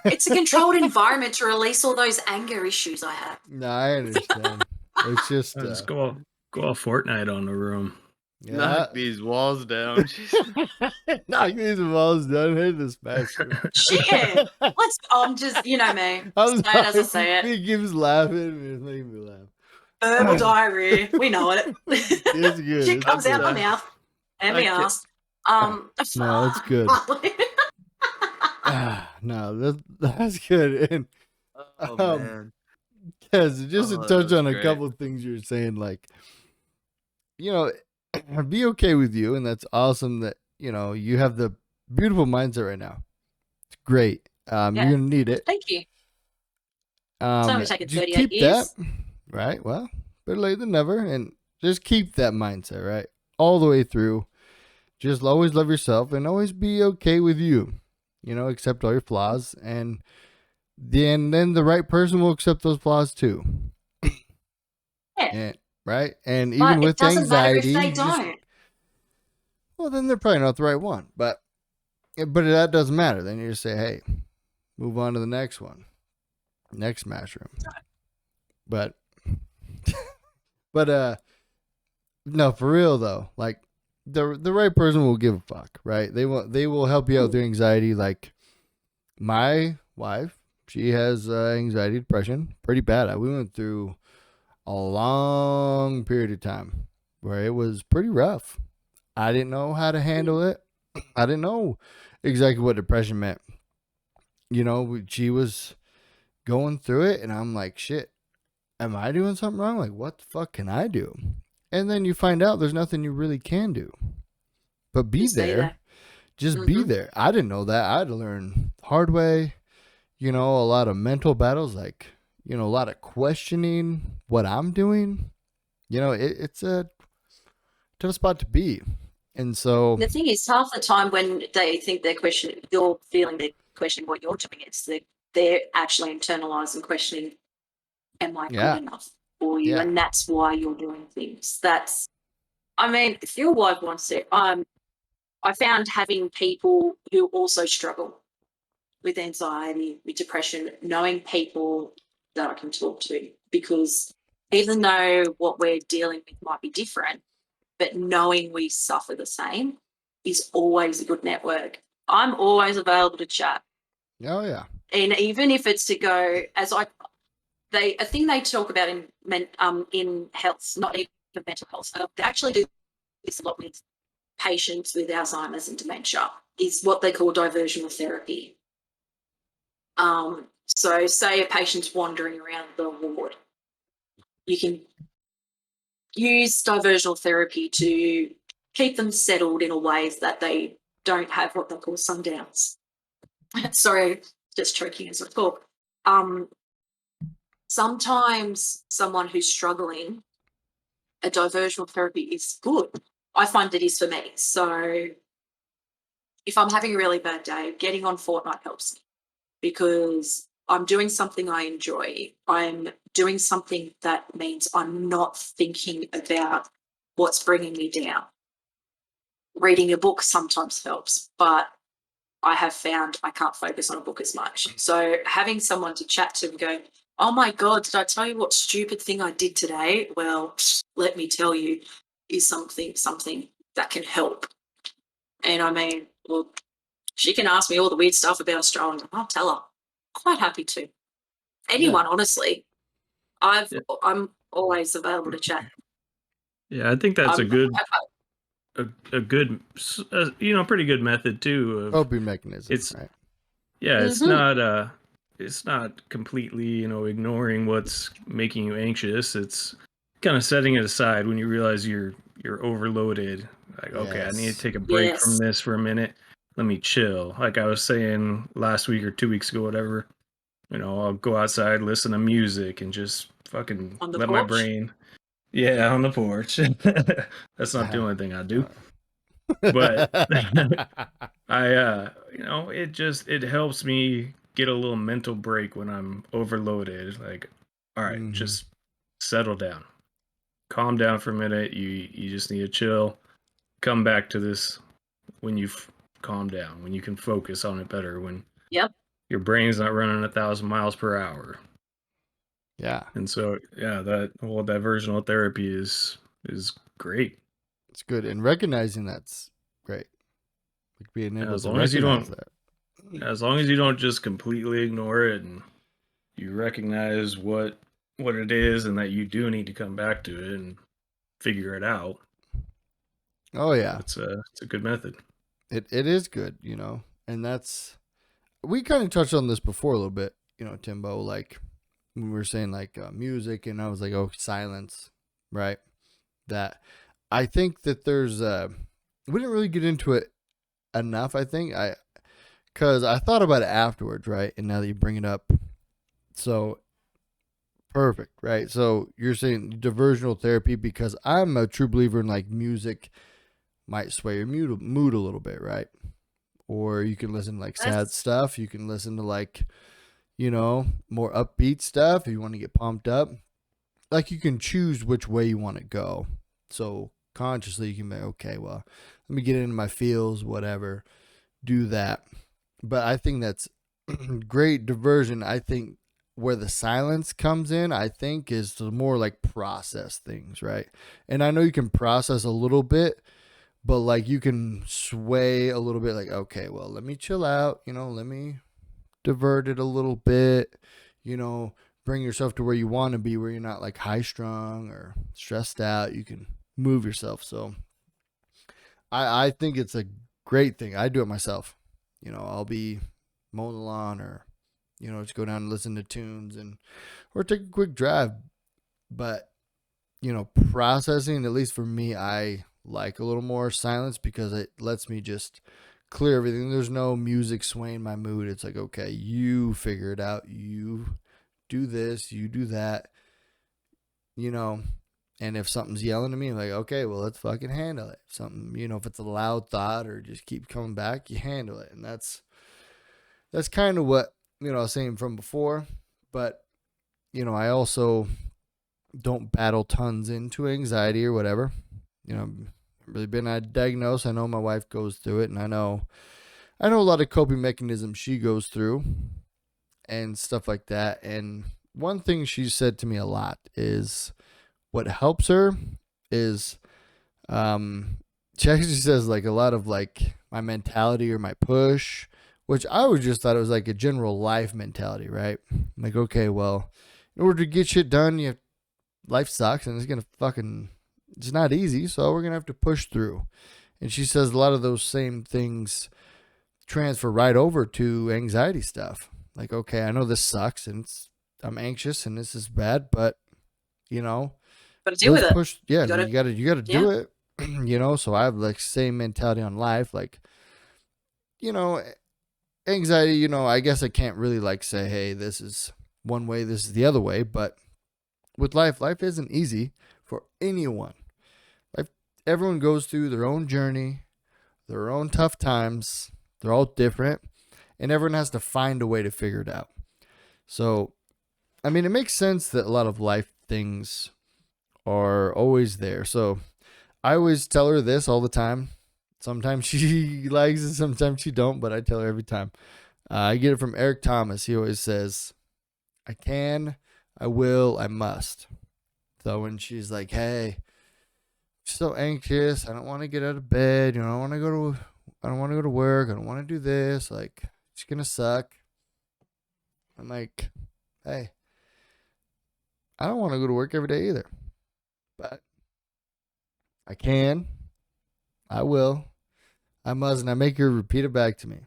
it's a controlled environment to release all those anger issues I have. No, I understand. It's just just go all Fortnite on the room. Yeah. Knock these walls down. Knock these walls down. Hit the Smash room. Shit. I'm just, me. Say it as I say it. He keeps laughing and it's making me laugh. Verbal diarrhea. We know it. It's good. Shit comes out my mouth and my ass. No, it's good. No, that's good. And man. yes, just to touch on great. a couple of things you're saying, like, be okay with you, and that's awesome that you have the beautiful mindset right now. It's great. You're gonna need it. Thank you. It's only taken 38 years. That, right? Well, better late than never, and just keep that mindset right all the way through. Just always love yourself and always be okay with you. Accept all your flaws, and then the right person will accept those flaws too. Yeah. Right? And even with anxiety, if they don't. Well, then they're probably not the right one. But that doesn't matter. Then you just say, hey, move on to the next one. Next Smash room. But no, for real though. Like the right person will give a fuck, right? They will help you out with your anxiety. Like my wife, she has anxiety, depression, pretty bad. We went through a long period of time where it was pretty rough. I didn't know how to handle it. I didn't know exactly what depression meant. She was going through it, and I'm like, shit, am I doing something wrong? Like, what the fuck can I do? And then you find out there's nothing you really can do. But be there. Just be there. I didn't know that. I had to learn the hard way. A lot of mental battles, like, a lot of questioning what I'm doing. It's a tough spot to be. And so the thing is, half the time when they think they're questioning, you're feeling they're questioning what you're doing. It's they're actually internalizing, questioning, am I good enough for you? And that's why you're doing things. If your wife wants to, I found having people who also struggle with anxiety, with depression, knowing people that I can talk to, because even though what we're dealing with might be different, but knowing we suffer the same is always a good network. I'm always available to chat. Oh yeah. And even if it's to go, a thing they talk about in health, not even mental health, they actually do this a lot with patients with Alzheimer's and dementia, is what they call diversional therapy. So say a patient's wandering around the ward you can use diversional therapy to keep them settled in a ways that they don't have what they call sundowns. Sorry, just choking as I talk. Sometimes someone who's struggling, a diversional therapy is good. I find it is for me. So if I'm having a really bad day, getting on Fortnite helps me because I'm doing something I enjoy. I'm doing something that means I'm not thinking about what's bringing me down. Reading a book sometimes helps, but I have found I can't focus on a book as much. So having someone to chat to and go, oh my God, did I tell you what stupid thing I did today? Well, let me tell you, is something that can help. And I mean, well, she can ask me all the weird stuff about Australia. I'll tell her. Quite happy to. Anyone, honestly. I'm always available to chat. Yeah, I think that's a good pretty good method too of Coping mechanism. it's right? yeah, it's not completely, ignoring what's making you anxious. It's kind of setting it aside when you realize you're overloaded. Like, okay, I need to Yes. take a break Yes. from this for a minute. Let me chill. Like I was saying last week or 2 weeks ago, whatever. I'll go outside, listen to music, and just fucking On the let my porch? brain. Yeah, on the porch. That's not the only thing I do. But it helps me get a little mental break when I'm overloaded. Like, all right, just settle down. Calm down for a minute. You just need to chill. Come back to this when you've calmed down, when you can focus on it better, when your brain's not running 1,000 miles per hour. Yeah. And so, yeah, that whole diversional therapy is great. It's good. And recognizing that's great. Like being able As to long as you recognize don't, that. as long as you don't just completely ignore it and you recognize what it is and that you do need to come back to it and figure it out. Oh yeah. It's a good method. It is good, and that's, we kind of touched on this before a little bit, Timbo, like when we were saying like music, and I was like, oh, silence, right? That I think that there's we didn't really get into it enough. I think because I thought about it afterwards, right? And now that you bring it up, so perfect, right? So you're saying diversional therapy because I'm a true believer in like music might sway your mood a little bit, right? Or you can listen to like sad stuff. You can listen to like, more upbeat stuff if you want to get pumped up. Like you can choose which way you want to go. So consciously you can be, okay, well, let me get into my feels, whatever, do that. But I think that's great diversion. I think where the silence comes in, I think is to more like process things, right? And I know you can process a little bit, but like you can sway a little bit like, okay, well, let me chill out, let me divert it a little bit, bring yourself to where you want to be, where you're not like high strung or stressed out. You can move yourself. So I think it's a great thing. I do it myself. I'll be mowing the lawn or, just go down and listen to tunes or take a quick drive. But, processing, at least for me, I like a little more silence because it lets me just clear everything. There's no music swaying my mood. It's like, okay, you figure it out. You do this, you do that, and if something's yelling at me, I'm like, okay, well, let's fucking handle it. If something, if it's a loud thought or just keep coming back, you handle it. And that's kind of what, I was saying from before, but, I also don't battle tons into anxiety or whatever. Really been diagnosed. I know my wife goes through it, and I know a lot of coping mechanisms she goes through and stuff like that. And one thing she said to me a lot is what helps her is she actually says like a lot of like my mentality or my push, which I always just thought it was like a general life mentality, right? Like, okay, well, in order to get shit done, life sucks and it's not easy, so we're gonna have to push through. And she says a lot of those same things transfer right over to anxiety stuff. Like, okay, I know this sucks and I'm anxious and this is bad, but you know, Got to deal with it. yeah, You gotta- you gotta do it, you know. So I have like same mentality on life, like, you know, anxiety, you know, I guess I can't really like say, hey, this is one way, this is the other way, but with life isn't easy for anyone. Life, everyone goes through their own journey, their own tough times. They're all different, and everyone has to find a way to figure it out. So, I mean, it makes sense that a lot of life things are always there. So, I always tell her this all the time. Sometimes she likes it, sometimes she don't, but I tell her every time. I get it from Eric Thomas. He always says, I can, I will, I must. So when she's like, hey, I'm so anxious, I don't want to get out of bed, you know, I don't want to go to work, I don't want to do this, like, it's gonna suck. I'm like, hey, I don't want to go to work every day either. But I can, I will, I must, and I make her repeat it back to me.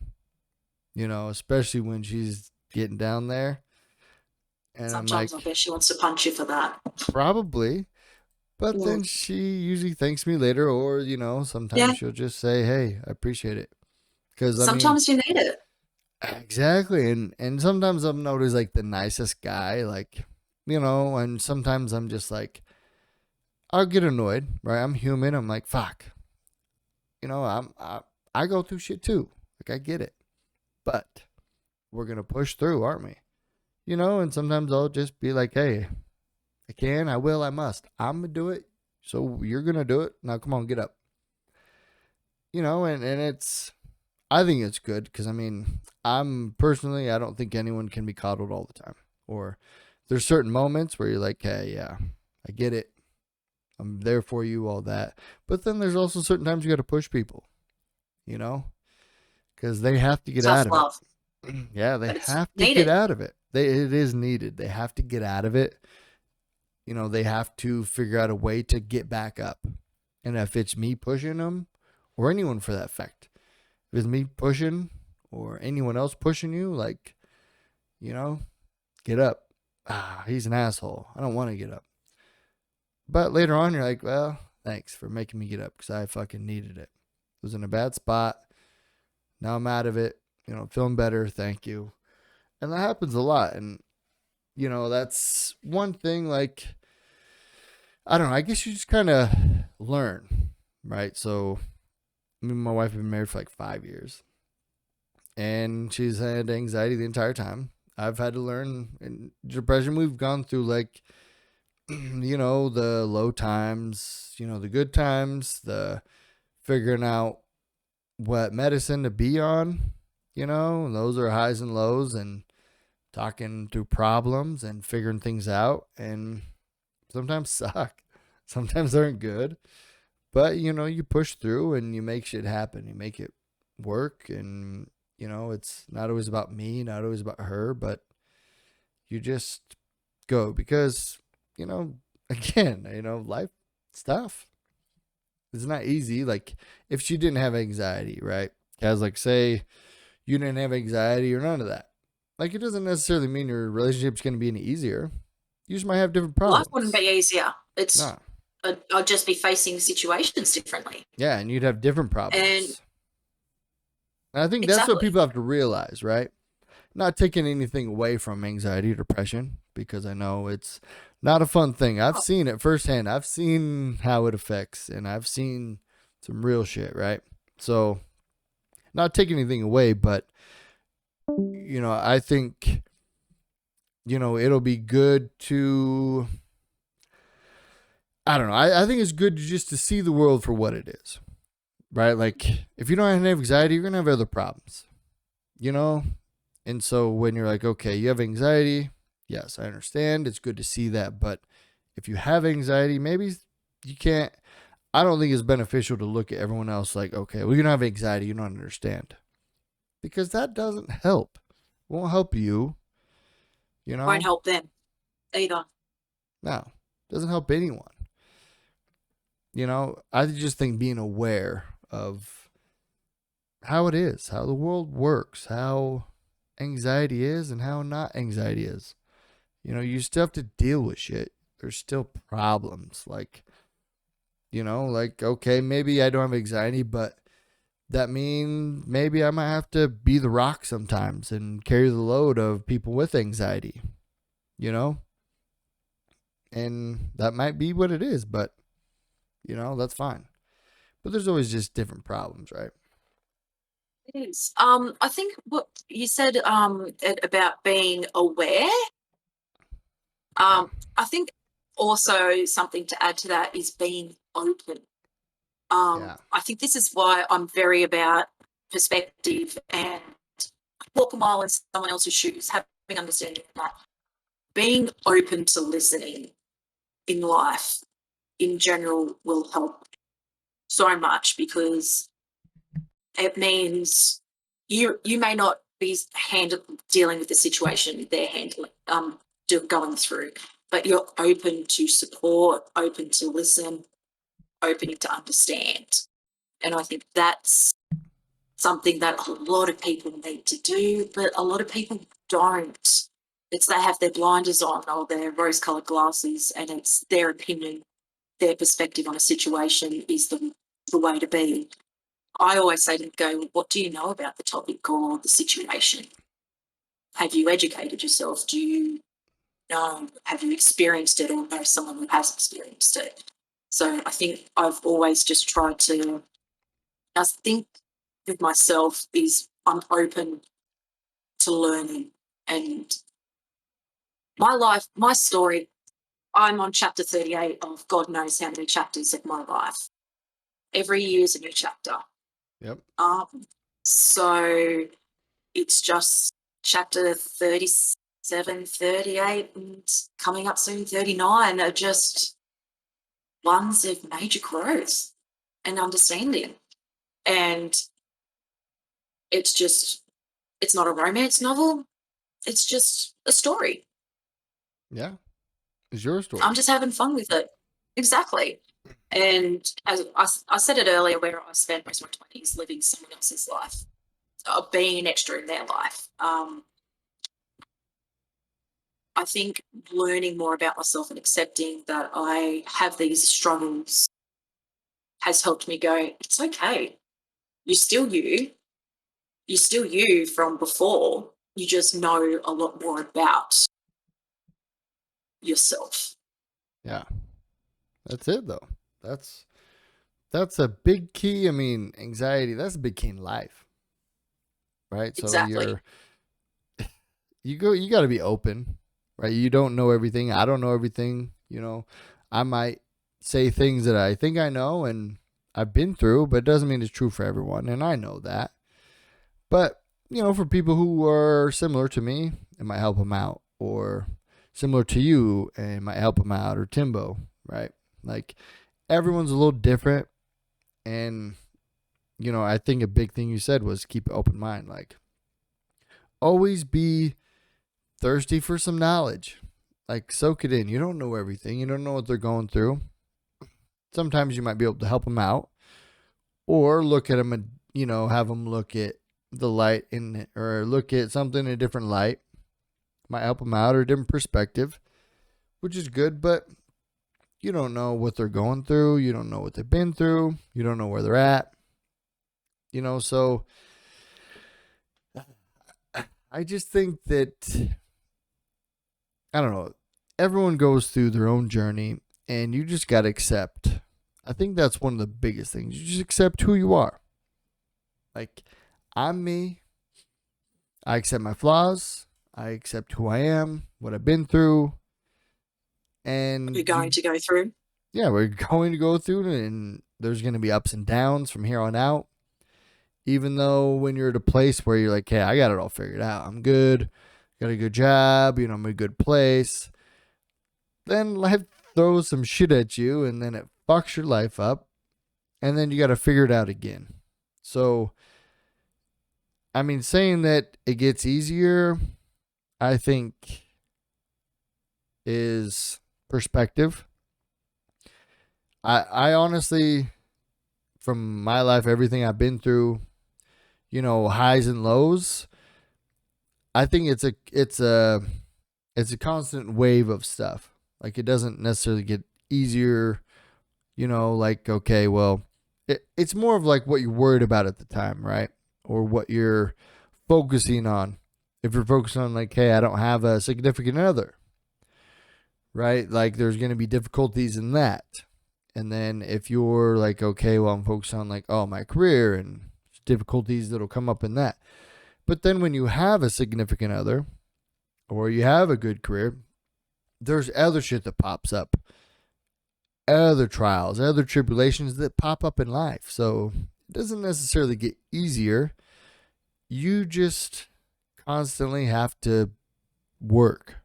You know, especially when she's getting down there. And Sometimes I'm I like, bet she wants to punch you for that. probably. But Yeah. then she usually thanks me later, or, you know, sometimes Yeah. she'll just say, hey, I appreciate it. Because, I mean, Sometimes you need it. exactly. And sometimes I'm noticed like the nicest guy, like, you know, and sometimes I'm just like, I'll get annoyed, right? I'm human. I'm like, fuck. You know, I go through shit too. Like, I get it. But we're going to push through, aren't we? You know, and sometimes I'll just be like, hey, I can, I will, I must. I'm going to do it. So you're going to do it. Now, come on, get up. You know, and it's, I think it's good because, I mean, I'm personally, I don't think anyone can be coddled all the time. Or there's certain moments where you're like, hey, yeah, I get it. I'm there for you, all that. But then there's also certain times you got to push people, you know, because they have to get Tough out of love. it. Yeah, they But it's have to needed. get out of it. It is needed. They have to get out of it. You know, they have to figure out a way to get back up. And if it's me pushing them, or anyone for that fact, if it's me pushing or anyone else pushing you, like, you know, get up. Ah, he's an asshole. I don't want to get up. But later on, you're like, well, thanks for making me get up because I fucking needed it. I was in a bad spot. Now I'm out of it. You know, feeling better. Thank you. And that happens a lot. And, you know, that's one thing, like, I don't know. I guess you just kind of learn, right? So, me and my wife have been married for like 5 years. And she's had anxiety the entire time. I've had to learn in depression. We've gone through, like, you know, the low times, you know, the good times, the figuring out what medicine to be on, you know, and those are highs and lows, and talking through problems and figuring things out. And sometimes suck, sometimes aren't good, but, you know, you push through and you make shit happen. You make it work. And, you know, it's not always about me, not always about her, but you just go because, you know, again, you know, life stuff. It's not easy. Like, if she didn't have anxiety, right? As like, say you didn't have anxiety or none of that. Like, it doesn't necessarily mean your relationship's going to be any easier. You just might have different problems. Life wouldn't be easier. It's Nah. I'd just be facing situations differently. Yeah, and you'd have different problems. And I think that's what Exactly. people have to realize, right? Not taking anything away from anxiety or depression, because I know it's not a fun thing. I've seen it firsthand. I've seen how it affects, and I've seen some real shit, right? So, not taking anything away, but, you know, I think, you know, it'll be good to, I don't know. I think it's good just to see the world for what it is, right? Like, if you don't have anxiety, you're going to have other problems, you know? And so when you're like, okay, you have anxiety, yes, I understand. It's good to see that. But if you have anxiety, maybe you can't, I don't think it's beneficial to look at everyone else like, okay, well, you don't have anxiety, you don't understand. Because that doesn't help. It won't help you. You know? Won't help them either. No, doesn't help anyone. You know, I just think being aware of how it is, how the world works, how anxiety is and how not anxiety is. You know, you still have to deal with shit. there's still problems. Like, you know, like, okay, maybe I don't have anxiety, but that means maybe I might have to be the rock sometimes and carry the load of people with anxiety, you know? And that might be what it is, but, you know, that's fine. But there's always just different problems, right? It is. I think what you said about being aware. I think also something to add to that is being open. Yeah. I think this is why I'm very about perspective and walk a mile in someone else's shoes, having understanding of that. Being open to listening in life in general will help so much, because it means you may not be dealing with the situation they're handling, going through, but you're open to support, open to listen, open to understand. And I think that's something that a lot of people need to do, but a lot of people don't. It's they have their blinders on or their rose-coloured glasses, and it's their opinion, their perspective on a situation is the way to be. I always say to them, go, what do you know about the topic or the situation? Have you educated yourself? Do you know? Have you experienced it or know someone who has experienced it? So I think I've always just tried to, I think with myself is I'm open to learning. And my life, my story, I'm on chapter 38 of God knows how many chapters of my life. Every year is a new chapter. Yep. So it's just chapter 37, 38, and coming up soon 39 are just ones of major growth and understanding. And it's not a romance novel. It's just a story. Yeah. It's your story. I'm just having fun with it. Exactly. And as I said it earlier, where I spent most of my 20s living someone else's life, being an extra in their life. I think learning more about myself and accepting that I have these struggles has helped me go, it's okay. You're still you. You're still you from before. You just know a lot more about yourself. Yeah. That's it though. That's a big key. I mean, anxiety, that's a big key in life. Right? So Exactly. you got to be open, right? You don't know everything. I don't know everything, you know. I might say things that I think I know and I've been through, but it doesn't mean it's true for everyone, and I know that. But, you know, for people who are similar to me, it might help them out, or similar to you, and it might help them out, or Timbo, right? Like, everyone's a little different, and, you know, I think a big thing you said was keep an open mind. Like, always be thirsty for some knowledge. Like, soak it in. You don't know everything. You don't know what they're going through. Sometimes you might be able to help them out, or look at them and, you know, have them look at the light in, or look at something in a different light. Might help them out, or a different perspective, which is good. But you don't know what they're going through. You don't know what they've been through. You don't know where they're at. You know, so I just think that, I don't know, everyone goes through their own journey, and you just got to accept. I think that's one of the biggest things. You just accept who you are. Like, I'm me. I accept my flaws. I accept who I am, what I've been through. And You're going to go through. yeah, we're going to go through it, and there's going to be ups and downs from here on out. Even though when you're at a place where you're like, hey, I got it all figured out. I'm good. Got a good job. You know, I'm in a good place. Then life throws some shit at you, and then it fucks your life up. And then you got to figure it out again. So, I mean, saying that it gets easier, I think, is perspective. I honestly, from my life, everything I've been through, you know, highs and lows, I think it's a constant wave of stuff, Like it doesn't necessarily get easier, like, okay, well, it's more of like what you're worried about at the time, right? Or what you're focusing on. If you're focusing on like, hey, I don't have a significant other, right? Like there's going to be difficulties in that. And then if you're like, okay, well, I'm focused on like, oh, my career and difficulties that'll come up in that. But then when you have a significant other or you have a good career, there's other shit that pops up, other trials, other tribulations that pop up in life. So it doesn't necessarily get easier. You just constantly have to work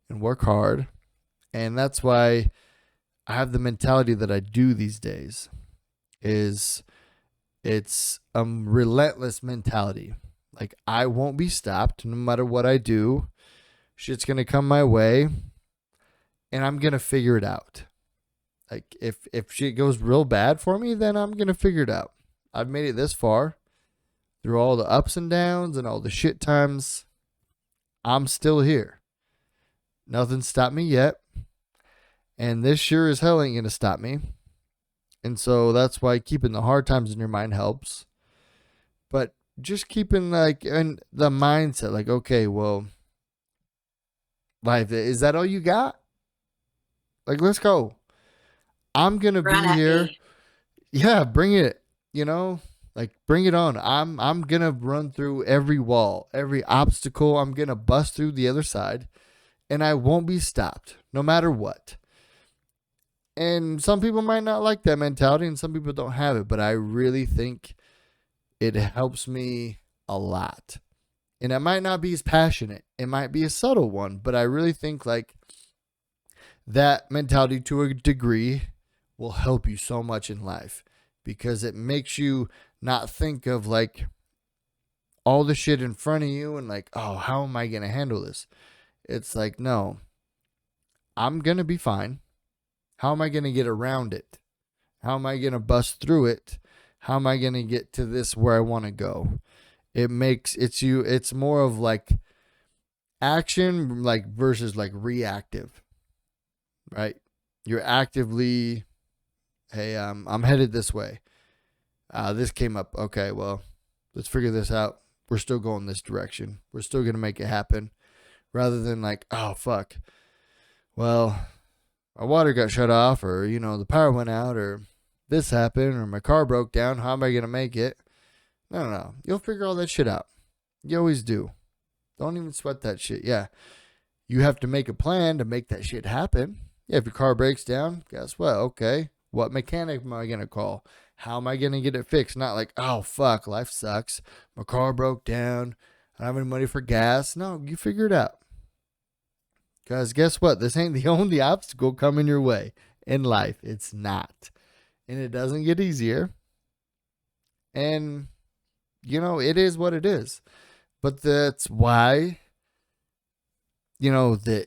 and work hard. And that's why I have the mentality that I do these days is it's a relentless mentality. Like I won't be stopped no matter what I do. Shit's going to come my way and I'm going to figure it out. Like if shit goes real bad for me, then I'm going to figure it out. I've made it this far through all the ups and downs and all the shit times. I'm still here. Nothing stopped me yet. And this sure as hell ain't going to stop me. And so that's why keeping the hard times in your mind helps. But just keeping like in the mindset, like, okay, well, life, is that all you got? Like, let's go. I'm going to be Run at here. me. Yeah, bring it, like bring it on. I'm going to run through every wall, every obstacle. I'm going to bust through the other side and I won't be stopped no matter what. And some people might not like that mentality and some people don't have it, but I really think it helps me a lot. And it might not be as passionate. It might be a subtle one, but I really think like that mentality to a degree will help you so much in life because it makes you not think of like all the shit in front of you and like, oh, how am I going to handle this? It's like, no, I'm going to be fine. How am I going to get around it? How am I going to bust through it? How am I going to get to this where I want to go? It's more of like action like versus like reactive, right? You're actively, hey, I'm headed this way. This came up. Okay, well, let's figure this out. We're still going this direction. We're still going to make it happen rather than like, oh, fuck. Well, our water got shut off or, the power went out or this happened or my car broke down. How am I going to make it? No. You'll figure all that shit out. You always do. Don't even sweat that shit. Yeah. You have to make a plan to make that shit happen. Yeah, if your car breaks down, guess what? Okay. What mechanic am I going to call? How am I going to get it fixed? Not like, oh, fuck, life sucks. My car broke down. I don't have any money for gas. No, you figure it out. Because guess what? This ain't the only obstacle coming your way in life. It's not. And it doesn't get easier. And, it is what it is. But that's why, that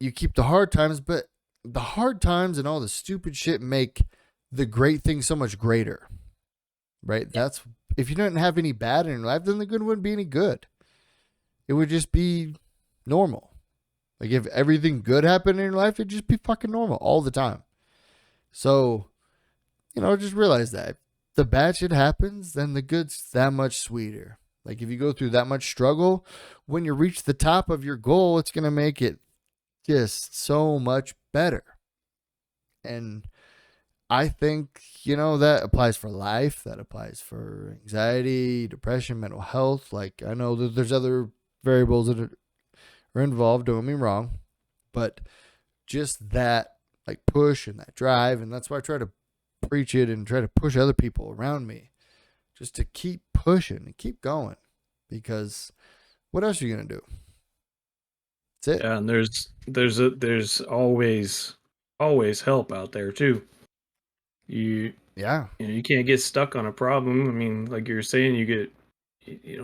you keep the hard times. But the hard times and all the stupid shit make the great thing so much greater. Right? That's, if you didn't have any bad in your life, then the good wouldn't be any good. It would just be normal. Like if everything good happened in your life, it'd just be fucking normal all the time. So, just realize that if the bad shit happens, then the good's that much sweeter. Like if you go through that much struggle, when you reach the top of your goal, it's going to make it just so much better. And I think, that applies for life. That applies for anxiety, depression, mental health. Like I know that there's other variables that are involved, don't get me wrong, but just that like push and that drive, and that's why I try to preach it and try to push other people around me just to keep pushing and keep going, because what else are you gonna do? That's it. Yeah, and there's always help out there too. You you can't get stuck on a problem. I mean, like you were saying, you get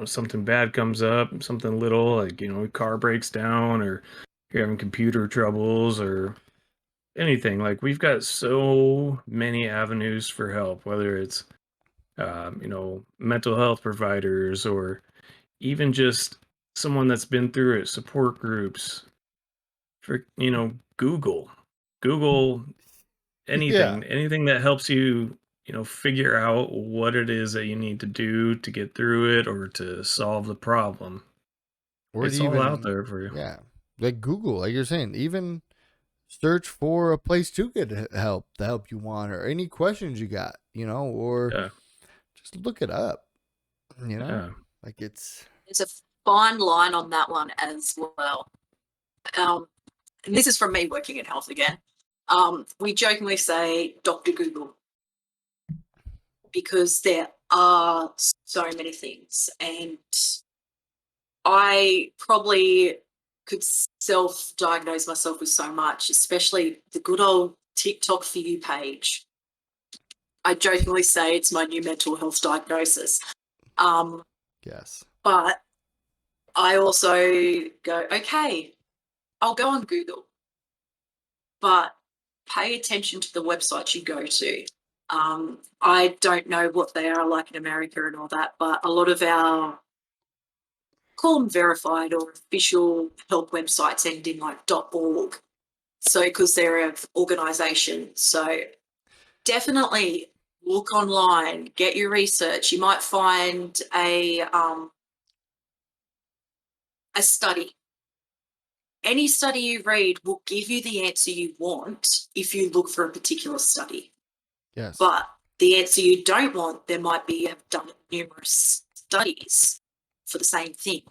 something bad comes up, something little like a car breaks down or you're having computer troubles or anything. Like we've got so many avenues for help, whether it's mental health providers or even just someone that's been through it, support groups, for Google anything, anything that helps you, figure out what it is that you need to do to get through it or to solve the problem. Or It's to all out even, there for you. yeah, like Google, like you're saying, even search for a place to get help, the help you want, or any questions you got, or Yeah. just look it up, Yeah. like it's. There's a fine line on that one as well. And this is from me working in health again. We jokingly say Dr. Google because there are so many things, and I probably could self-diagnose myself with so much, especially the good old TikTok for you page. I jokingly say it's my new mental health diagnosis. Yes. But I also go, okay, I'll go on Google, but pay attention to the websites you go to. I don't know what they are like in America and all that, but a lot of our, call them verified or official help websites end in like .org. So because they're an organisation. So definitely look online, get your research. You might find a study. Any study you read will give you the answer you want if you look for a particular study. Yes. But the answer you don't want, there might be, have done numerous studies for the same thing.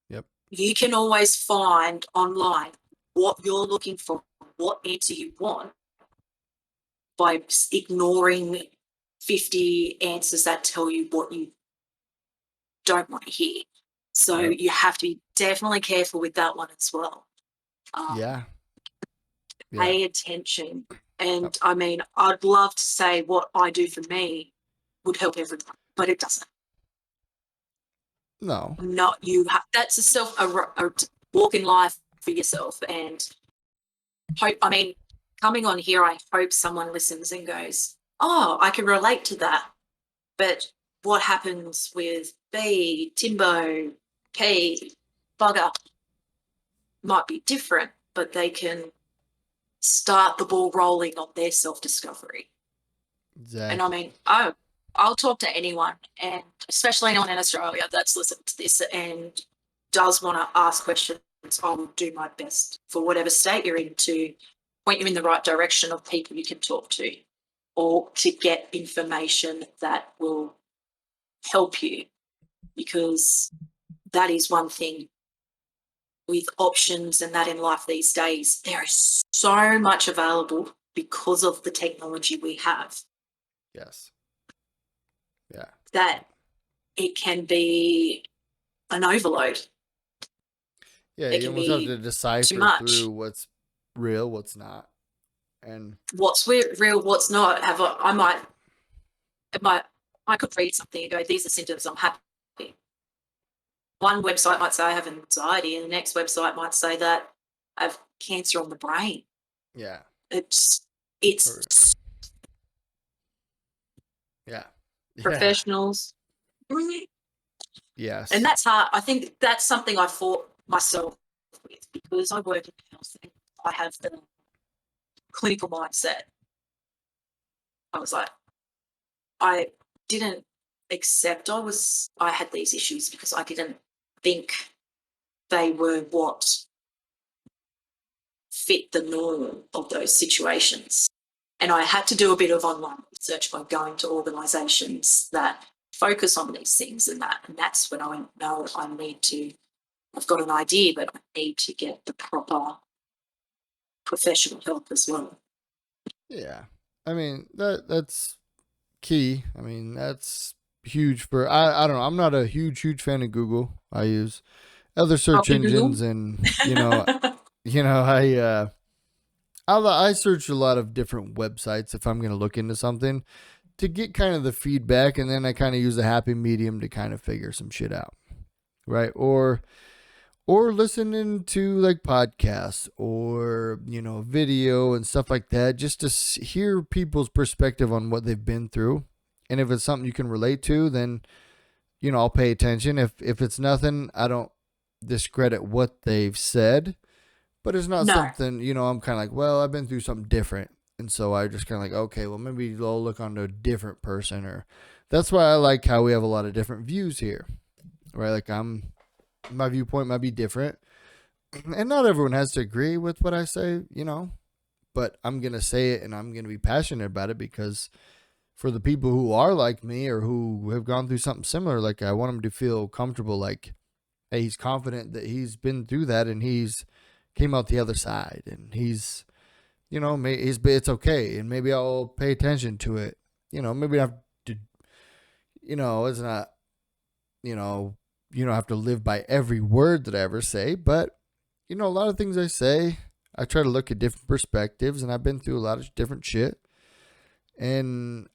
Yep. You can always find online what you're looking for, what answer you want, by ignoring 50 answers that tell you what you don't want to hear. So Yep. you have to be definitely careful with that one as well. Yeah. Pay attention. And I mean, I'd love to say what I do for me would help everyone, but it doesn't. No. Not you. That's a walk in life for yourself. And hope, I mean, coming on here, I hope someone listens and goes, oh, I can relate to that. But what happens with B, Timbo, P, Bugga might be different, but they can start the ball rolling on their self-discovery. Exactly. And I mean, I'll talk to anyone, and especially anyone in Australia that's listened to this and does want to ask questions. I will do my best for whatever state you're in to point you in the right direction of people you can talk to, or to get information that will help you, because that is one thing with options and that in life these days. There is so much available because of the technology we have. Yes. Yeah. That it can be an overload. Yeah, It you can almost have be to decipher much. through what's real, what's not, and what's real, what's not. I could read something and go, these are symptoms, I'm happy. One website might say I have anxiety, and the next website might say that I have cancer on the brain. yeah, It's yeah, professionals. yes, And that's hard. I think that's something I fought myself with, because I work in health and I have the clinical mindset. I was like, I didn't accept I had these issues because I didn't think they were what fit the norm of those situations. And I had to do a bit of online research by going to organisations that focus on these things and that. And that's when I went, no, I've got an idea, but I need to get the proper professional help as well. yeah. I mean that's key. I mean that's huge for. I don't know. I'm not a huge fan of Google. I use other search engines, and I search a lot of different websites if I'm going to look into something to get kind of the feedback, and then I kind of use a happy medium to kind of figure some shit out, right? Or listening to like podcasts or video and stuff like that, just to hear people's perspective on what they've been through, and if it's something you can relate to, then I'll pay attention. If it's nothing, I don't discredit what they've said, But it's not No. something, I'm kind of like, well, I've been through something different. And so I just kind of like, okay, well, maybe I'll look onto a different person. Or that's why I like how we have a lot of different views here, right? Like my viewpoint might be different. And not everyone has to agree with what I say, but I'm going to say it and I'm going to be passionate about it because for the people who are like me or who have gone through something similar, like I want them to feel comfortable, like, hey, he's confident that he's been through that and he's came out the other side and he's, it's okay. And maybe I'll pay attention to it. Maybe I have to, it's not, you don't have to live by every word that I ever say, but a lot of things I say, I try to look at different perspectives, and I've been through a lot of different shit. And,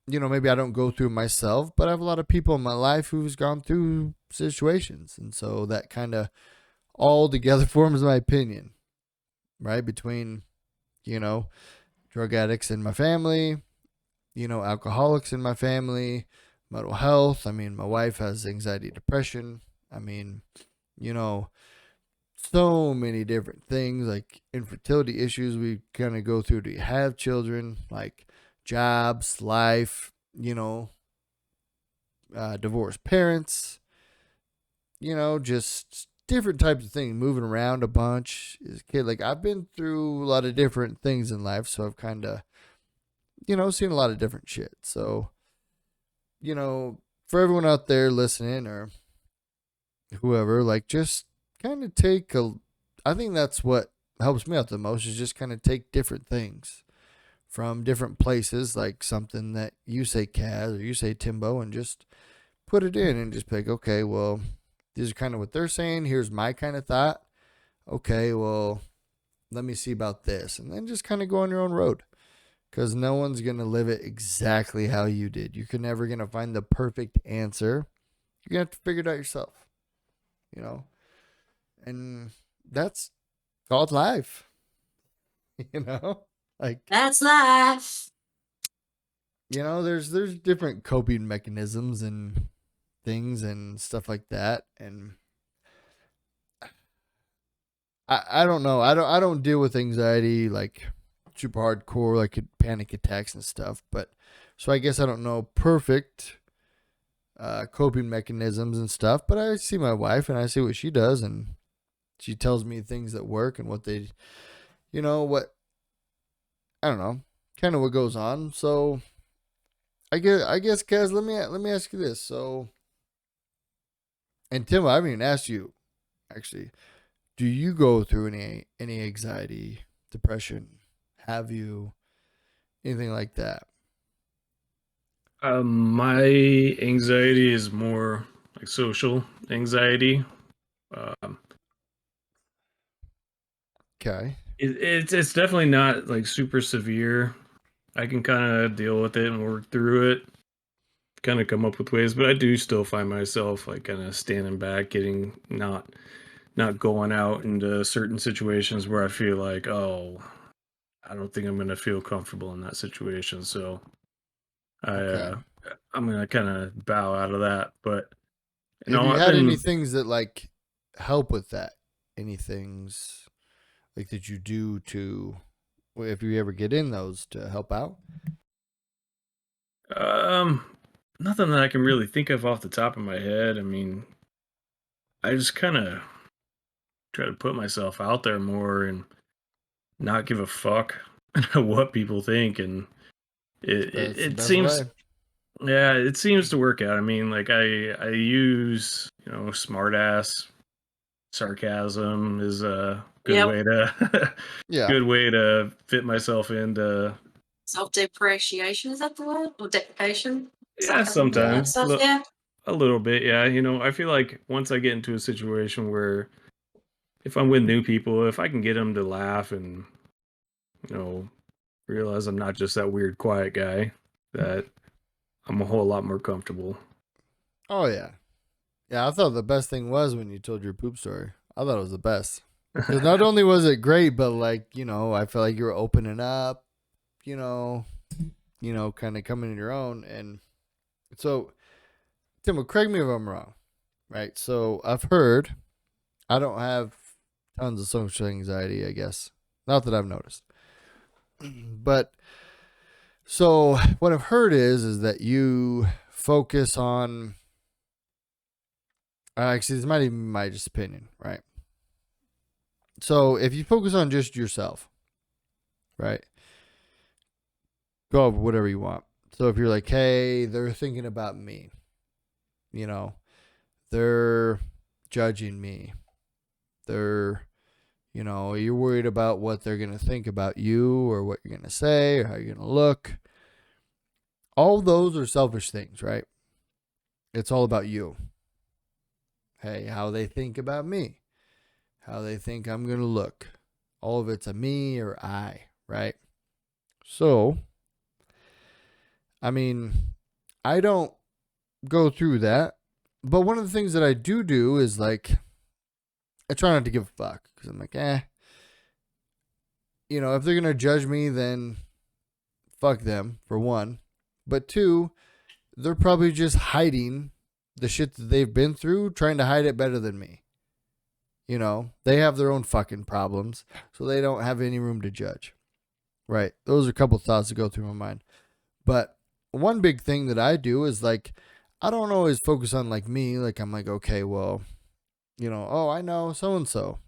maybe I don't go through it myself, but I have a lot of people in my life who's gone through situations. And so that kind of all together forms my opinion, right? Between, drug addicts in my family, alcoholics in my family, mental health. I mean, my wife has anxiety, depression. I mean, so many different things like infertility issues we kind of go through to have children, like jobs, life, divorced parents, just different types of things, moving around a bunch as a kid. Like I've been through a lot of different things in life, so I've kind of, seen a lot of different shit. So, for everyone out there listening or whoever, like just kind of I think that's what helps me out the most is just kind of take different things from different places, like something that you say, Kaz, or you say, Timbo, and just put it in and just be like, okay, well, these are kind of what they're saying. Here's my kind of thought. Okay, well, let me see about this. And then just kind of go on your own road because no one's going to live it exactly how you did. You're never going to find the perfect answer. You're going to have to figure it out yourself, and that's called life, like That's life. there's different coping mechanisms and things and stuff like that. And I don't know. I don't deal with anxiety like super hardcore, like panic attacks and stuff. But so I guess I don't know perfect coping mechanisms and stuff. But I see my wife and I see what she does, and she tells me things that work and what they, what I don't know, kind of what goes on. So I guess, guys, let me ask you this. So, and Tim, I haven't even asked you actually. Do you go through any anxiety, depression? Have you anything like that? My anxiety is more like social anxiety. Um, Okay. it's definitely not like super severe. I can kind of deal with it and work through it, kind of come up with ways, but I do still find myself like kind of standing back, getting not going out into certain situations where I feel like, oh, I don't think I'm going to feel comfortable in that situation. So Okay. I'm going to kind of bow out of that. But Have you I've had any been things that like help with that? Any things like that you do to, if you ever get in those, to help out? nothing that I can really think of off the top of my head. I mean, I just kind of try to put myself out there more and not give a fuck what people think, and That's the it best seems way. yeah, it seems to work out. I mean, like I use, smart ass sarcasm is a good Yep. way to Yeah. good way to fit myself into. Self-depreciation, is that the word? Or deprecation? Yeah, Sarcasm, all that sometimes stuff, yeah. a little bit. Yeah, I feel like once I get into a situation where if I'm with new people, if I can get them to laugh and you know realize I'm not just that weird quiet guy, that I'm a whole lot more comfortable. Oh yeah. Yeah. I thought the best thing was when you told your poop story. I thought it was the best because not only was it great, but like I felt like you were opening up. You know, kind of coming in your own. And so, Tim, correct me if I'm wrong, right? So I've heard, I don't have tons of social anxiety, I guess. Not that I've noticed. But so what I've heard is that you focus on actually this might even be my just opinion, right? So if you focus on just yourself, right? Go over whatever you want. So if you're like, hey, they're thinking about me, you know, they're judging me. They're, you know, you're worried about what they're going to think about you or what you're going to say or how you're going to look. All those are selfish things, right? It's all about you. Hey, how they think about me, how they think I'm going to look. All of it's a me or I, right? So, I mean, I don't go through that. But one of the things that I do is like, I try not to give a fuck because I'm like, you know, if they're going to judge me, then fuck them, for one. But two, they're probably just hiding the shit that they've been through, trying to hide it better than me. You know, they have their own fucking problems, so they don't have any room to judge. Right? Those are a couple thoughts that go through my mind. But one big thing that I do is like, I don't always focus on like me. Like, I'm like, okay, well, you know, oh, I know so-and-so.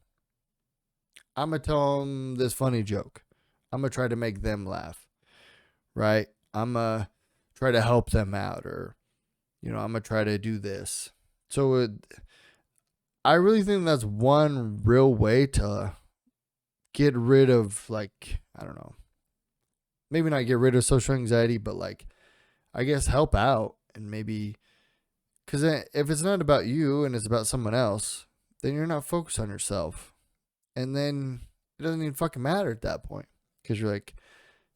I'm going to tell them this funny joke. I'm going to try to make them laugh. Right? I'm going to try to help them out, or, you know, I'm going to try to do this. So I really think that's one real way to get rid of, like, I don't know, maybe not get rid of social anxiety, but like, I guess help out. And maybe, because if it's not about you and it's about someone else, then you're not focused on yourself. And then it doesn't even fucking matter at that point. Because you're like,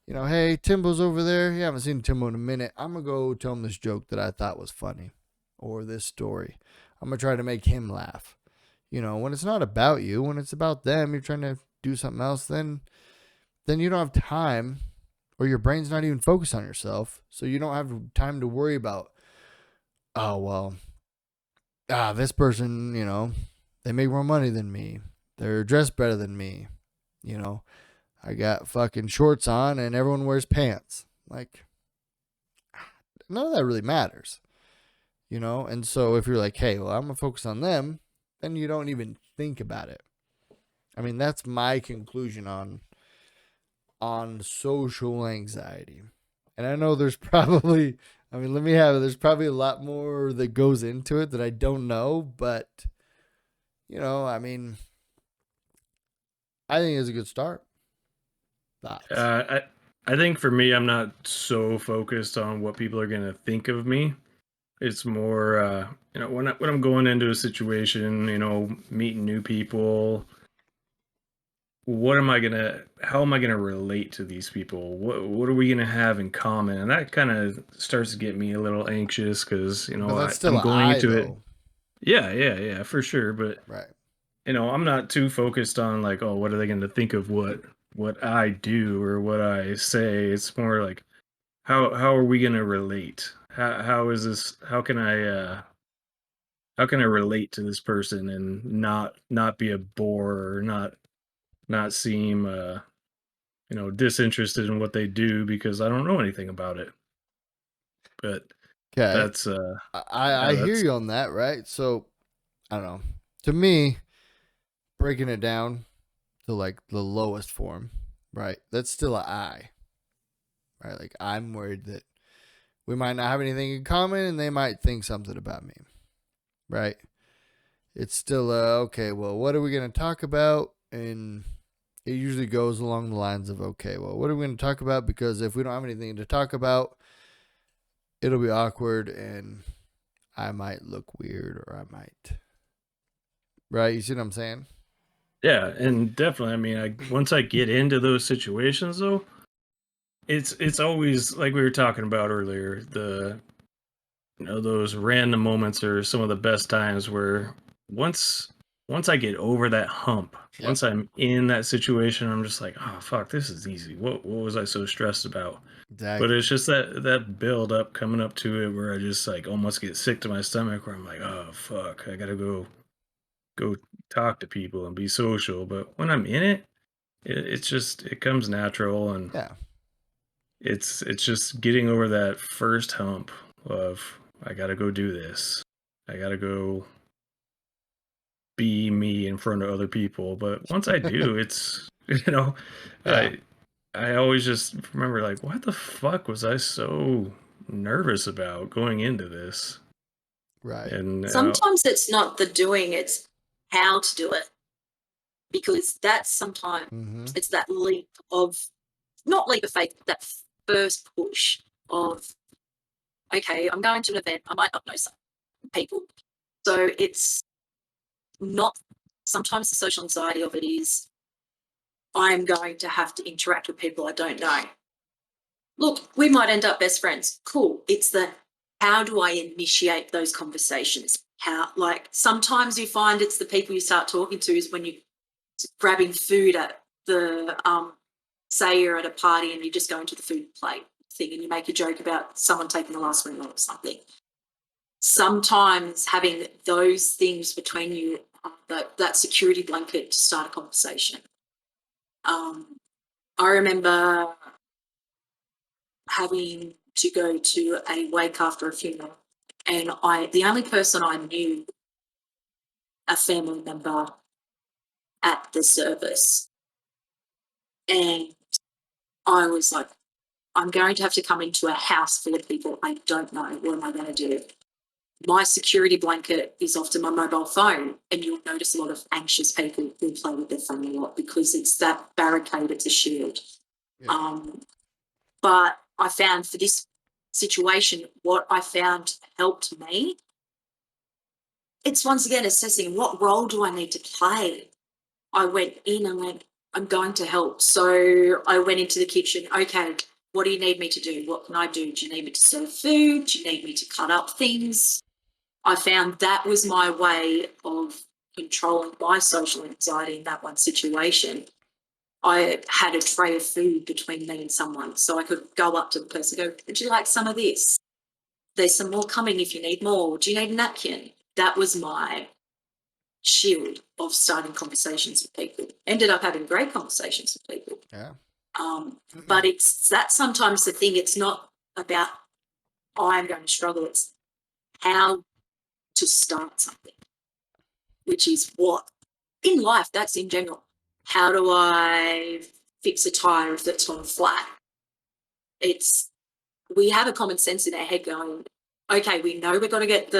you know, hey, Timbo's over there. You haven't seen Timbo in a minute. I'm going to go tell him this joke that I thought was funny. Or this story. I'm going to try to make him laugh. You know, when it's not about you, when it's about them, you're trying to do something else, then you don't have time, or your brain's not even focused on yourself. So you don't have time to worry about, oh, well, this person, you know, they make more money than me. They're dressed better than me. You know, I got fucking shorts on and everyone wears pants. Like, none of that really matters. You know, and so if you're like, hey, well, I'm going to focus on them, then you don't even think about it. I mean, that's my conclusion on social anxiety. And I know there's probably, I mean, there's probably a lot more that goes into it that I don't know, but, you know, I mean, I think it's a good start. Thoughts? I think for me, I'm not so focused on what people are going to think of me. It's more, you know, when I'm going into a situation, you know, meeting new people, how am I gonna relate to these people? What are we gonna have in common? And that kind of starts to get me a little anxious because, you know, But that's still I'm going into it. though. Yeah, for sure. But Right. you know, I'm not too focused on like, oh, what are they gonna think of what I do or what I say? It's more like, how are we gonna relate? How is this? How can I relate to this person and not be a bore or not seem you know, disinterested in what they do because I don't know anything about it. But Okay. that's I hear you on that, right? So, I don't know. To me, breaking it down to like the lowest form, right? That's still an I, right? Like, I'm worried that we might not have anything in common and they might think something about me, right? It's still okay, well, what are we going to talk about? And it usually goes along the lines of, okay, well, what are we going to talk about? Because if we don't have anything to talk about, it'll be awkward and I might look weird, or I might, right? You see what I'm saying? Yeah, and definitely. I mean, once I get into those situations, though, it's always like we were talking about earlier. You know, those random moments are some of the best times where once I get over that hump, Yep. once I'm in that situation, I'm just like, oh fuck, this is easy. What was I so stressed about? Exactly. But it's just that build up coming up to it where I just like almost get sick to my stomach where I'm like, oh fuck, I gotta go talk to people and be social, but when I'm in it, it comes natural, and Yeah. it's just getting over that first hump of I gotta go do this. I gotta go be me in front of other people. But once I do, it's Yeah. I always just remember like, what the fuck was I so nervous about going into this? Right. And Sometimes it's not the doing, it's how to do it. Because that's sometimes Mm-hmm. it's that leap of, not leap of faith, but that first push of, okay, I'm going to an event, I might not know some people. So it's not, sometimes the social anxiety of it is, I'm going to have to interact with people I don't know. Look, we might end up best friends. Cool. It's the, how do I initiate those conversations? How, like, sometimes you find it's the people you start talking to is when you're grabbing food at the, say you're at a party and you're just going to the food plate thing and you make a joke about someone taking the last meal or something. Sometimes having those things between you, that security blanket to start a conversation. I remember having to go to a wake after a funeral, and the only person I knew, a family member at the service, and I was like, I'm going to have to come into a house full of people I don't know. What am I going to do? My security blanket is often my mobile phone, and you'll notice a lot of anxious people who play with their phone a lot because it's that barricade, it's a shield. Yeah. But I found for this situation, what I found helped me, it's once again assessing what role do I need to play. I went in and went, I'm going to help. So I went into the kitchen. Okay, what do you need me to do? What can I do? Do you need me to serve food? Do you need me to cut up things? I found that was my way of controlling my social anxiety in that one situation. I had a tray of food between me and someone, so I could go up to the person and go, would you like some of this? There's some more coming if you need more. Do you need a napkin? That was my shield of starting conversations with people. Ended up having great conversations with people. Yeah. But it's that sometimes the thing, it's not about I'm going to struggle, it's how to start something, which is what in life, that's in general. How do I fix a tire if it's gone flat? It's, we have a common sense in our head going, okay, we know we've got to get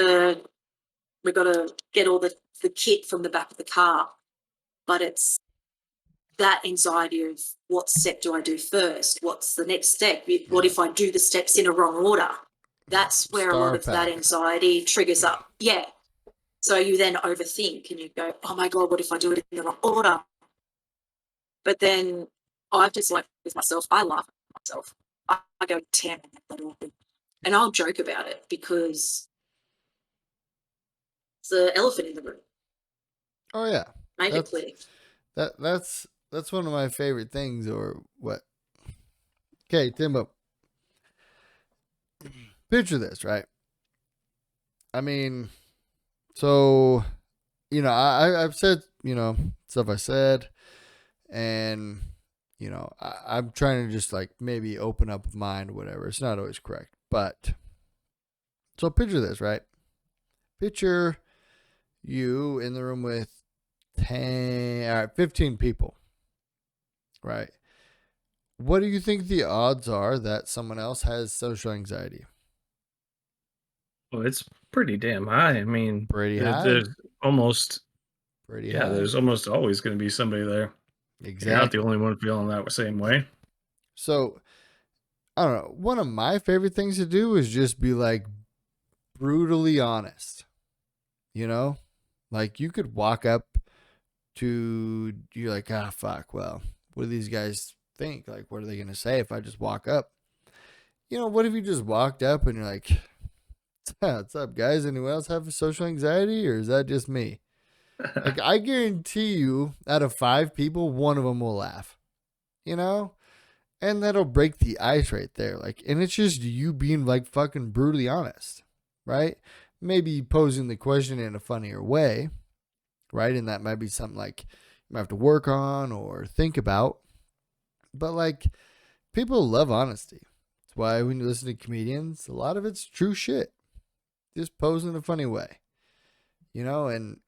all the kit from the back of the car, but it's that anxiety of what step do I do first? What's the next step? What if I do the steps in a wrong order? That's where a lot of that anxiety triggers up. Yeah. So you then overthink and you go, oh my God, what if I do it in the wrong order? But then I've just like with myself, I laugh at myself. I go, damn, that awkward. And I'll joke about it because it's the elephant in the room. Oh yeah. Make it clear. That's one of my favorite things, or what? Okay, Timbo. Picture this, right? I mean, so, I've said, stuff I said, and, I'm trying to just like maybe open up mind, whatever. It's not always correct, but so picture this, right? Picture you in the room with 15 people, right? What do you think the odds are that someone else has social anxiety? well, it's pretty damn high. I mean, Pretty high. there's almost Pretty high. there's almost always going to be somebody there. Exactly. You're not the only one feeling that same way. So, I don't know. One of my favorite things to do is just be like brutally honest. Like you could walk up to, you're like, fuck, well, what do these guys think? Like, what are they going to say if I just walk up? What if you just walked up and you're like, what's up, guys? Anyone else have social anxiety, or is that just me? Like, I guarantee you, out of 5 people, one of them will laugh, and that'll break the ice right there. Like, and it's just you being like fucking brutally honest, right? Maybe posing the question in a funnier way, right? And that might be something like you might have to work on or think about. But like, people love honesty. That's why when you listen to comedians, a lot of it's true shit, just posed in a funny way, and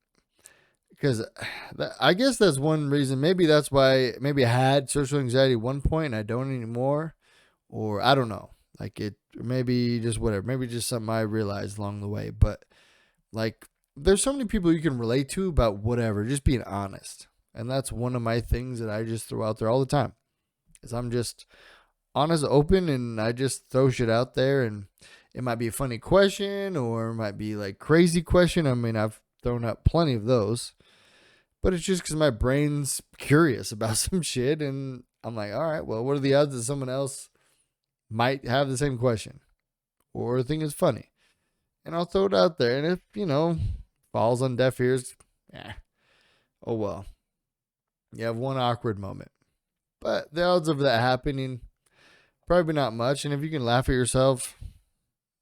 because I guess that's one reason. Maybe that's why. Maybe I had social anxiety at one point and I don't anymore, or I don't know. Like it, maybe just whatever. Maybe just something I realized along the way. But like, there's so many people you can relate to about whatever. Just being honest, and that's one of my things that I just throw out there all the time. Is I'm just honest, open, and I just throw shit out there, and it might be a funny question or it might be like crazy question. I mean, I've thrown out plenty of those. But it's just because my brain's curious about some shit. And I'm like, all right, well, what are the odds that someone else might have the same question or think it's funny? And I'll throw it out there. And if, falls on deaf ears, oh well. You have one awkward moment. But the odds of that happening, probably not much. And if you can laugh at yourself,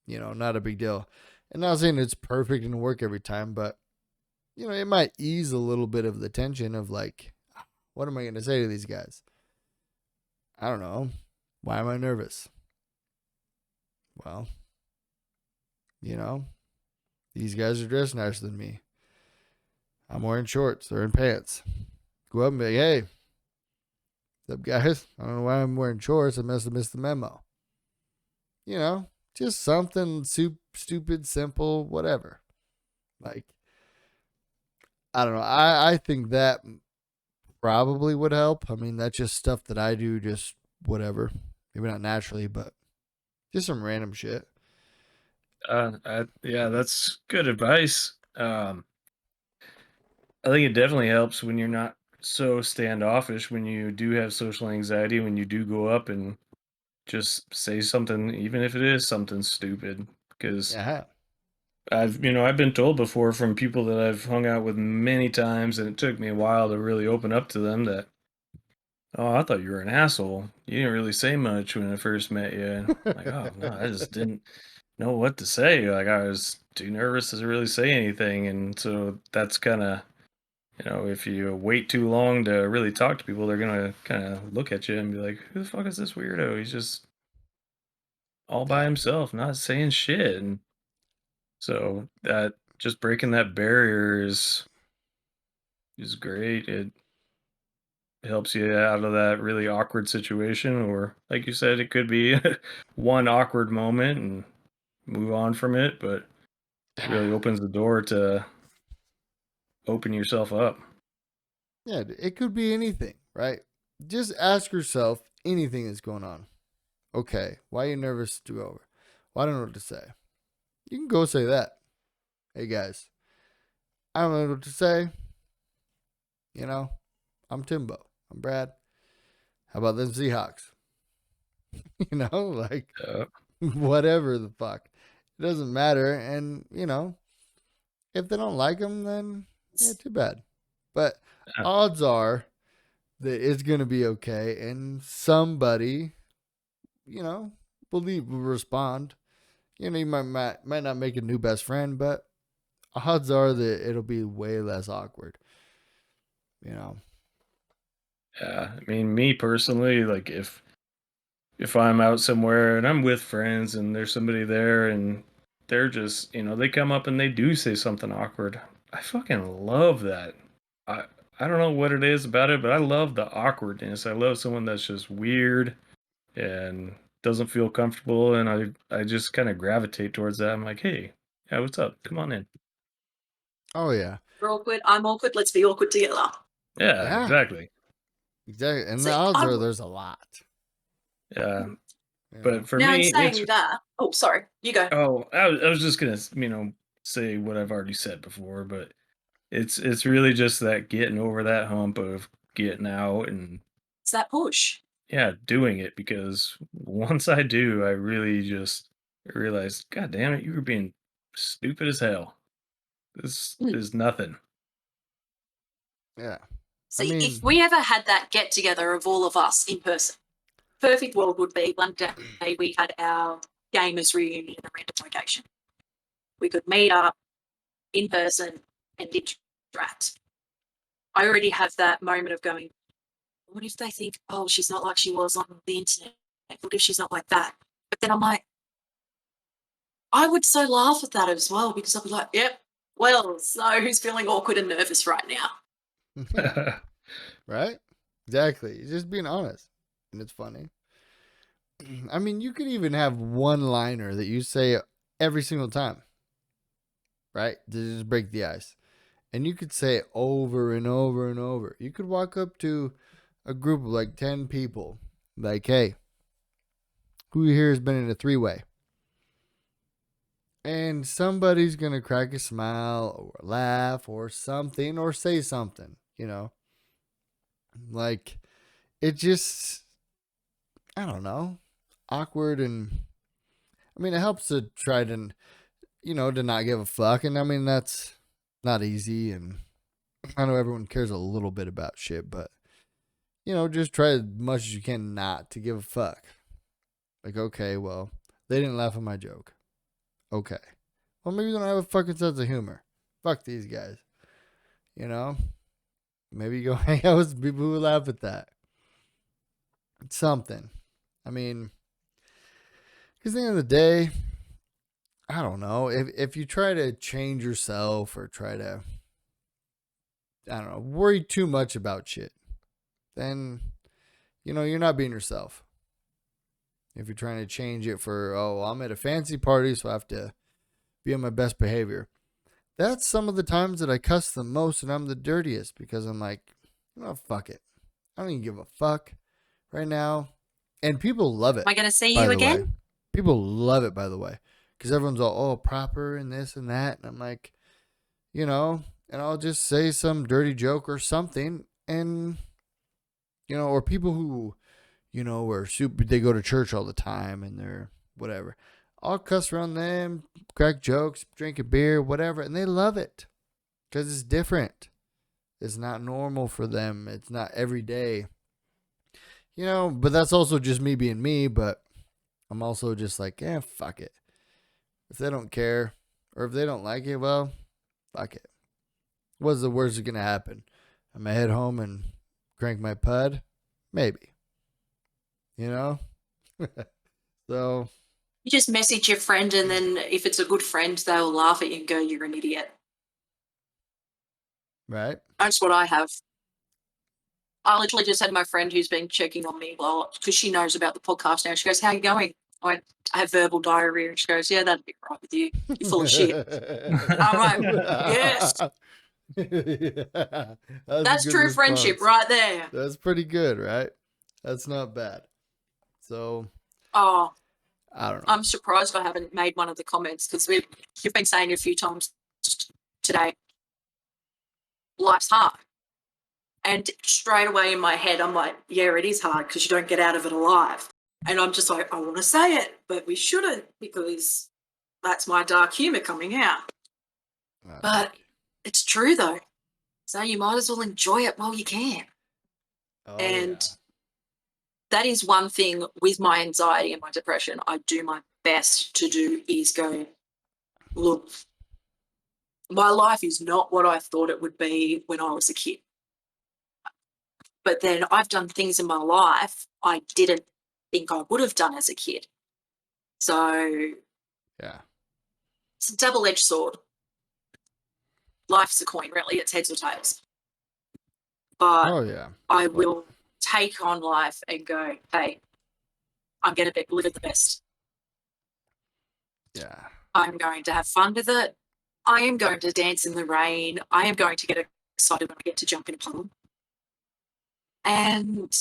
not a big deal. And not saying it's perfect and work every time, but it might ease a little bit of the tension of like, what am I going to say to these guys? I don't know. Why am I nervous? Well, these guys are dressed nicer than me. I'm wearing shorts. They're in pants. Go up and be like, hey, what's up, guys? I don't know why I'm wearing shorts. I must have missed the memo. Just something stupid, simple, whatever. Like, I don't know. I think that probably would help. I mean, that's just stuff that I do, just whatever. Maybe not naturally, but just some random shit. Yeah, that's good advice. I think it definitely helps when you're not so standoffish, when you do have social anxiety, when you do go up and just say something, even if it is something stupid. Because Yeah. I've been told before from people that I've hung out with many times, and it took me a while to really open up to them that, oh, I thought you were an asshole. You didn't really say much when I first met you. And I'm like, oh no, I just didn't know what to say. Like I was too nervous to really say anything, and so that's kind of, if you wait too long to really talk to people, they're gonna kind of look at you and be like, who the fuck is this weirdo? He's just all by himself, not saying shit. And so that just breaking that barrier is great. It helps you out of that really awkward situation, or like you said, it could be one awkward moment and move on from it, but it really opens the door to open yourself up. Yeah, it could be anything, right? Just ask yourself anything that's going on. Okay, why are you nervous to go over? Well, I don't know what to say. You can go say that. Hey guys, I don't know what to say. I'm Timbo. I'm Brad. How about them Seahawks? Like whatever the fuck. It doesn't matter. And, if they don't like them, then yeah, too bad. But odds are that it's going to be okay. And somebody, will respond. You might not make a new best friend, but odds are that it'll be way less awkward. Yeah, I mean, me personally, like if I'm out somewhere and I'm with friends and there's somebody there and they're just, they come up and they do say something awkward, I fucking love that. I I don't know what it is about it, but I love the awkwardness. I love someone that's just weird and doesn't feel comfortable, and I just kind of gravitate towards that. I'm like, hey, yeah, what's up? Come on in. Oh, yeah. You're awkward. I'm awkward. Let's be awkward together. Yeah, exactly. Exactly. And See, the odds are there's a lot. Yeah. But for now, in me, saying that, oh, sorry, you go. oh, I was just gonna, say what I've already said before, but it's really just that getting over that hump of getting out and It's that push. yeah, doing it, because once I do, I really just realize, God damn it, you were being stupid as hell. This is nothing. Yeah. See, mean- if we ever had that get together of all of us in person, perfect world would be one day we had our gamers reunion in a random location. We could meet up in person and interact. I already have that moment of going, what if they think, oh, she's not like she was on the internet? What if she's not like that? But then I'm like, I would so laugh at that as well, because I'll be like, yep, well, so who's feeling awkward and nervous right now? Right? Exactly. Just being honest. And it's funny. I mean, you could even have one liner that you say every single time, right? To just break the ice. And you could say it over and over and over. You could walk up to a group of like 10 people, like, hey, who here has been in a 3-way? And somebody's going to crack a smile or laugh or something or say something, you know? Like, it just, I don't know, awkward. And I mean, it helps to try to, you know, to not give a fuck. And I mean, that's not easy. And I know everyone cares a little bit about shit, but, you know, just try as much as you can not to give a fuck. Like, okay, well, they didn't laugh at my joke. Okay. Well, maybe they don't have a fucking sense of humor. Fuck these guys. You know? Maybe go hang out with people who laugh at that. It's something. I mean, because at the end of the day, I don't know. If you try to change yourself or try to, I don't know, worry too much about shit, then, you know, you're not being yourself. If you're trying to change it for, oh, I'm at a fancy party, so I have to be on my best behavior. That's some of the times that I cuss the most and I'm the dirtiest, because I'm like, you know, fuck it. I don't even give a fuck right now. And people love it. Am I going to see by you the again? way. People love it, by the way, because everyone's all, oh, proper and this and that. And I'm like, you know, and I'll just say some dirty joke or something. And, you know, or people who, you know, are super, they go to church all the time and they're whatever. I'll cuss around them, crack jokes, drink a beer, whatever. And they love it because it's different. It's not normal for them. It's not every day. You know, but that's also just me being me. But I'm also just like, yeah, fuck it. If they don't care or if they don't like it, well, fuck it. What's the worst that's going to happen? I'm going to head home and crank my pud? Maybe. You know? So. You just message your friend, and then if it's a good friend, they'll laugh at you and go, you're an idiot. Right. That's what I have. I literally just had my friend who's been checking on me because she knows about the podcast now. She goes, how are you going? I went, I have verbal diarrhea. And she goes, yeah, that'd be right with you. You're full of shit. I'm like, yes. Yeah. That's true friendship right there. That's pretty good, right? That's not bad. So, oh, I don't know. I'm surprised I haven't made one of the comments because you've been saying it a few times today. Life's hard. And straight away in my head, I'm like, yeah, it is hard because you don't get out of it alive. And I'm just like, I want to say it, but we shouldn't because that's my dark humor coming out. But it's true, though. So you might as well enjoy it while you can. And that is one thing with my anxiety and my depression I do my best to do is go, look, my life is not what I thought it would be when I was a kid. But then I've done things in my life I didn't think I would have done as a kid. So yeah, it's a double-edged sword. Life's a coin, really. It's heads or tails. But I will take on life and go, hey, I'm going to live it the best. Yeah. I'm going to have fun with it. I am going to dance in the rain. I am going to get excited when I get to jump in a puddle. And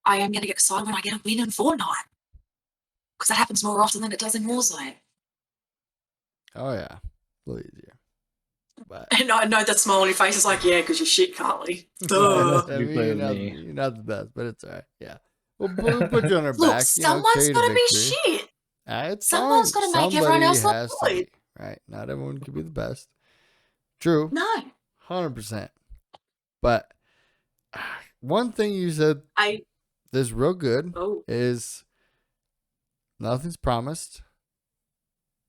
I am going to get excited when I get a win in Fortnite. Because that happens more often than it does in Warzone. Oh, yeah. A little easier. But And I know that smile on your face is like, yeah, because you're shit, Carly. Duh. I mean, you're not the best, but it's all right. Yeah. We'll put you on our Look, back. someone's got to be shit. It's someone's got to make everyone else look good. Right? Not everyone can be the best. True. No. 100%. But one thing you said that's real good is nothing's promised.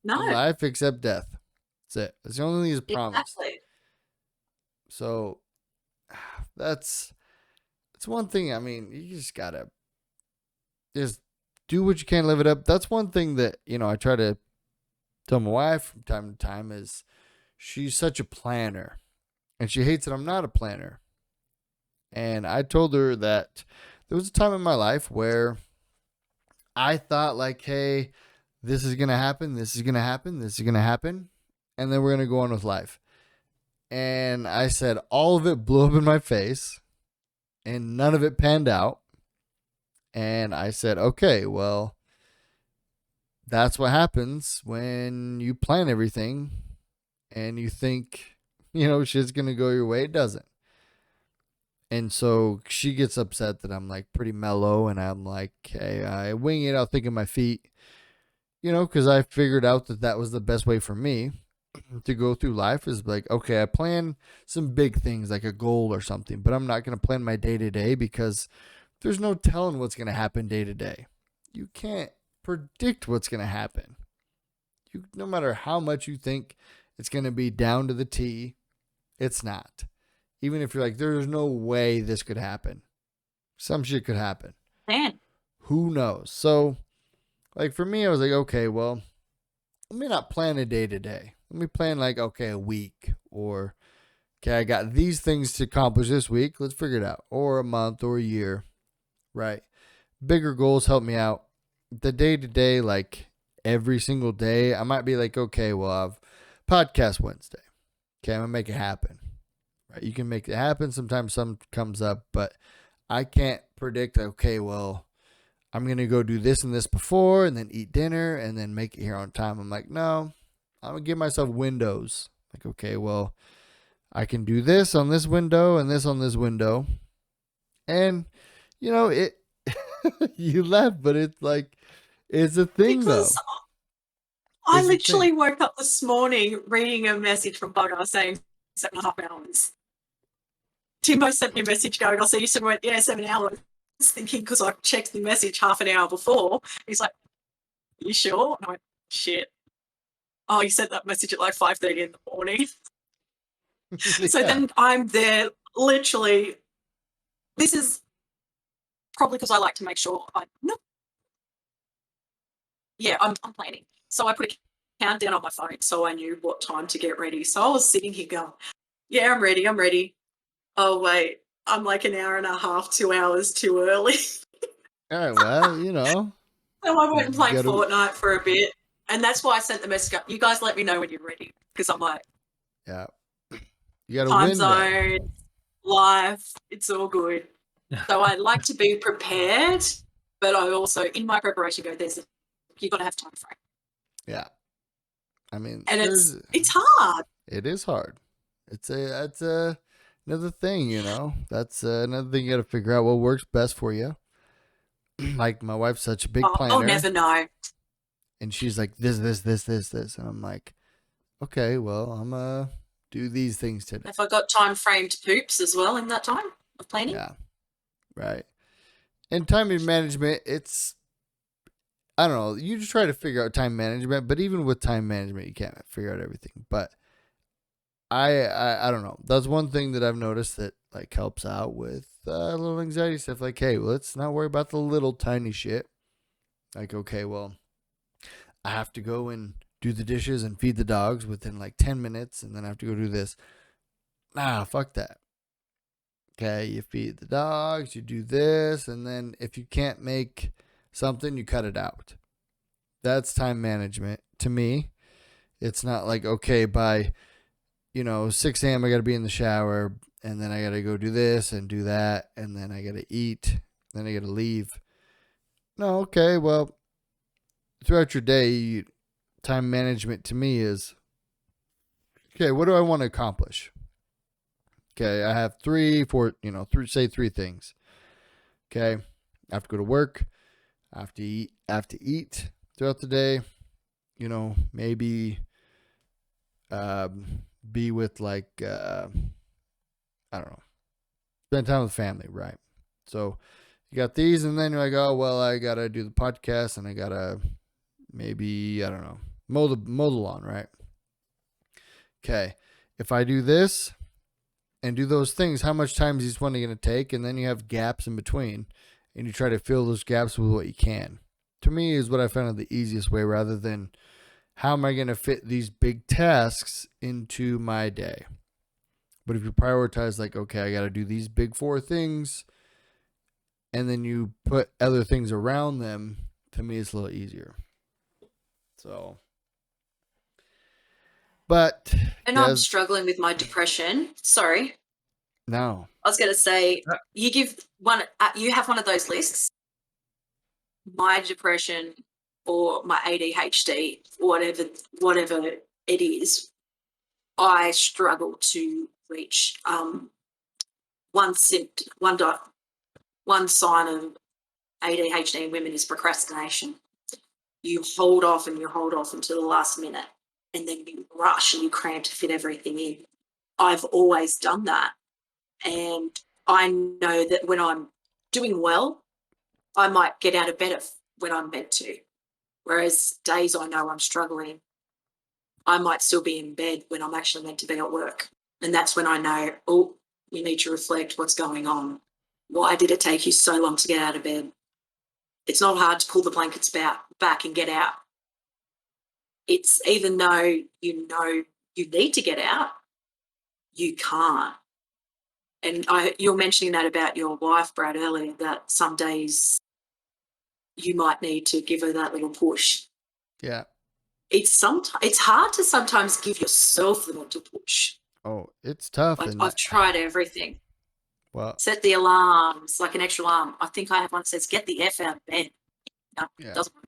No. Life except death. That's it. That's the only thing that's promised. Exactly. So, it's one thing. I mean, you just gotta just do what you can, live it up. That's one thing that, I try to tell my wife from time to time is she's such a planner and she hates that I'm not a planner. And I told her that there was a time in my life where I thought like, hey, this is going to happen. This is going to happen. This is going to happen. And then we're going to go on with life. And I said all of it blew up in my face and none of it panned out. And I said, okay, well, that's what happens when you plan everything and you think, shit's going to go your way. It doesn't. And so she gets upset that I'm like pretty mellow and I'm like, hey, I wing it out thinking my feet, because I figured out that was the best way for me to go through life is like, okay, I plan some big things like a goal or something, but I'm not going to plan my day to day because there's no telling what's going to happen day to day. You can't predict what's going to happen. No matter how much you think it's going to be down to the T, it's not. Even if you're like, there's no way this could happen. Some shit could happen. Man. Who knows? So, like for me, I was like, okay, well, let me not plan a day to day. Let me plan like, okay, a week or, okay, I got these things to accomplish this week. Let's figure it out. Or a month or a year, right? Bigger goals help me out. The day to day, like every single day, I might be like, okay, well, I've podcast Wednesday. Okay, I'm going to make it happen. Right? You can make it happen. Sometimes something comes up, but I can't predict, okay, well, I'm going to go do this and this before and then eat dinner and then make it here on time. I'm like, no, I'm going to give myself windows. Like, okay, well, I can do this on this window and this on this window. And, it, you laugh, but it's like, it's a thing Because though. I It's a literally thing. woke up this morning reading a message from Bugga saying 7.5 hours. Timbo sent me a message going, I'll see you soon. Yeah, 7 hours. Thinking because I checked the message half an hour before. He's like, you sure? And I went, shit. Oh, you sent that message at like 5:30 in the morning. So Yeah. then I'm there literally. This is probably because I like to make sure I'm planning. So I put a countdown on my phone so I knew what time to get ready. So I was sitting here going, yeah, I'm ready. Oh, wait, I'm like an hour and a half, 2 hours too early. All right, well, So I went and played gotta- Fortnite for a bit. And that's why I sent the message up. You guys let me know when you're ready. Because I'm like, yeah. You got a time window. zone, life, it's all good. So I like to be prepared, but I also, in my preparation, you got to have time frame. Yeah. I mean, And it's hard. it is hard. That's another thing, That's another thing you got to figure out what works best for you. Like my wife's such a big planner. I'll never know. And she's like, this. And I'm like, okay, well, I'm going to do these things today. Have I got time framed poops as well in that time of planning? Yeah. Right. And time management, I don't know. You just try to figure out time management, but even with time management, you can't figure out everything. But I don't know. That's one thing that I've noticed that like helps out with a little anxiety stuff. Like, hey, let's not worry about the little tiny shit. Like, okay, well, I have to go and do the dishes and feed the dogs within like 10 minutes, and then I have to go do this. Nah, fuck that. Okay, you feed the dogs, you do this, and then if you can't make something, you cut it out. That's time management to me. It's not like, okay, by 6 a.m. I got to be in the shower, and then I got to go do this and do that, and then I got to eat, then I got to leave. No, okay, well, throughout your day, time management to me is, okay, what do I want to accomplish? Okay, I have three things. Okay, I have to go to work. I have to eat throughout the day. Maybe be with like I don't know, spend time with family, right? So you got these, and then you're like, oh well, I gotta do the podcast, and I gotta maybe, I don't know, mow the lawn, right? Okay, if I do this, and do those things, how much time is each one going to take? And then you have gaps in between, and you try to fill those gaps with what you can. To me, is what I found the easiest way, rather than how am I going to fit these big tasks into my day. But if you prioritize, like, okay, I got to do these big 4 things, and then you put other things around them, to me, it's a little easier. So, but And I'm struggling with my depression. Sorry. No. I was going to say, you have one of those lists. My depression or my ADHD, whatever it is, I struggle to reach. One sign of ADHD in women is procrastination. You hold off until the last minute, and then you rush and you cram to fit everything in. I've always done that. And I know that when I'm doing well, I might get out of bed when I'm meant to. Whereas days I know I'm struggling, I might still be in bed when I'm actually meant to be at work. And that's when I know, oh, you need to reflect what's going on. Why did it take you so long to get out of bed? It's not hard to pull the blankets back and get out. It's even though you know you need to get out, you can't. And you're mentioning that about your wife, Brad, earlier, that some days you might need to give her that little push. Yeah. It's hard to sometimes give yourself the mental push. Oh, it's tough. Like, I've tried everything. Well, set the alarms, like an extra alarm. I think I have one that says, get the F out of bed. No, yeah. doesn't work.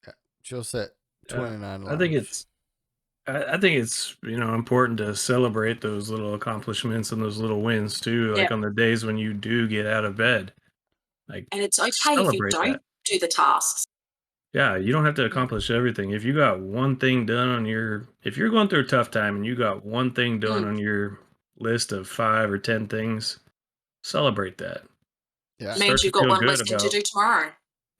Yeah. She'll set 29 alarms. I think it's important to celebrate those little accomplishments and those little wins too. Like on the days when you do get out of bed, like, and it's okay if you don't do the tasks. Yeah, you don't have to accomplish everything. If you got one thing done if you're going through a tough time and you got one thing done on your list of 5 or 10 things, celebrate that. Yeah, it means you've got one less thing to do tomorrow.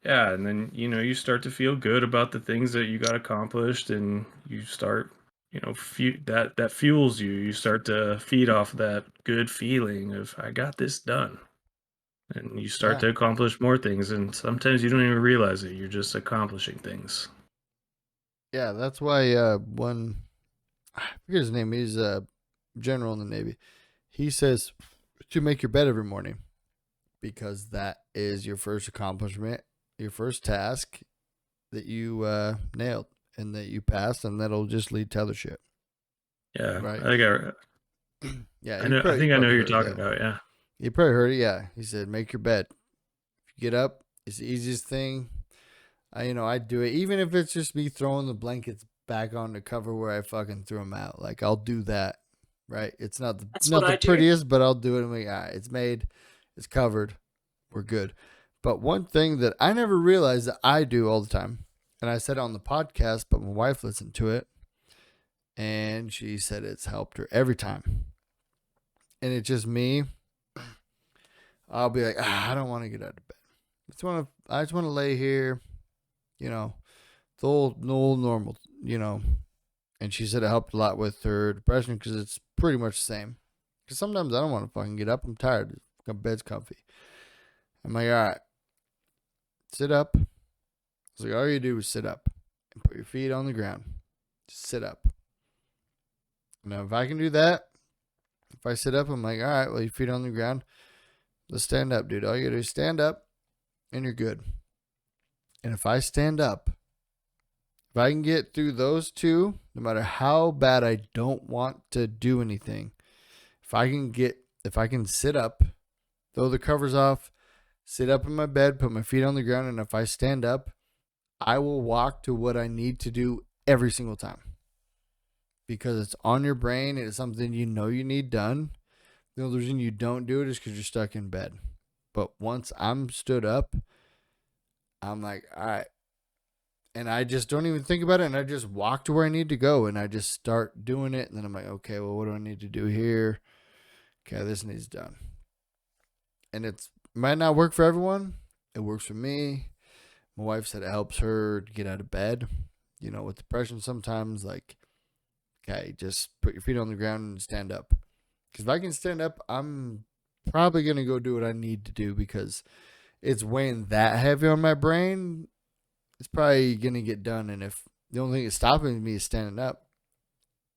Yeah, and then you start to feel good about the things that you got accomplished, and you start that fuels you. You start to feed off that good feeling of, I got this done. And you start to accomplish more things, and sometimes you don't even realize it. You're just accomplishing things. Yeah, that's why I forget his name. He's a general in the Navy. He says to make your bed every morning, because that is your first accomplishment, your first task that you nailed and that you passed, and that'll just lead to other shit. Yeah, right. I think I know who you're talking about. Yeah. You probably heard it, yeah. He said, make your bed. If you get up, it's the easiest thing. I do it. Even if it's just me throwing the blankets back on the cover where I fucking threw them out. Like, I'll do that, right? It's not the prettiest, but I'll do it. I'm like, all right, it's made. It's covered. We're good. But one thing that I never realized that I do all the time, and I said it on the podcast, but my wife listened to it, and she said it's helped her every time. And it's just me. I'll be like, I don't want to get out of bed. I just want to lay here, the old normal, And she said it helped a lot with her depression because it's pretty much the same. Because sometimes I don't want to fucking get up. I'm tired. My bed's comfy. I'm like, all right, sit up. It's like, all you do is sit up and put your feet on the ground. Just sit up. Now, if I can do that, if I sit up, I'm like, all right, well, your feet on the ground. Let's stand up, dude. All you gotta do is stand up, and you're good. And if I stand up, if I can get through those two, no matter how bad I don't want to do anything, if I can sit up, throw the covers off, sit up in my bed, put my feet on the ground, and if I stand up, I will walk to what I need to do every single time. Because it's on your brain, it's something you need done. The only reason you don't do it is because you're stuck in bed. But once I'm stood up, I'm like, all right. And I just don't even think about it. And I just walk to where I need to go. And I just start doing it. And then I'm like, okay, well, what do I need to do here? Okay, this needs done. And it might not work for everyone. It works for me. My wife said it helps her get out of bed. With depression sometimes, like, okay, just put your feet on the ground and stand up. Because if I can stand up, I'm probably going to go do what I need to do because it's weighing that heavy on my brain. It's probably going to get done. And if the only thing that's stopping me is standing up.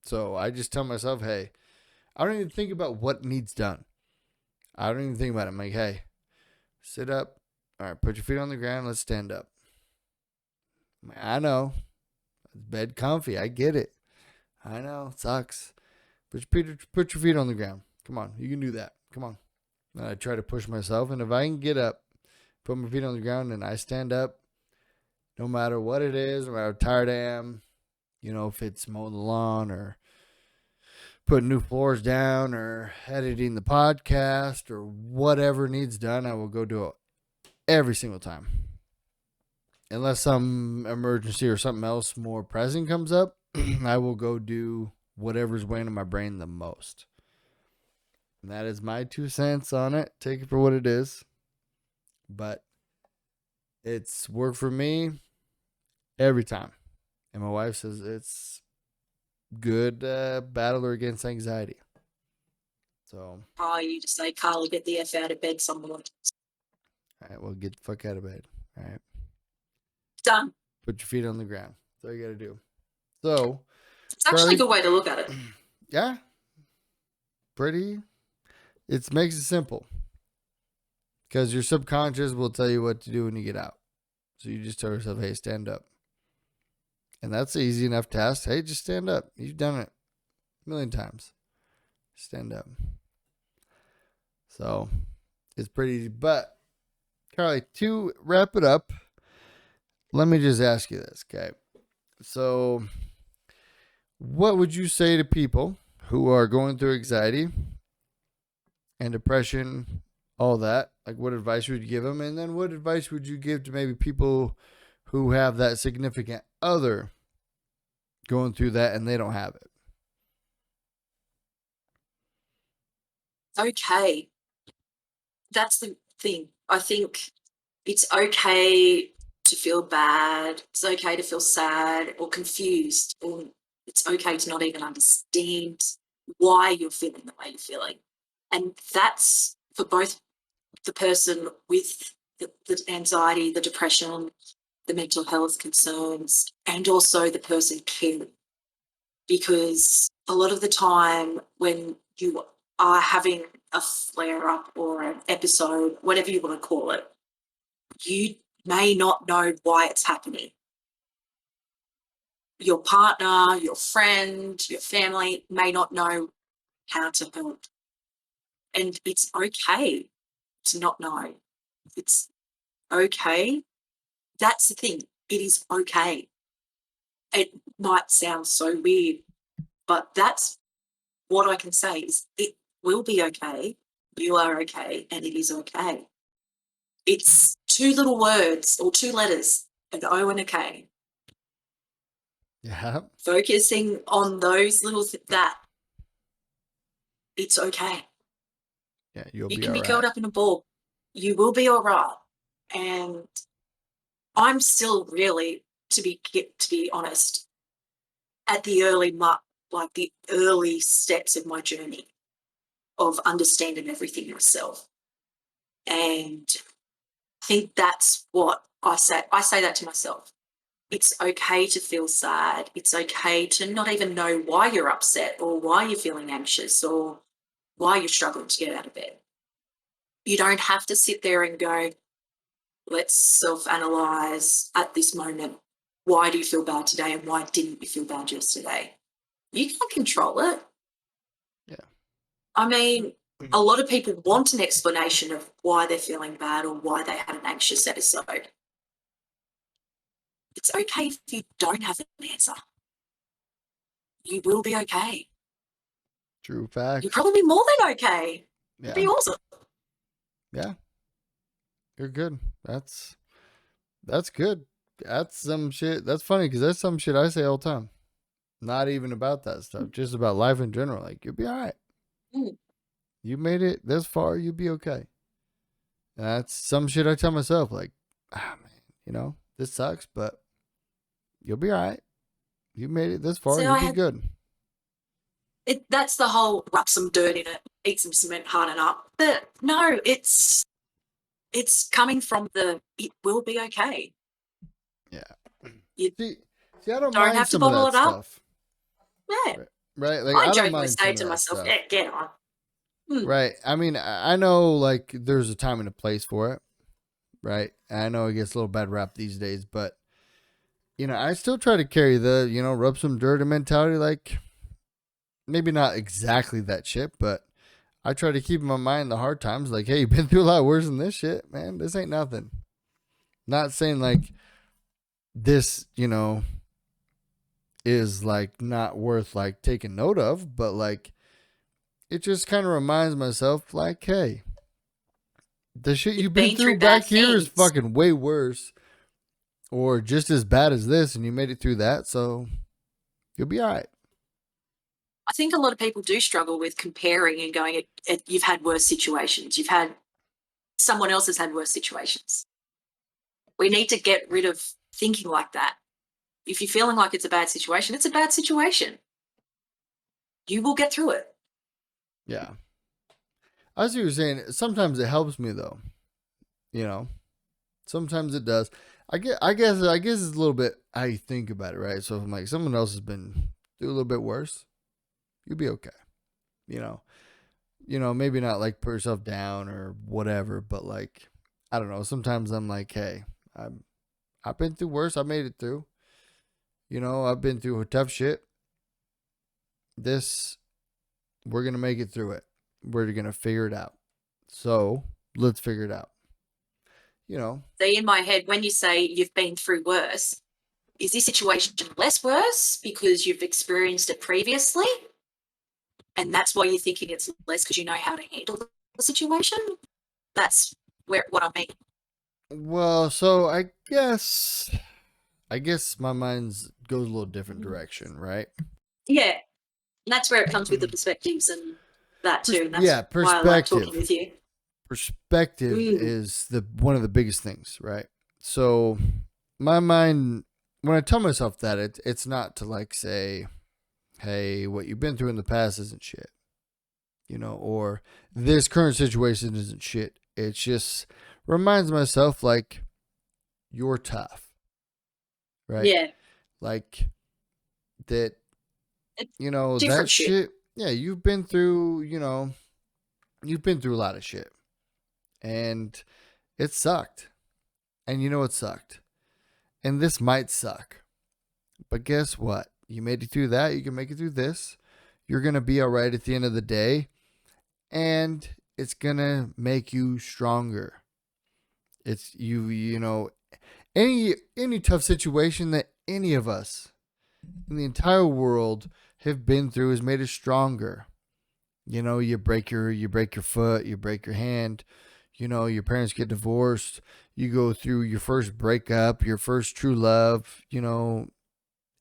So I just tell myself, hey, I don't even think about what needs done. I don't even think about it. I'm like, hey, sit up. All right, put your feet on the ground. Let's stand up. I know. Bed comfy. I get it. I know. It sucks. Put your feet on the ground. Come on. You can do that. Come on. And I try to push myself. And if I can get up, put my feet on the ground, and I stand up, no matter what it is, no matter how tired I am, you know, if it's mowing the lawn or putting new floors down or editing the podcast or whatever needs done, I will go do it every single time. Unless some emergency or something else more pressing comes up, I will go do whatever's weighing on my brain the most. And that is my 2 cents on it. Take it for what it is. But it's worked for me every time. And my wife says it's good battler against anxiety. So, Oh, you just say, Carly, get the F out of bed someone. all right, well, get the fuck out of bed. All right. Done. Put your feet on the ground. That's all you got to do. So, It's actually a good way to look at it. yeah. Pretty. It makes it simple. Because your subconscious will tell you what to do when you get out. So you just tell yourself, hey, stand up. And that's an easy enough task. Hey, just stand up. You've done it a million times. Stand up. So it's pretty easy. But, Carly, to wrap it up, let me just ask you this, okay? So, what would you say to people who are going through anxiety and depression, all that? Like, what advice would you give them? And then what advice would you give to maybe people who have that significant other going through that and they don't have it? Okay. That's the thing. I think it's okay to feel bad. It's okay to feel sad or confused. Or it's okay to not even understand why you're feeling the way you're feeling. And that's for both the person with the anxiety, the depression, the mental health concerns, and also the person caring. Because a lot of the time when you are having a flare up or an episode, whatever you want to call it, you may not know why it's happening. Your partner, your friend, your family may not know how to help. And it's okay to not know. It's okay. That's the thing. It is okay. It might sound so weird, but that's what I can say is it will be okay. You are okay, and it is okay. It's 2 little words or 2 letters, an O and a K. Yeah. Focusing on those little that it's okay. Yeah, you'll You be can all be right. curled up in a ball. You will be all right. And I'm still really, to be honest, at the the early steps of my journey of understanding everything myself. And I think that's what I say. I say that to myself. It's okay to feel sad. It's okay to not even know why you're upset or why you're feeling anxious or why you're struggling to get out of bed. You don't have to sit there and go, let's self-analyze at this moment. Why do you feel bad today and why didn't you feel bad yesterday? You can't control it. Yeah. I mean, a lot of people want an explanation of why they're feeling bad or why they had an anxious episode. It's okay if you don't have an answer. You will be okay. True fact. You're probably more than okay. Yeah. It'd be awesome. Yeah. You're good. That's good. That's some shit. That's funny because that's some shit I say all the time. Not even about that stuff, just about life in general. Like, you'll be all right. Mm. You made it this far, you'll be okay. And that's some shit I tell myself. Like, man, you know, this sucks, but you'll be all right. You made it this far, So you'll I be had- good. That's the whole rub some dirt in it, eat some cement, harden up. But no, it's coming from it will be okay. Yeah. You See, I don't don't mind have to some of bottle that it up. stuff. Yeah. Right? Like, I I don't jokingly mind some say of to that myself, stuff. yeah, get on. Right. I mean, I know, like, there's a time and a place for it. Right. I know it gets a little bad rap these days, but, I still try to carry the, rub some dirt mentality. Like, maybe not exactly that shit, but I try to keep in my mind the hard times. Like, hey, you've been through a lot worse than this shit, man. This ain't nothing. Not saying, like, this, is, like, not worth, like, taking note of, but, like, it just kind of reminds myself, like, hey, the shit you've been been through through bad back here is things. fucking way worse or just as bad as this, and you made it through that, so you'll be all right. I think a lot of people do struggle with comparing and going, you've had worse situations. Someone else has had worse situations. We need to get rid of thinking like that. If you're feeling like it's a bad situation, it's a bad situation. You will get through it. Yeah. As you were saying, sometimes it helps me though. Sometimes it does. I guess it's a little bit how you think about it, right? So if I'm like someone else has been through a little bit worse, you'll be okay. Maybe not like put yourself down or whatever, but like I don't know. Sometimes I'm like, hey, I've been through worse. I made it through. I've been through tough shit. We're gonna make it through it. We're gonna figure it out. So let's figure it out. See, in my head, when you say you've been through worse, is this situation less worse because you've experienced it previously? And that's why you're thinking it's less because you know how to handle the situation? That's what I mean. Well, so I guess my mind's goes a little different direction, right? Yeah. And that's where it comes with the perspectives and that too. And that's why I like talking with you. Perspective is one of the biggest things, right? So my mind, when I tell myself that, it's not to like say, hey, what you've been through in the past isn't shit, or this current situation isn't shit. It just reminds myself like you're tough, right? Yeah. Like that, It's that different shit. Yeah, you've been through, you've been through a lot of shit. And it sucked. And it sucked. And this might suck. But guess what? You made it through that. You can make it through this. You're going to be all right at the end of the day. And it's going to make you stronger. It's any tough situation that any of us in the entire world have been through has made us stronger. You break your foot, you break your hand. Your parents get divorced. You go through your first breakup, your first true love,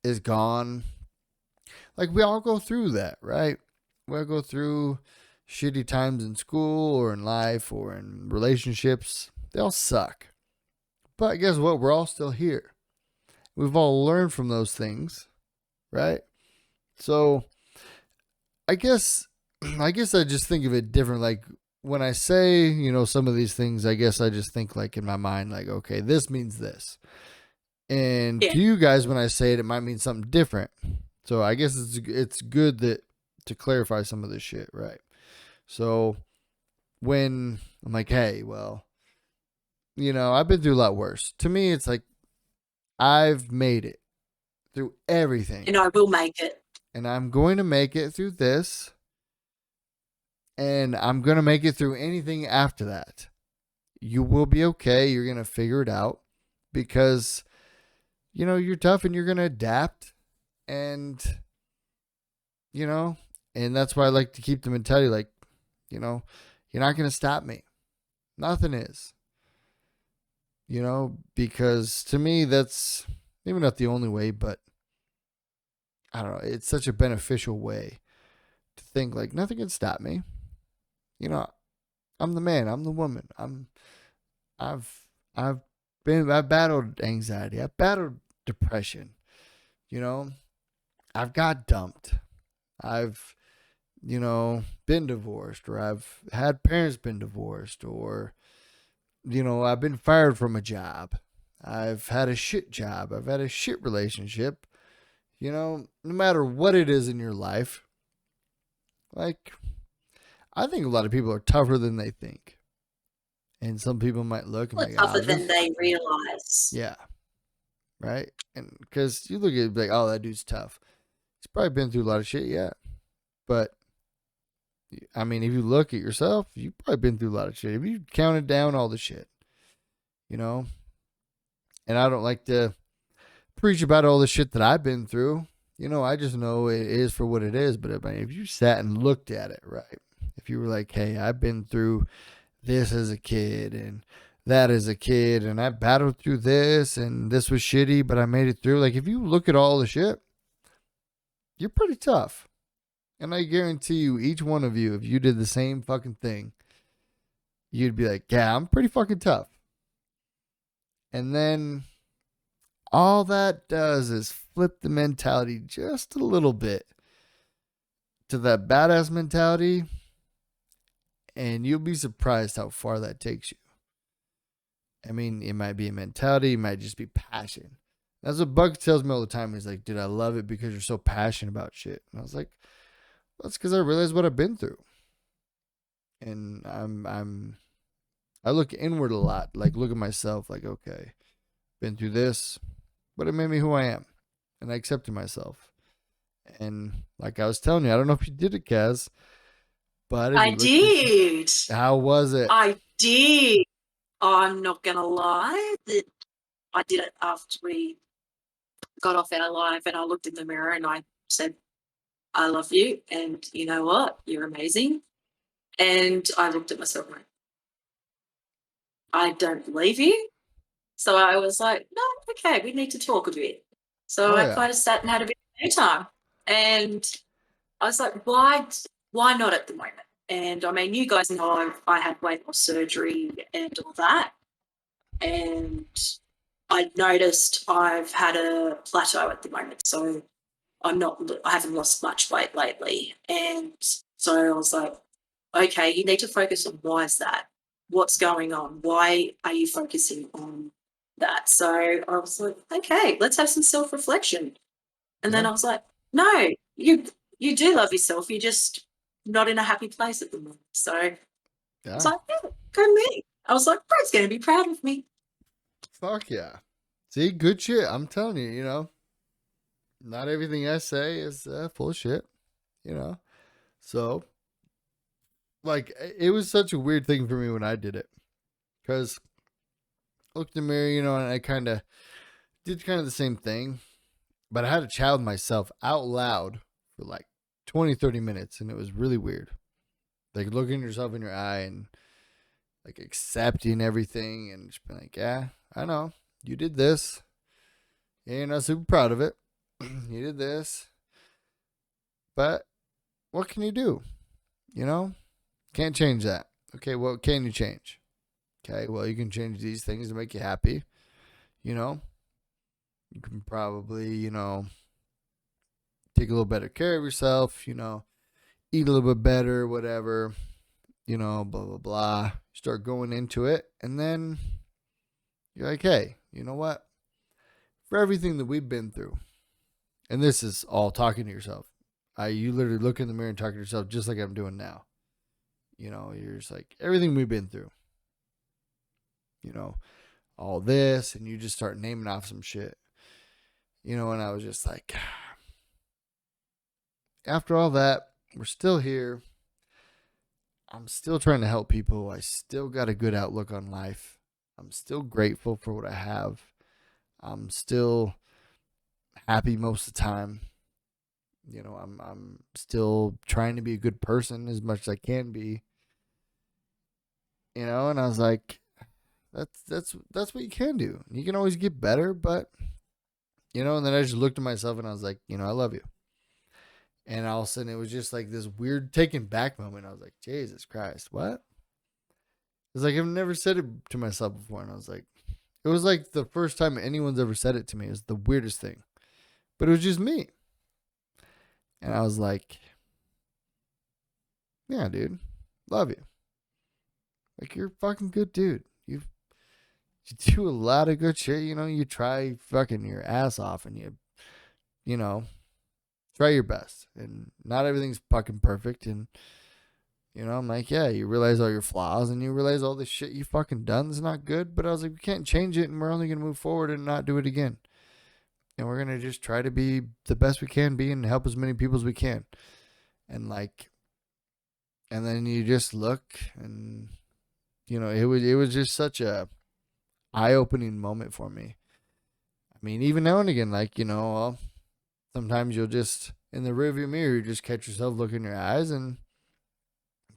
is gone. Like we all go through that, right? We all go through shitty times in school or in life or in relationships. They all suck. But guess what? We're all still here. We've all learned from those things, right? So I guess I just think of it different. Like when I say, some of these things, I guess I just think like in my mind, like, okay, this means this. And to you guys, when I say it, it might mean something different. So I guess it's good to clarify some of this shit, right? So when I'm like, hey, well, I've been through a lot worse. To me, it's like I've made it through everything. And I will make it. And I'm going to make it through this. And I'm going to make it through anything after that. You will be okay. You're going to figure it out because, you're tough and you're going to adapt. And, and that's why I like to keep the mentality like, you're not going to stop me. Nothing is. Because to me, that's maybe not the only way, but I don't know. It's such a beneficial way to think like nothing can stop me. I'm the man. I'm the woman. I've battled anxiety. I've battled depression. I've got dumped. I've been divorced, or I've had parents been divorced, or, I've been fired from a job. I've had a shit job. I've had a shit relationship. No matter what it is in your life, like, I think a lot of people are tougher than they think. And some people might look and Well, be like, tougher than they realize. yeah, right? And because you look at it like, oh, that dude's tough. He's probably been through a lot of shit, yeah. But, I mean, if you look at yourself, you've probably been through a lot of shit. If you counted down all the shit, and I don't like to preach about all the shit that I've been through. I just know it is for what it is. But if you sat and looked at it, right? If you were like, hey, I've been through this as a kid and that as a kid, and I battled through this, and this was shitty, but I made it through. Like, if you look at all the shit, you're pretty tough. And I guarantee you, each one of you, if you did the same fucking thing, you'd be like, yeah, I'm pretty fucking tough. And then all that does is flip the mentality just a little bit to that badass mentality, and you'll be surprised how far that takes you. I mean, it might be a mentality, it might just be passion. That's what Bugga tells me all the time. He's like, dude, I love it because you're so passionate about shit. And I was like, well, that's because I realize what I've been through. And I look inward a lot, like look at myself like, okay, been through this, but it made me who I am. And I accepted myself. And like I was telling you, I don't know if you did it, Kaz, but I did. How was it? I did. I'm not going to lie. I did it after we got off our live, and I looked in the mirror and I said, I love you. And you know what? You're amazing. And I looked at myself and went, I don't believe you. So I was like, no, okay, we need to talk a bit. So I kind of sat and had a bit of time. And I was like, why not at the moment? And I mean, you guys know I had weight loss surgery and all that. And I noticed I've had a plateau at the moment. So I haven't lost much weight lately. And so I was like, okay, you need to focus on why is that? What's going on? Why are you focusing on that? So I was like, okay, let's have some self-reflection. And then I was like, no, you do love yourself. You're just not in a happy place at the moment. So I was like, yeah, go me. I was like, Brad's going to be proud of me. Fuck yeah. See, good shit. I'm telling you, not everything I say is full of shit, So, like, it was such a weird thing for me when I did it. Because I looked in the mirror, and I kind of did the same thing. But I had to challenge myself out loud for like 20, 30 minutes. And it was really weird. Like looking yourself in your eye and like accepting everything and just being like, yeah, I know. You did this. Yeah, you're not super proud of it. You did this. But what can you do? Can't change that. Okay, what can you change? Okay, well, you can change these things to make you happy. You can probably, take a little better care of yourself, eat a little bit better, whatever, blah, blah, blah. Start going into it. And then you're like, hey, you know what? For everything that we've been through, and this is all talking to yourself. You literally look in the mirror and talk to yourself just like I'm doing now. You're just like, everything we've been through. All this, and you just start naming off some shit. And I was just like, after all that, we're still here. I'm still trying to help people. I still got a good outlook on life. I'm still grateful for what I have. I'm still happy most of the time. I'm still trying to be a good person as much as I can be. And I was like, that's what you can do. You can always get better, but and then I just looked at myself and I was like, I love you. And all of a sudden it was just like this weird taken back moment. I was like, Jesus Christ, what? It's like I've never said it to myself before. And I was like, it was like the first time anyone's ever said it to me. It was the weirdest thing. But it was just me. And I was like, Yeah, dude. Love you. Like, you're a fucking good dude. You do a lot of good shit. You know, you try fucking your ass off and you know, try your best. And not everything's fucking perfect. And, you know, I'm like, yeah, you realize all your flaws and you realize all the shit you fucking done is not good. But I was like, we can't change it and we're only going to move forward and not do it again. And we're going to just try to be the best we can be and help as many people as we can. And like, and then you just look and, you know, it was just such a eye-opening moment for me. I mean, even now and again, like, you know, sometimes you'll just, in the rearview mirror, you just catch yourself looking in your eyes, and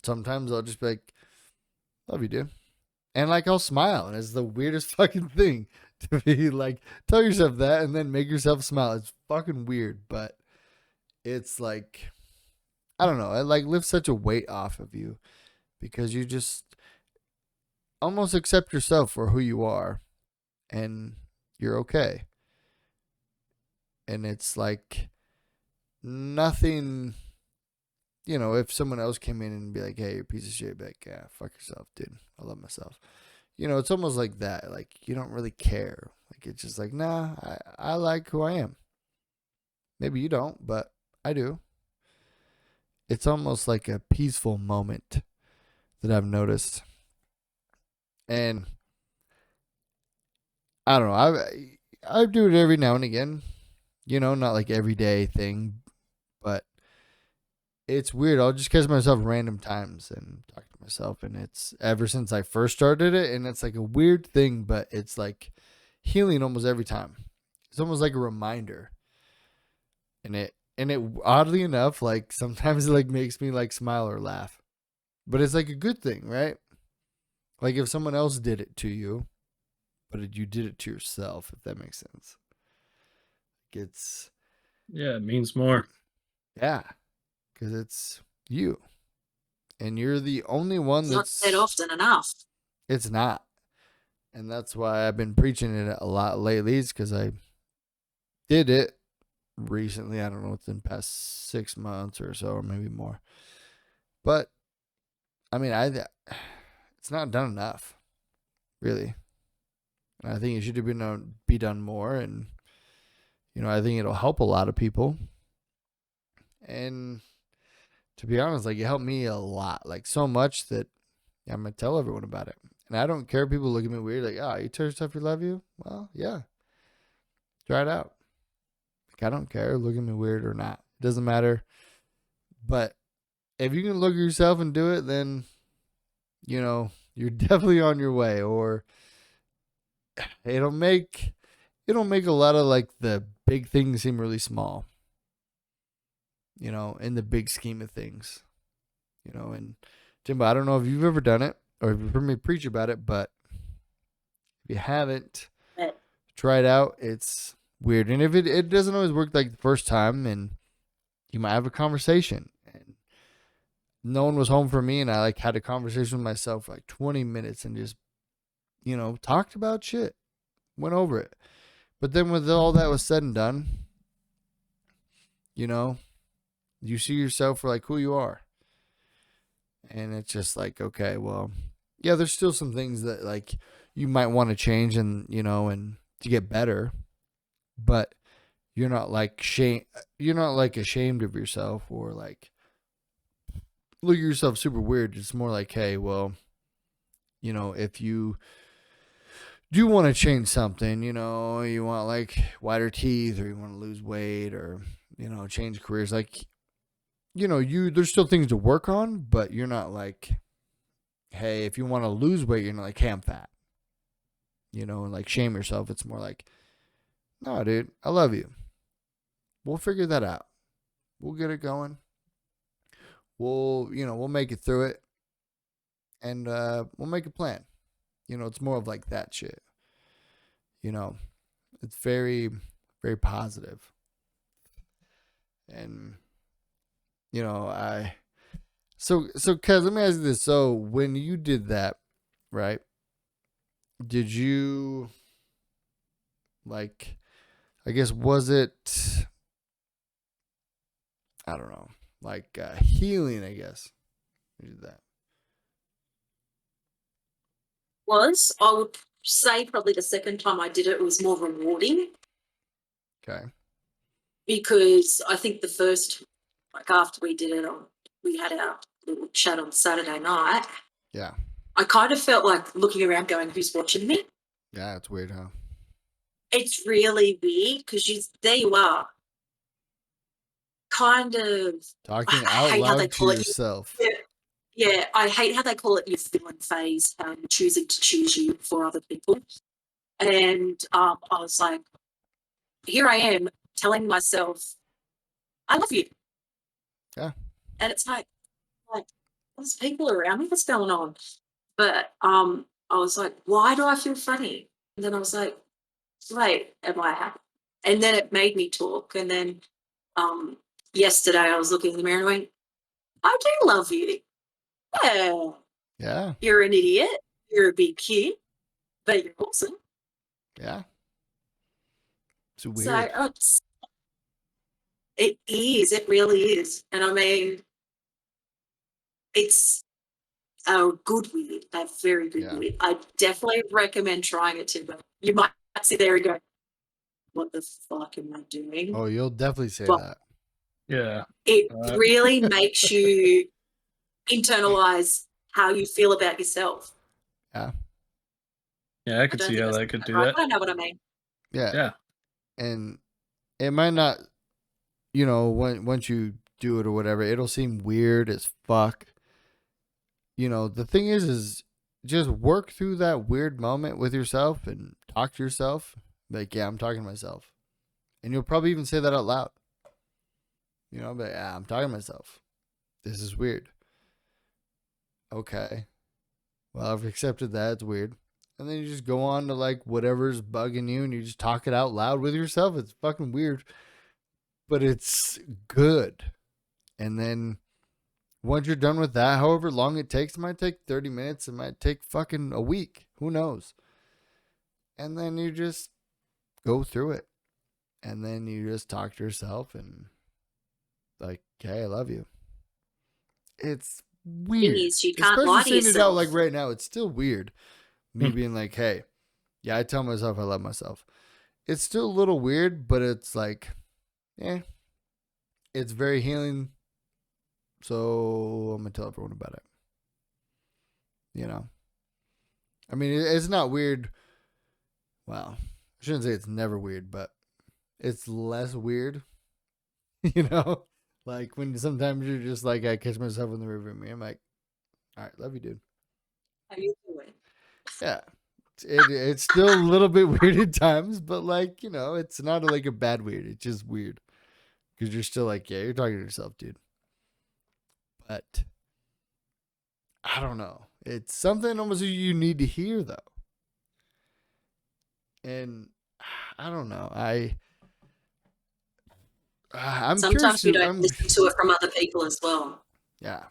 sometimes I'll just be like, love you, dude. And, like, I'll smile, and it's the weirdest fucking thing to be, like, tell yourself that and then make yourself smile. It's fucking weird, but it's, like, I don't know. It, like, lifts such a weight off of you because you just almost accept yourself for who you are, and you're okay. And it's like nothing, you know, if someone else came in and be like, hey, you're a piece of shit, be like, yeah, fuck yourself, dude. I love myself. You know, it's almost like that. Like, you don't really care. Like, it's just like, nah, I like who I am. Maybe you don't, but I do. It's almost like a peaceful moment that I've noticed. And I don't know. I do it every now and again. You know, not like everyday thing, but it's weird. I'll just catch myself random times and talk to myself. And it's ever since I first started it. And it's like a weird thing, but it's like healing almost every time. It's almost like a reminder. And it oddly enough, like sometimes it like makes me like smile or laugh, but it's like a good thing, right? Like if someone else did it to you, but you did it to yourself, if that makes sense. It's, Yeah, it means more. yeah, because it's you, and you're the only one It's not that's said often enough. It's not, and that's why I've been preaching it a lot lately. Is because I did it recently. I don't know, within the past 6 months or so, or maybe more. But I mean, it's not done enough, really. And I think it should be done more, and you know, I think it'll help a lot of people. And to be honest, like it helped me a lot, like so much that I'm gonna tell everyone about it. And I don't care if people look at me weird, like, oh, you tell yourself you love you? Well, yeah. Try it out. Like I don't care, look at me weird or not. It doesn't matter. But if you can look at yourself and do it, then you know, you're definitely on your way. Or it'll make a lot of like the big things seem really small. You know, in the big scheme of things. You know, and Timbo, I don't know if you've ever done it or if you've heard me preach about it, but if you haven't tried out, it's weird. And if it doesn't always work like the first time, and you might have a conversation. And no one was home for me, and I like had a conversation with myself for like 20 minutes and just, you know, talked about shit. Went over it. But then with all that was said and done, you know, you see yourself for like who you are. And it's just like, okay, well, yeah, there's still some things that like you might want to change and, you know, and to get better. But you're not like ashamed of yourself or like look at yourself super weird. It's more like, hey, well, you know, if you do want to change something, you know, you want like whiter teeth or you want to lose weight or, you know, change careers, like, you know, there's still things to work on, but you're not like, hey, if you want to lose weight, you're not like, hey, I'm fat, you know, and like shame yourself. It's more like, no, dude, I love you. We'll figure that out. We'll get it going. We'll make it through it, and we'll make a plan. You know, it's more of like that shit. You know, it's very, very positive. And, you know, so, cuz let me ask you this. So when you did that, right, did you, like, I guess, was it, I don't know, like healing, I guess, You did that. I would say probably the second time I did it was more rewarding Okay. because I think the first, like after we did it, we had our little chat on Saturday night. Yeah. I kind of felt like looking around going, who's watching me? Yeah, it's weird, huh? It's really weird because there you are. Kind of Talking I out hate how they loud to call it. yourself. Yeah, I hate how they call it your villain phase, choosing to choose you for other people. And I was like, here I am telling myself, I love you. Yeah. And it's like there's people around me, what's going on? But I was like, why do I feel funny? And then I was like, wait, am I happy? And then it made me talk. And then yesterday I was looking in the mirror and went, I do love you. Yeah. Yeah. You're an idiot. You're a big kid, but you're awesome. Yeah. It's weird. So it is. It really is. And I mean, it's a good weird, a very good weird. I definitely recommend trying it, Timbo. You might sit there and go, what the fuck am I doing? Oh, you'll definitely say But that. Yeah. it really makes you internalize how you feel about yourself. Yeah. Yeah, I could see how that could do that. I know what I mean. Yeah. Yeah. And it might not, once you do it or whatever, it'll seem weird as fuck. The thing is just work through that weird moment with yourself and talk to yourself. Like, yeah, I'm talking to myself. And you'll probably even say that out loud. But yeah, I'm talking to myself. This is weird. Okay. Well, I've accepted that. It's weird. And then you just go on to like whatever's bugging you and you just talk it out loud with yourself. It's fucking weird. But it's good. And then once you're done with that, however long it takes, it might take 30 minutes. It might take fucking a week. Who knows? And then you just go through it. And then you just talk to yourself and like, hey, I love you. It's weird. Thing is, you can't Especially lie to saying it out yourself. like right now. It's still weird. Me being like, hey, yeah, I tell myself I love myself. It's still a little weird, but it's like, it's very healing. So I'm going to tell everyone about it. I mean, it's not weird. Well, I shouldn't say it's never weird, but it's less weird. Like when sometimes you're just like, I catch myself in the river mirror. I'm like, all right, love you, dude. How you doing? Yeah. It's still a little bit weird at times, but like, it's not like a bad weird. It's just weird. Because you're still like, yeah, you're talking to yourself, dude. But I don't know. It's something almost you need to hear, though. And I don't know. I'm sometimes curious. you don't listen to it from other people as well. Yeah.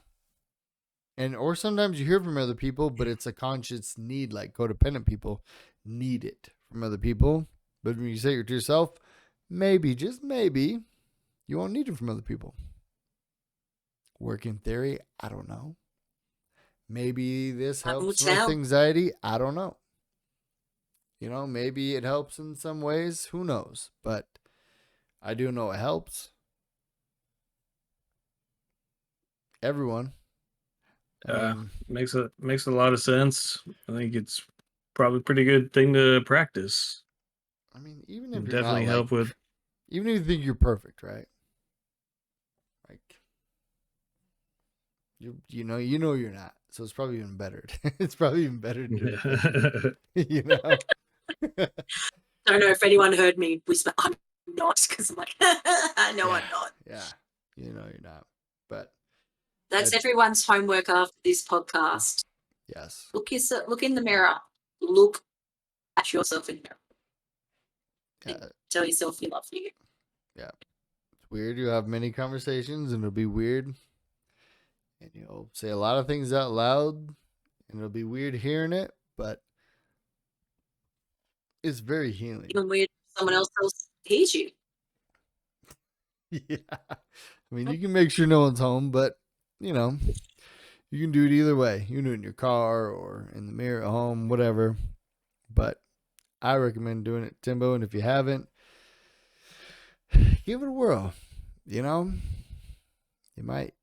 Or sometimes you hear from other people, but it's a conscious need, like codependent people need it from other people. But when you say it to yourself, maybe, just maybe, you won't need it from other people. Working theory, I don't know. Maybe this helps with anxiety. I don't know. Maybe it helps in some ways. Who knows? But I do know it helps. Everyone. Makes a lot of sense. I think it's probably a pretty good thing to practice. I mean, even if you're definitely not, help with. Even if you think you're perfect, right? Like, you know you're not. So it's probably even better. It's probably even better to, I don't know if anyone heard me whisper, I'm not, because I'm like, I know I'm not. Yeah. You're not. But that's everyone's homework after this podcast. Yes. Look in the mirror. Look at yourself in the mirror. Yeah. Tell yourself you love you. Yeah. It's weird. You have many conversations and it'll be weird. And you'll say a lot of things out loud and it'll be weird hearing it, but it's very healing. Even weird someone else hears you. Yeah. I mean, you can make sure no one's home, but, You can do it either way. You can do it in your car or in the mirror at home, whatever. But I recommend doing it, Timbo. And if you haven't, give it a whirl. You know, you might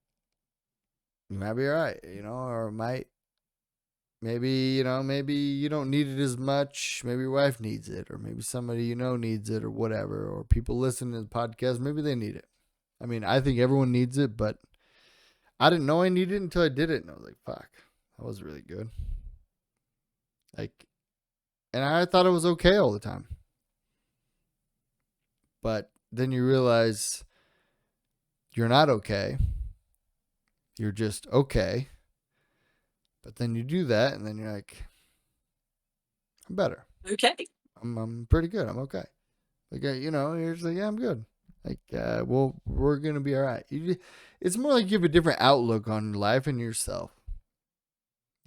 be all right. You know, or maybe you don't need it as much. Maybe your wife needs it, or maybe somebody you know needs it, or whatever. Or people listening to the podcast, maybe they need it. I mean, I think everyone needs it, but I didn't know I needed it until I did it, and I was like, "Fuck, that was really good." Like, and I thought it was okay all the time, but then you realize you're not okay. You're just okay. But then you do that, and then you're like, I'm better. Okay. I'm pretty good. I'm okay. Like, you're just like, yeah, I'm good. Like, well, we're going to be all right. It's more like you have a different outlook on life and yourself.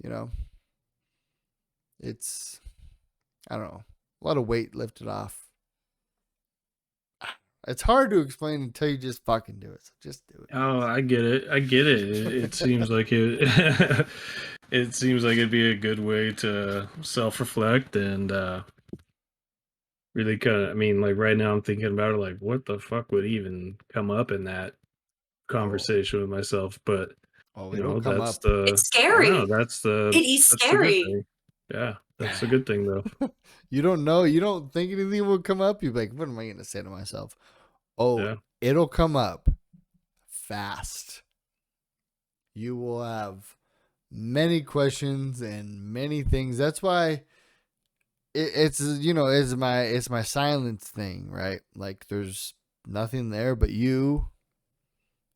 You know? It's, I don't know, a lot of weight lifted off. It's hard to explain until you just fucking do it. So just do it. Oh, I get it. It seems like it. It seems like it'd be a good way to self-reflect and really kind of. I mean, like right now, I'm thinking about it. Like, what the fuck would even come up in that conversation with myself? But It'll come that's up. the. It's scary. No, that's the. It is That's the good scary. thing. Yeah, that's a good thing though. You don't know. You don't think anything will come up. You're like, what am I going to say to myself? Oh, Yeah. It'll come up fast. You will have many questions and many things. That's why it's my silence thing, right? Like there's nothing there but you,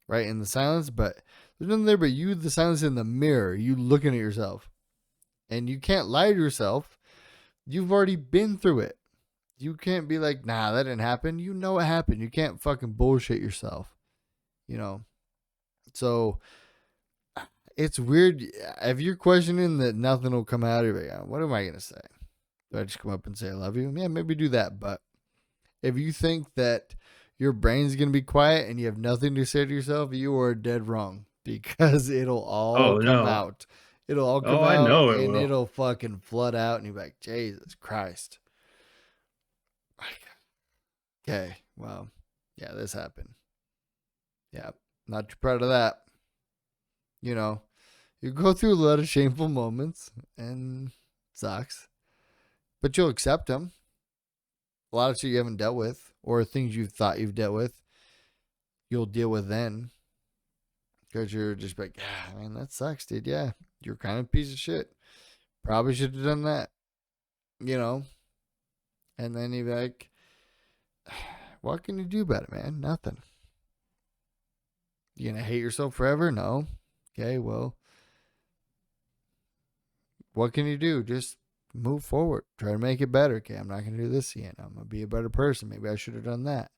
right, in the silence. But there's nothing there but you, the silence in the mirror. You looking at yourself, and you can't lie to yourself. You've already been through it. You can't be like, nah, that didn't happen. You know it happened. You can't fucking bullshit yourself. So it's weird. If you're questioning that nothing will come out of it, what am I going to say? Do I just come up and say I love you? Yeah, maybe do that. But if you think that your brain's going to be quiet and you have nothing to say to yourself, you are dead wrong, because it'll all come out. It'll all come out, I know it and will. it'll fucking flood out, and you're like, Jesus Christ. Okay, well, yeah, this happened. Yeah, not too proud of that. You go through a lot of shameful moments, and it sucks, but you'll accept them. A lot of shit you haven't dealt with, or things you thought you've dealt with, you'll deal with then. Because you're just like, man, that sucks, dude. Yeah, you're kind of a piece of shit. Probably should have done that. And then you're like, what can you do about it, man? Nothing. You gonna hate yourself forever? No. Okay, well, what can you do? Just move forward. Try to make it better. Okay, I'm not gonna do this again. I'm gonna be a better person. Maybe I should have done that.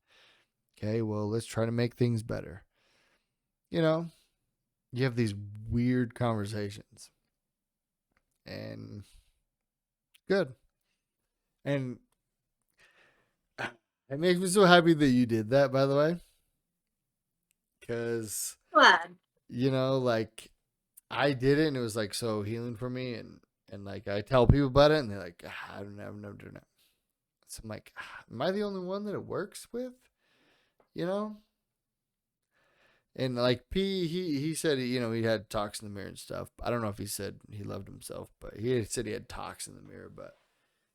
Okay, well, let's try to make things better. You have these weird conversations. And good. And it makes me so happy that you did that, by the way. Because, Glad. like, I did it, and it was, like, so healing for me. And like, I tell people about it, and they're like, I've never done it. So I'm like, am I the only one that it works with? And like he said, he had talks in the mirror and stuff. I don't know if he said he loved himself, but he said he had talks in the mirror. But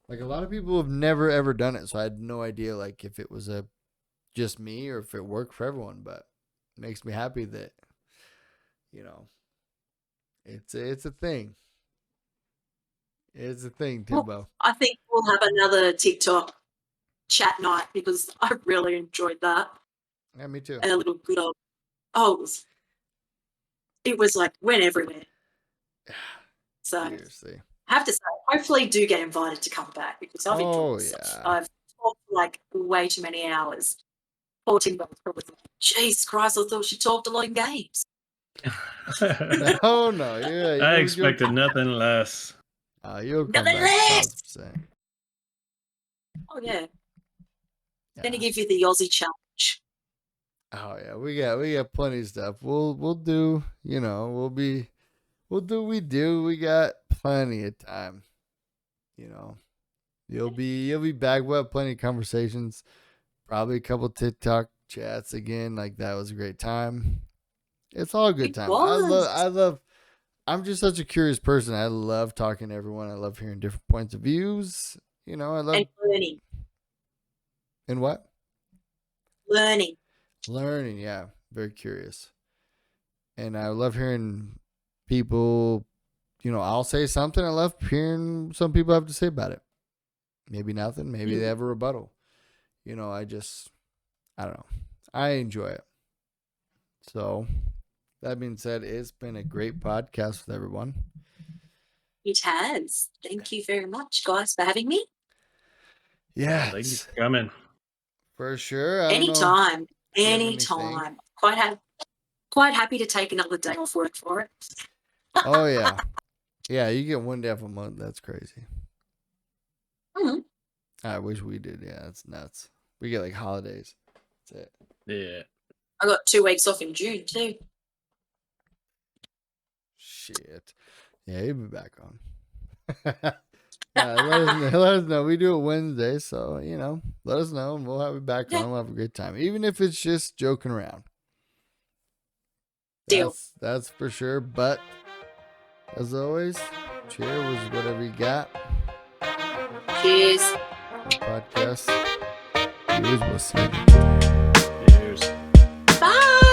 like, a lot of people have never ever done it, so I had no idea like if it was just me or if it worked for everyone. But it makes me happy that it's a thing. It's a thing, Timbo. Well, I think we'll have another TikTok chat night, because I really enjoyed that. Yeah, me too. And a little good old, it was like went everywhere. So Seriously. I have to say, hopefully do get invited to come back, because I've enjoyed myself. Yeah. I've talked for like way too many hours. Poor Timbo was probably like, jeez Christ, I thought she talked a lot in games. No. Yeah. I expected nothing less. You'll come Nothing back. less. 1,000%. Oh yeah. Yeah. Gonna give you the Aussie challenge. Oh yeah, we got plenty of stuff. We'll do. We'll What do we do? We got plenty of time. You know, you'll be back. We'll have plenty of conversations. Probably a couple TikTok chats again. Like that was a great time. It's all a good It time. was. I love. I'm just such a curious person. I love talking to everyone. I love hearing different points of views. You know, I love And learning. and what Learning. learning. Yeah, very curious. And I love hearing people. You know, I'll say something. I love hearing some people have to say about it. Maybe nothing. Maybe they have a rebuttal. You know, I don't know. I enjoy it. So, that being said, it's been a great podcast with everyone. It has. Thank you very much, guys, for having me. Yeah, Thank you for coming. for sure. I don't know. Anytime. you have anything? Anytime. Quite happy to take another day off work for it. Oh yeah, yeah. You get one day off a month. That's crazy. Mhm. I wish we did. Yeah, that's nuts. We get like holidays. That's it. Yeah. I got 2 weeks off in June too. Shit. Yeah, you'll be back on. Yeah, let us know. We do it Wednesday, so you know, let us know, and we'll have you back Yeah. on. We'll have a great time, even if it's just joking around. Deal. That's for sure. But as always, cheer was whatever you got. Cheers. Podcast. Viewers, we'll see you next time. Cheers. Bye.